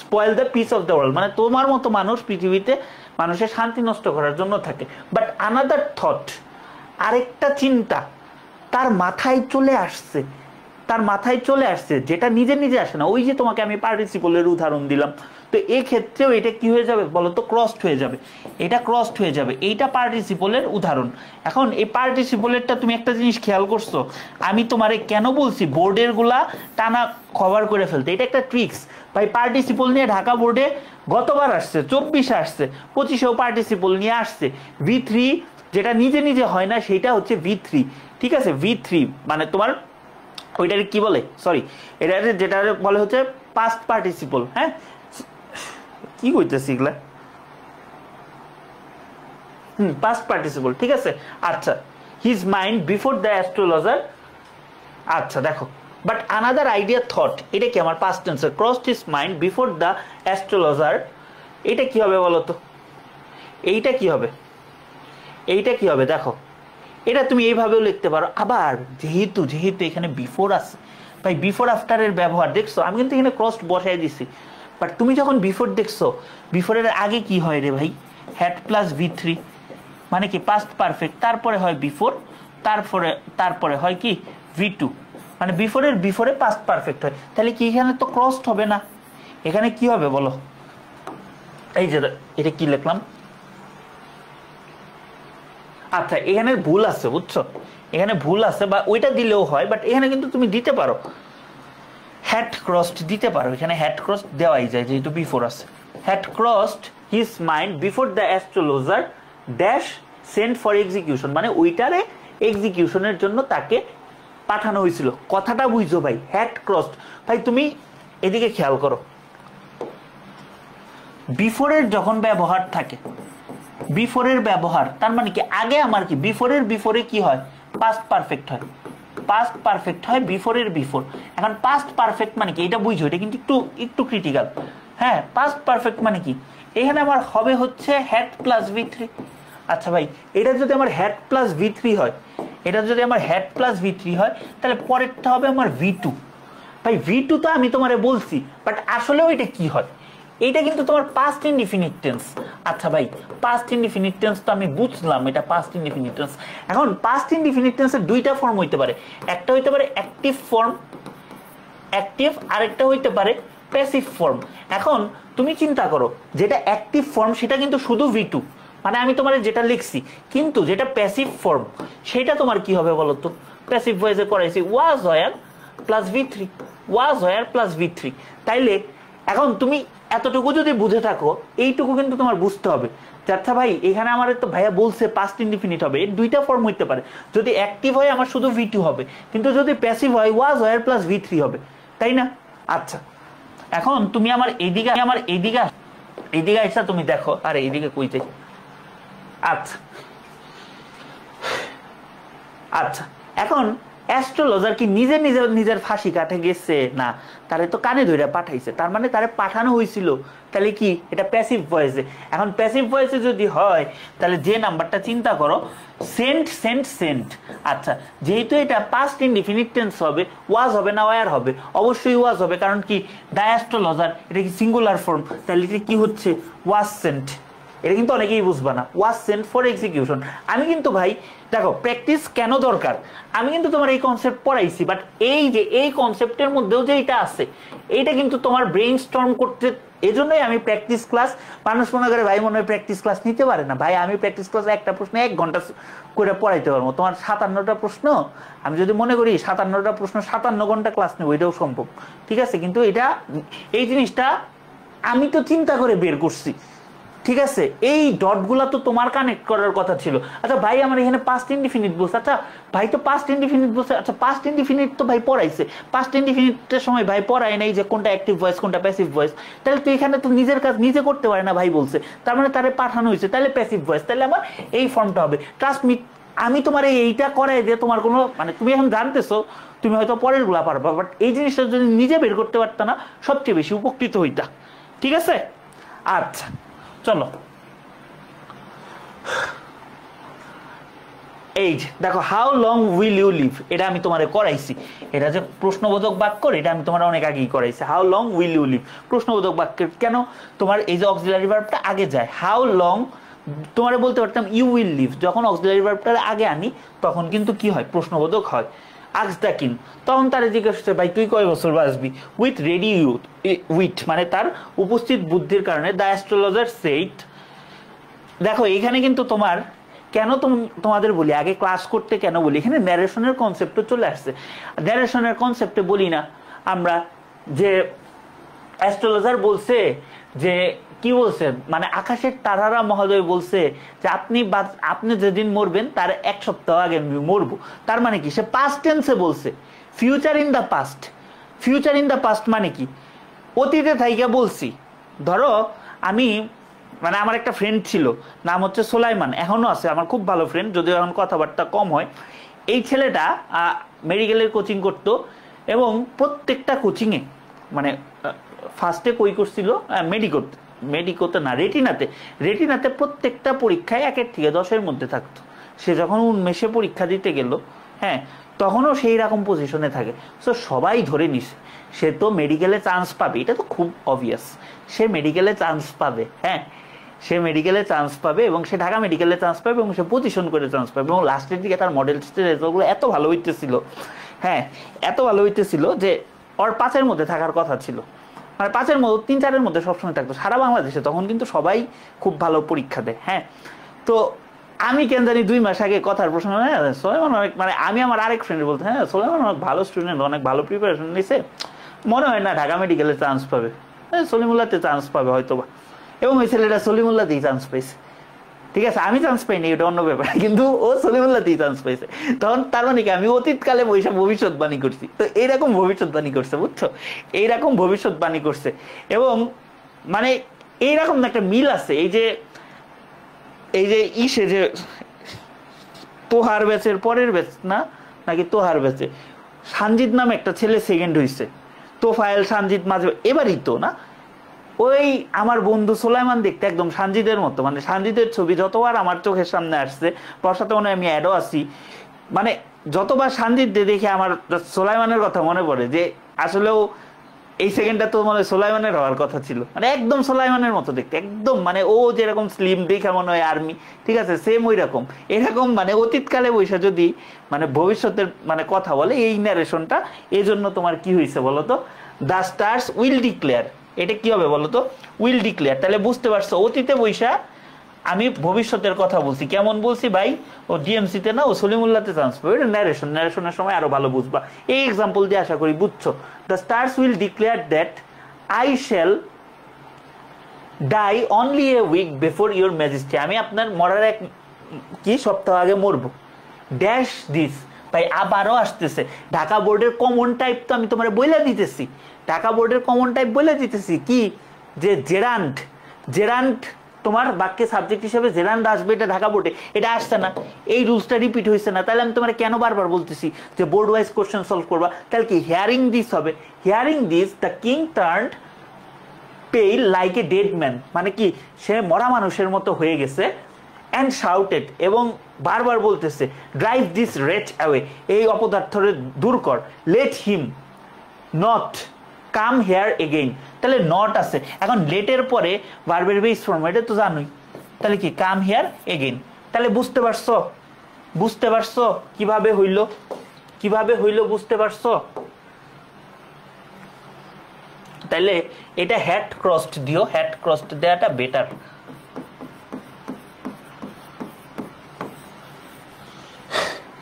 spoil the piece of the world, মানে তোমার মতো মানুষ পৃথিবীতে মানুষের শান্তি নষ্ট করার জন্য থাকে। বাট আনাদার থট, আরেকটা চিন্তা তার মাথায় চলে আসছে, যেটা নিজে নিজে আসে না, ওই যে তোমাকে আমি পার্টিসিপলের উদাহরণ দিলাম, তো এই ক্ষেত্রেও এটা কি হয়ে যাবে বলতো, ক্রসড হয়ে যাবে, এটা ক্রসড হয়ে যাবে, এইটা পার্টিসিপলের উদাহরণ। এখন এই পার্টিসিপলেরটা তুমি একটা জিনিস খেয়াল করছো, আমি তোমারে কেন বলছি বোর্ডের গুলা টানা কভার করে ফেলতে, এটা একটা ট্রিক্স ভাই, পার্টিসিপল নিয়ে ঢাকা বোর্ডে গতবার আসছে, 24 আসছে, 25-এও পার্টিসিপল নিয়ে আসছে, V3 যেটা নিজে নিজে হয় না সেটা হচ্ছে V3, ঠিক আছে, V3 মানে তোমার ওইটারে কি বলে, সরি এটা যেটা বলে হচ্ছে পাস্ট পার্টিসিপল, হ্যাঁ কি কইতেছি এগুলা, পাস্ট পার্টিসিপল, ঠিক আছে। আচ্ছা, his mind before the astrologer, আচ্ছা দেখো, বাট আনাদার আইডিয়া থট, এটা কি আমার পাস্ট টেন্সে, crossed his mind before the astrologer, এটা কি হবে বলতো, এইটা কি হবে দেখো, এটা তুমি এইভাবেও লিখতে পারো, আবার যেহেতু এখানে বিফোর আছে, ভাই বিফোর আফটারের ব্যবহার দেখছো, আমি কিন্তু এখানে ক্রস বসাই দিছি, বাট তুমি যখন বিফোর দেখছো, বিফোরের আগে কি হয় রে ভাই, হ্যাড প্লাস V3, মানে কি পাস্ট পারফেক্ট, তারপরে হয় বিফোর, তারপরে হয় কি V2, মানে বিফোরের বিফোরে পাস্ট পারফেক্ট হয়। তাহলে কি এখানে তো ক্রসড হবে না, এখানে কি হবে বলো? এই যে এটা কি লিখলাম, আচ্ছা এখানে ভুল আছে বুঝছো, এখানে ভুল আছে, বা ওইটা দিলেও হয়, বাট এখানে কিন্তু তুমি দিতে পারো হ্যাড ক্রসড দিতে পারো, এখানে হ্যাড ক্রসড দেওয়াই যায় যেহেতু বিফোর আছে। Had crossed his mind before the astrologer dash send for execution, মানে ওইটারে এক্সিকিউশনের জন্য তাকে পাঠানো হয়েছিল। কথাটা বুঝছো ভাই, হ্যাড ক্রসড। ভাই তুমি এদিকে খেয়াল করো, বিফোরের যখন ব্যবহার থাকে, বিফোরের ব্যবহার তার মানে কি আগে আমার কি বিফোরের বিফোরে কি হয়, পাস্ট পারফেক্ট হয়, পাস্ট পারফেক্ট হয় বিফোরের বিফোর। এখন পাস্ট পারফেক্ট মানে কি এটা বুঝো, এটা কিন্তু একটু একটু ক্রিটিক্যাল। হ্যাঁ, পাস্ট পারফেক্ট মানে কি, এখানে আমার হবে হচ্ছে হ্যাড প্লাস V3। আচ্ছা ভাই, এটা যদি আমার হ্যাড প্লাস V3 হয়, এটা যদি আমার হ্যাড প্লাস V3 হয়, তাহলে পরেরটা হবে আমার V2। ভাই V2 তো আমি তোমারে বলছি, বাট আসলেও এটা কি হয়, এইটা কিন্তু তোমার পাস্ট ইনডিফিনিট টেন্স। আচ্ছা ভাই, পাস্ট ইনডিফিনিট টেন্স তো আমি বুঝলাম, এটা পাস্ট ইনডিফিনিট টেন্স। এখন পাস্ট ইনডিফিনিট টেন্সের দুইটা ফর্ম হইতে পারে, একটা হইতে পারে অ্যাক্টিভ ফর্ম, অ্যাক্টিভ, আরেকটা হইতে পারে প্যাসিভ ফর্ম। এখন তুমি চিন্তা করো, যেটা অ্যাক্টিভ ফর্ম সেটা কিন্তু শুধু V2, মানে আমি তোমার যেটা লিখছি, কিন্তু যেটা প্যাসিভ ফর্ম সেটা তোমার কি হবে বলো তো, প্যাসিভ ভয়েসে করাইছি ওয়াজ ওয়্যার প্লাস V3, ওয়াজ ওয়্যার প্লাস V3। তাইলে এখন তুমি এতটুকু যদি বুঝে থাকো, এইটুকু কিন্তু তোমার বুঝতে হবে। আচ্ছা ভাই, এখানে আমার তো ভাইয়া বলছে পাস্ট ইনডিফিনিট হবে, এর দুইটা ফর্ম হইতে পারে। যদি অ্যাক্টিভ হয় আমার শুধু V2 হবে, কিন্তু যদি প্যাসিভ হয় ওয়াজ ওয়্যার প্লাস V3 হবে, তাই না? আচ্ছা, এখন তুমি আমার এইদিকে আসা, তুমি দেখো, আরে এইদিকে কই যাই। আচ্ছা আচ্ছা, এখন অ্যাস্ট্রোলজার কি নিজের ফাঁসি কাটে গেছে না, তারে তো কানে ধরে পাঠাইছে, তার মানে তারে পাঠানো হয়েছিল। তাহলে কি এটা প্যাসিভ ভয়েসে। এখন প্যাসিভ ভয়েসে যদি হয়, তাহলে যে নাম্বারটা চিন্তা করো, সেন্ট। আচ্ছা, যেহেতু এটা পাস্ট ইনডিফিনিট টেন্স হবে, ওয়াজ হবে না ওয়্যার হবে? অবশ্যই ওয়াজ হবে, কারণ কি দ্য অ্যাস্ট্রোলজার এটা কি সিঙ্গুলার ফর্ম, তাহলে এটা কি হচ্ছে ওয়াজ সেন্ট। এটা কিন্তু অনেকেই বুঝবা না, ওয়াজ সেন্ট ফর এক্সিকিউশন। আমি কিন্তু ভাই দেখো, প্র্যাকটিস কেন দরকার, আমি কিন্তু তোমার এই কনসেপ্ট পড়াইছি, বাট এই যে এই কনসেপ্টের মধ্যেও যে এটা আছে, এইটা কিন্তু তোমার ব্রেইন স্টর্ম করতে, এজন্যই আমি প্র্যাকটিস ক্লাস, মানুষ মনে করে ভাই মনে হয় প্র্যাকটিস ক্লাস নিতে পারে না। ভাই আমি প্র্যাকটিস ক্লাসে একটা প্রশ্ন 1 ঘন্টা করে পড়াইতে পারবো, তোমার 57টা প্রশ্ন আমি যদি মনে করি 57টা প্রশ্ন 57 ঘন্টা ক্লাস নেবো, এটাও সম্ভব, ঠিক আছে? কিন্তু এটা এই জিনিসটা আমি তো চিন্তা করে বের করছি, ঠিক আছে? এই ডটগুলা তো তোমার কানেক্ট করার কথা ছিল। আচ্ছা ভাই, আমার এখানে পাস্ট ইনডিফিনিট বলছে, আচ্ছা ভাই তো পাস্ট ইনডিফিনিট বলছে, আচ্ছা পাস্ট ইনডিফিনিট তো ভাই পড়াইছে, পাস্ট ইনডিফিনিটের সময় ভাই পড়ায় নাই যে কোনটা অ্যাক্টিভ ভয়েস কোনটা প্যাসিভ ভয়েস, তাহলে তো এখানে তো নিজের কাজ নিজে করতে পারে না ভাই বলছে, তার মানে তারে পাঠানো হয়েছে, তাহলে প্যাসিভ ভয়েস, তাহলে আমার এই ফর্মটা হবে। ট্রাস্ট মি, আমি তোমার এইটা করাই যে তোমার কোনো মানে তুমি এখন জানতেছো, তুমি হয়তো পরের গুলা পারবা, বাট এই জিনিসটা যদি নিজে বের করতে পারতা না, সবচেয়ে বেশি উপকৃত হইতা, ঠিক আছে? আচ্ছা চলো, এই যে দেখো, how long will you live, এটা আমি তোমারে করাইছি, এটা যে প্রশ্নবোধক বাক্য, এটা আমি তোমার অনেক আগেই করাইছি। How long will you live প্রশ্নবোধক বাক্যের কেন, তোমার এই যে অক্সিলারি ভার্বটা আগে যায়, হাউ লং তোমারে বলতে পারতাম ইউ উইল লিভ, যখন অক্সিলারি ভার্বটা আগে আনি তখন কিন্তু কি হয়, প্রশ্নবোধক হয়। আক্স দ্য কিং, তখন তারা জিজ্ঞেস করছে ভাই তুই কয় বছর বাঁচবি, উইথ রেডি ইউথ, উইথ মানে তার উপস্থিত বুদ্ধির কারণে, দ্য অ্যাস্ট্রোলজার সেইড। দেখো এখানে কিন্তু তোমার কেন তোমাদের বলি আগে ক্লাস করতে কেন বলি, এখানে ন্যারেশনের কনসেপ্ট চলে আসছে। ন্যারেশনের কনসেপ্টে বলি না আমরা যে অ্যাস্ট্রোলজার বলছে যে কি বলছে, মানে আকাশের তারারা মহোদয় বলছে যে আপনি যেদিন মরবেন তার 1 সপ্তাহ আগে আমি মরবো। তার মানে কি, সে পাস্ট টেন্সে বলছে, future in the past. Future in the past মানে কি, অতীতে থাইকা বলছি। ধরো আমি মানে আমার একটা ফ্রেন্ড ছিল, নাম হচ্ছে সোলাইমান, এখনো আছে, আমার খুব ভালো ফ্রেন্ড, যদিও এখন কথাবার্তা কম হয়। এই ছেলেটা মেডিকেলের কোচিং করতো, এবং প্রত্যেকটা কোচিংয়ে মানে ফার্স্টে কই করছিল মেডিকোতে না, রেটিনাতে প্রত্যেকটা পরীক্ষায় 1 থেকে 10-এর মধ্যে থাকতো। সে যখন উন্মেষে পরীক্ষা দিতে গেল, হ্যাঁ, তখনও সেই রকম পজিশনে থাকে। সো সবাই ধরে নিছে সে তো মেডিকেলে চান্স পাবে, এটা তো খুব অবভিয়াস, সে মেডিকেলে চান্স পাবে। হ্যাঁ, সে মেডিকেলে চান্স পাবে এবং সে ঢাকা মেডিকেলে চান্স পাবে এবং সে পজিশন করে চান্স পাবে। এবং লাস্টের দিকে তার মডেল টেস্টের রেজাল্টগুলো এত ভালো হইতেছিল, হ্যাঁ এত ভালো হইতেছিল যে ওর 5-এর মধ্যে থাকার কথা ছিল, মানে 5-এর মধ্যে 3-4-এর মধ্যে সবসময় থাকতো সারা বাংলাদেশে। তখন কিন্তু সবাই খুব ভালো পরীক্ষা দেয়। হ্যাঁ, তো আমি কেন জানি 2 মাস আগে কথার প্রশ্ন, সোলেমান অনেক, মানে আমি আমার আরেক ফ্রেন্ড বলতে, হ্যাঁ সোলেমান অনেক ভালো স্টুডেন্ট, অনেক ভালো প্রিপারেশন নিছে, মনে হয় না ঢাকা মেডিকেলে চান্স পাবে, সলিমুল্লাহতে চান্স পাবে হয়তো বা। এবং ওই ছেলেটা সলিমুল্লাহতেই চান্স পাইছে। ঠিক আছে, আমি চান্স পাইনি, এটা অন্য ব্যাপার, কিন্তু ও সলিমুল্লাহতেই চান্স পাইছে। তখন তার মানে কি, আমি অতীতকালে বৈশা ভবিষ্যৎবাণী করছি। তো এইরকম ভবিষ্যৎবাণী করছে, বুঝছো, এইরকম ভবিষ্যৎবাণী করছে। এবং মানে এইরকম একটা মিল আছে, এই যে ইসে যে তোহার ব্যাচের পরের ব্যাচ না, নাকি তোহার ব্যাচে সানজিদ নামে একটা ছেলে সেকেন্ড হয়েছে, তোফায়েল সানজিদ মাঝে এবারই তো না, ওই আমার বন্ধু সোলাইমান দেখতে একদম সানজিদের মতো, মানে সানজিদের ছবি যতবার আমার চোখের সামনে আসছে, তোর সাথে মনে হয় আমি অ্যাডও আছি, মানে যতবার সানজিদ দেখে আমার সোলাইমানের কথা মনে পড়ে যে আসলেও এই সেকেন্ডটা তো মানে সোলাইমানের হওয়ার কথা ছিল, মানে একদম সোলাইমানের মতো দেখতে, একদম মানে ও যেরকম স্লিম দেখে মনে হয় আর্মি, ঠিক আছে সেম ওই রকম। এরকম মানে অতীতকালে বৈশা যদি মানে ভবিষ্যতের মানে কথা বলে এই ন্যারেশনটা, এই জন্য তোমার কি হয়েছে বলতো, দ্য স্টার্স উইল ডিক্লেয়ার, এটা কি হবে বলতো, উইল ডিক্লেয়ার। তাহলে বুঝতে পারছো অতীতে বৈশা আমি ভবিষ্যতের কথা বলছি, কেমন বলছি ভাই, ও ডিএমসিতে না, ও সলিমুল্লাহতে চান্স পাবে, এটা ন্যারেশনের সময় আরো ভালো বুঝবা। এই এক্সাম্পল দিয়ে আশা করি বুঝছো। The stars will declare that I shall die only a week before your majesty, আমি আপনার মরার এক কি সপ্তাহ আগে মরবো। ড্যাশ দিস, ভাই আবারও আসতেছে ঢাকা বোর্ডের কমন টাইপ, তো আমি তোমার বইলা দিতেছি, ঢাকা বোর্ডের কমন টাইপ বলে দিতেছি কি, যে জেরান্ড, জেরান্ড তোমার বাক্যে সাবজেক্ট হিসেবে জেরান্ড আসবে, এটা ঢাকা বোর্ডে এটা আসছে না, এই রুলসটা রিপিট হয়েছে না। তাহলে আমি তোমার কেন বারবার বলতেছি যে বোর্ড ওয়াইজ কোশ্চেন সলভ করবা, তাহলে কি হিয়ারিং দিস হবে, hearing this the king turned পেল লাইক এ ডেড ম্যান, মানে কি সে মরা মানুষের মতো হয়ে গেছে, অ্যান্ড শাউটেড, এবং বারবার বলতেছে ড্রাইভ দিস রেচ অ্যাওয়ে, এই অপদার্থরে দূর কর, let him not come here again. তাহলে নট আছে, এখন লেটের পরে ভার্বের বেস ফর্ম, এটা তো জানোই, তাহলে কি কাম হেয়ার এগেইন। তাহলে বুঝতে পারছো, বুঝতে পারছো কিভাবে হইল, কিভাবে হইল বুঝতে পারছো। তাহলে এটা হ্যাড ক্রসড দিও, হ্যাড ক্রসড দেওয়াটা বেটার।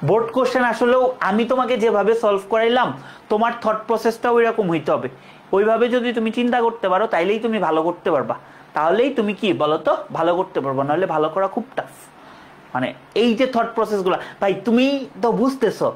বোর্ড কোশ্চেন আসলেও আমি তোমাকে যেভাবে সলভ করাইলাম তোমার থট প্রসেসটা ওই রকম হইতে হবে, ওইভাবে যদি তুমি চিন্তা করতে পারো তাইলেই তুমি ভালো করতে পারবা, তাহলেই তুমি কি বলো তো ভালো করতে পারবা, নাহলে ভালো করা খুব টাফ। মানে এই যে থট প্রসেসগুলো ভাই তুমি তো বুঝতেছো,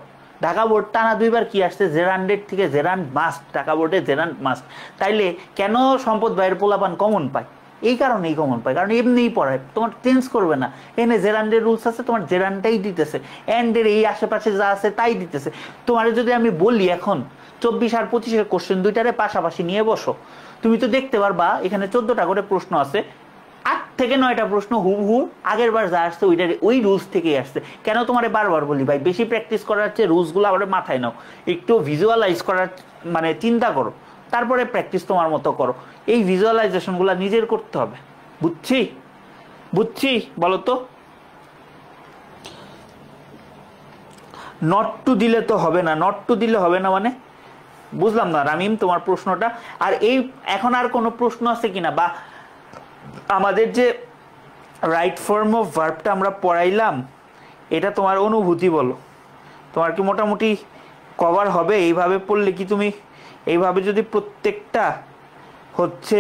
ঢাকা বোর্ড টানা 2বার কি আসছে, জেরান্ডের থেকে জেরান্ড মাস্ট, ঢাকা বোর্ডে জেরান্ড মাস্ট। তাইলে কেন সম্পদ ভাইয়ের পোলাপান কমন পায়, এই কারণেই কমন পায়, কারণ এমনিই পড়ায়, তোমার চেঞ্জ করবে না, এনে জেরান্ডের রুলস আছে, তোমার জেরান্ডটাই দিতেছে, এন্ডের এই আশেপাশে যা আছে তাই দিতেছে। তোমার যদি আমি বলি এখন 24 আর 25-এর কোশ্চেন দুইটারে পাশাপাশি নিয়ে বসো, তুমি তো দেখতে পারবা এখানে 14টা করে প্রশ্ন আছে, 8 থেকে 9টা প্রশ্ন হুবহু আগের বার যা আসছে ওইটার ওই রুলস থেকেই আসছে। কেন তোমার বারবার বলি ভাই, বেশি প্র্যাকটিস করার চেয়ে রুলসগুলো আবার মাথায় নাও, একটু ভিজুয়ালাইজ করার মানে চিন্তা করো, তারপরে প্র্যাকটিস তোমার মতো করো, এই ভিজুয়ালাইজেশনগুলো নিজের করতে হবে। বুঝছি, বুঝছি বলো তো। নট টু দিলে তো হবে না, নট টু দিলে হবে না মানে বুঝলাম না রামিম তোমার প্রশ্নটা। আর এই এখন আর কোনো প্রশ্ন আছে কিনা, বা আমাদের যে রাইট ফর্ম অফ ভার্বটা আমরা পড়াইলাম এটা তোমার অনুভূতি বলো, তোমার কি মোটামুটি কভার হবে এইভাবে পড়লে? কি তুমি এইভাবে যদি প্রত্যেকটা হচ্ছে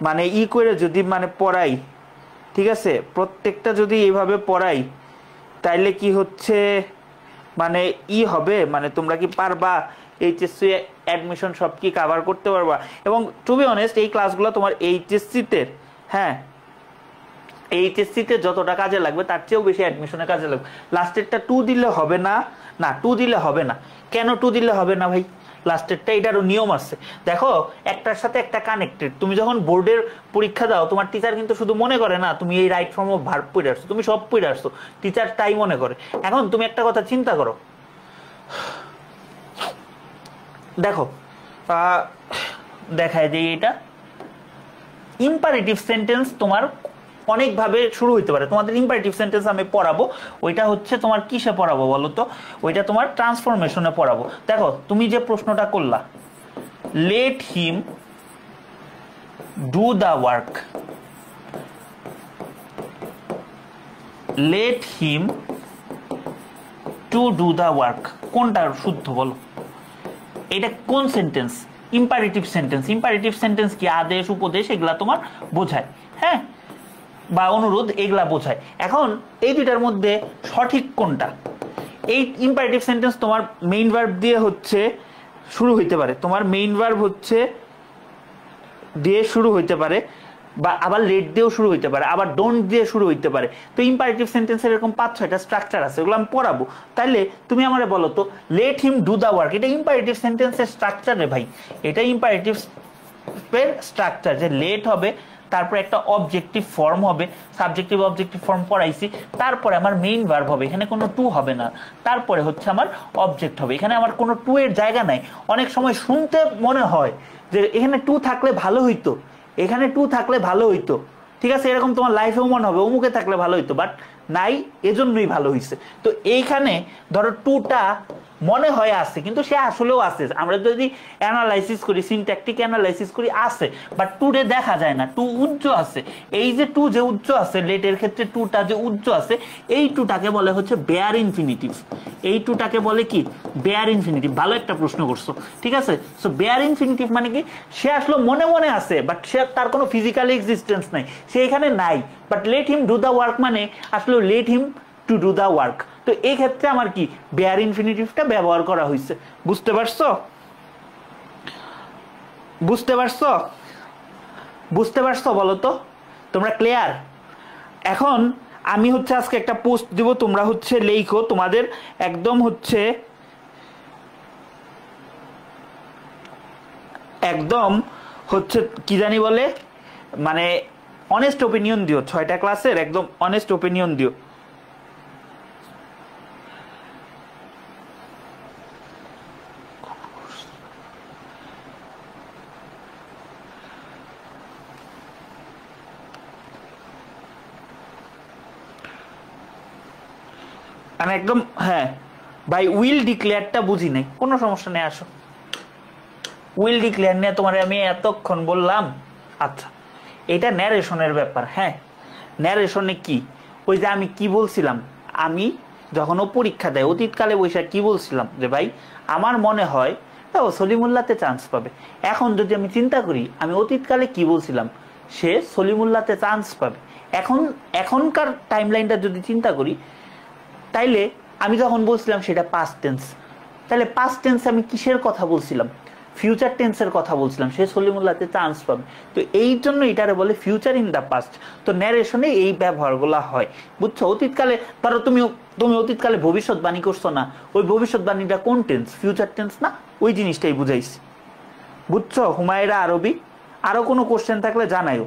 মানে করে যদি মানে পড়াই, ঠিক আছে, প্রত্যেকটা যদি এইভাবে পড়াই তাইলে কি হচ্ছে মানে হবে, মানে তোমরা কি পারবা এইচএসসি অ্যাডমিশন সব কি কভার করতে পারবা? এবং টু বি অনেস্ট এই ক্লাসগুলো তোমার এইচএসসিতে, হ্যাঁ এইচএসসিতে যতটা কাজে লাগবে তার চেয়েও বেশি অ্যাডমিশনের কাজে লাগবে। লাস্টেরটা 2 দিলে হবে না, না 2 দিলে হবে না। কেন 2 দিলে হবে না ভাই? লাস্টেরটা এটারও নিয়ম আছে, দেখো একটার সাথে একটা কানেক্টেড। তুমি যখন বোর্ডের পরীক্ষা দাও তোমার টিচার কিন্তু শুধু মনে করে না তুমি এই রাইট ফর্ম অফ ভার্ব পড়ে আসছো, তুমি সব পড়ে আসছো, টিচার তাই মনে করে। এখন তুমি একটা কথা চিন্তা করো, দেখো দেখায় যে এটা ইম্পারেটিভ সেন্টেন্স তোমার অনেকভাবে শুরু হইতে পারে। তোমাদের ইম্পারেটিভ সেন্টেন্স আমি পড়াবো, ওইটা হচ্ছে তোমার কিসে পড়াবো বলো তো? ওইটা তোমার ট্রান্সফরমেশনে পড়াবো। দেখো তুমি যে প্রশ্নটা করলা, let him do the work, let him to do the work, কোনটা শুদ্ধ বলো? এটা কোন sentence? Imperative sentence. Imperative sentence কি আদেশ উপদেশ এগুলা তোমার বোঝায়, হ্যাঁ, বা অনুরোধ এগুলা বোঝায়। এখন এই দুইটার মধ্যে সঠিক কোনটা? এই ইম্পারেটিভ সেন্টেন্স তোমার মেইন ভার্ব দিয়ে হচ্ছে শুরু হইতে পারে, তোমার মেইন ভার্ব হচ্ছে দিয়ে শুরু হইতে পারে, বা আবার লেট দিয়েও শুরু হইতে পারে, আবার ডোন্ট দিয়ে শুরু হইতে পারে। তো ইম্পারেটিভ সেন্টেন্সের এরকম 5-6টা স্ট্রাকচার আছে, ওগুলো আমি পড়াবো। তাইলে তুমি আমারে বলো তো, let him do the work, এটা ইম্পারেটিভ সেন্টেন্সের স্ট্রাকচার রে ভাই, এটা ইম্পারেটিভ এর স্ট্রাকচার, যে লেট হবে, তারপরে একটা অবজেক্টিভ ফর্ম হবে, সাবজেক্টিভ অবজেক্টিভ ফর্ম পড়াইছি, তারপরে আমার মেইন ভার্ব হবে, এখানে কোনো টু হবে না, তারপরে হচ্ছে আমার অবজেক্ট হবে, এখানে আমার কোনো টু এর জায়গা নাই। অনেক সময় শুনতে মনে হয় যে এখানে টু থাকলে ভালো হইতো, এখানে টু থাকলে ভালো হইতো, ঠিক আছে, এরকম তোমার লাইফেও মনে হবে অমুকে থাকলে ভালো হইতো, বাট নাই, এজন্যই ভালো হইছে। তো এইখানে ধরো টুটা মনে হয় আছে, কিন্তু সে আসলেও আছে। আমরা যদি অ্যানালাইসিস করি, সিনট্যাকটিক অ্যানালাইসিস করি, আছে, বাট টুরে দেখা যায় না, টু উজ্জ আছে। এই যে টু যে উজ্জ আছে, লেটের ক্ষেত্রে টুটা যে উজ্জ আছে, এই টুটাকে বলে হচ্ছে বেয়ার ইনফিনিটিভ। এই টুটাকে বলে কি? Bare infinitive. ভালো একটা প্রশ্ন করছো, ঠিক আছে। সো বেয়ার ইনফিনিটিভ মানে কি? সে আসলে মনে মনে আছে, বাট সে তার কোনো ফিজিক্যাল এক্সিস্টেন্স নাই, সে এখানে নাই, but let him do the work মানে আসলে let him to do the work. তো এই ক্ষেত্রে আমার কি বেয়ার ইনফিনিটিভটা ব্যবহার করা হয়েছে। বুঝতে পারছো? বুঝতে পারছো? বুঝতে পারছো বলো তো? তোমরা ক্লিয়ার? এখন আমি হচ্ছে আজকে একটা পোস্ট দিব, তোমরা হচ্ছে লেখো, তোমাদের একদম হচ্ছে একদম হচ্ছে কি জানি বলে, মানে অনেস্ট ওপিনিয়ন দিও, 6টা ক্লাসের একদম অনেস্ট ওপিনিয়ন দিও। আমি একদম, হ্যাঁ ভাই, উইল ডিক্লেয়ারটা বুঝি নাই, কোনো সমস্যা নেই, আসো। উইল ডিক্লেয়ার নিয়ে তোমার আমি এতক্ষণ বললাম। আচ্ছা, এটা ন্যারেশনের ব্যাপার। হ্যাঁ, ন্যারেশনে কি, ওই যে আমি কি বলছিলাম, আমি যখন ও পরীক্ষা দেয় অতীতকালে বৈশাখ কি বলছিলাম, যে ভাই আমার মনে হয় ও সলিমুল্লাহতে চান্স পাবে। এখন যদি আমি চিন্তা করি, আমি অতীতকালে কি বলছিলাম, সে সলিমুল্লাহতে চান্স পাবে। এখনকার টাইমলাইনটা যদি চিন্তা করি, তাইলে আমি যখন বলছিলাম সেটা পাস্ট টেন্স, তাহলে পাস্ট টেন্স আমি কিসের কথা বলছিলাম? ফিউচার টেন্সের কথা বলছিলাম, সে সলিমুল্লাহতে চান্স পাবে। তো এই জন্য এটারে বলে ফিউচার ইন দ্য পাস্ট। তো ন্যারেশনে এই ব্যবহারগুলো হয়, বুঝছো? অতীতকালে ধরো তুমি অতীতকালে ভবিষ্যৎবাণী করছো না, ওই ভবিষ্যৎবাণীটা কোন টেন্স? ফিউচার টেন্স না? ওই জিনিসটাই বুঝাইছি, বুঝছো? হুমায়রা আরবি। আরো কোনো কোশ্চেন থাকলে জানাইও।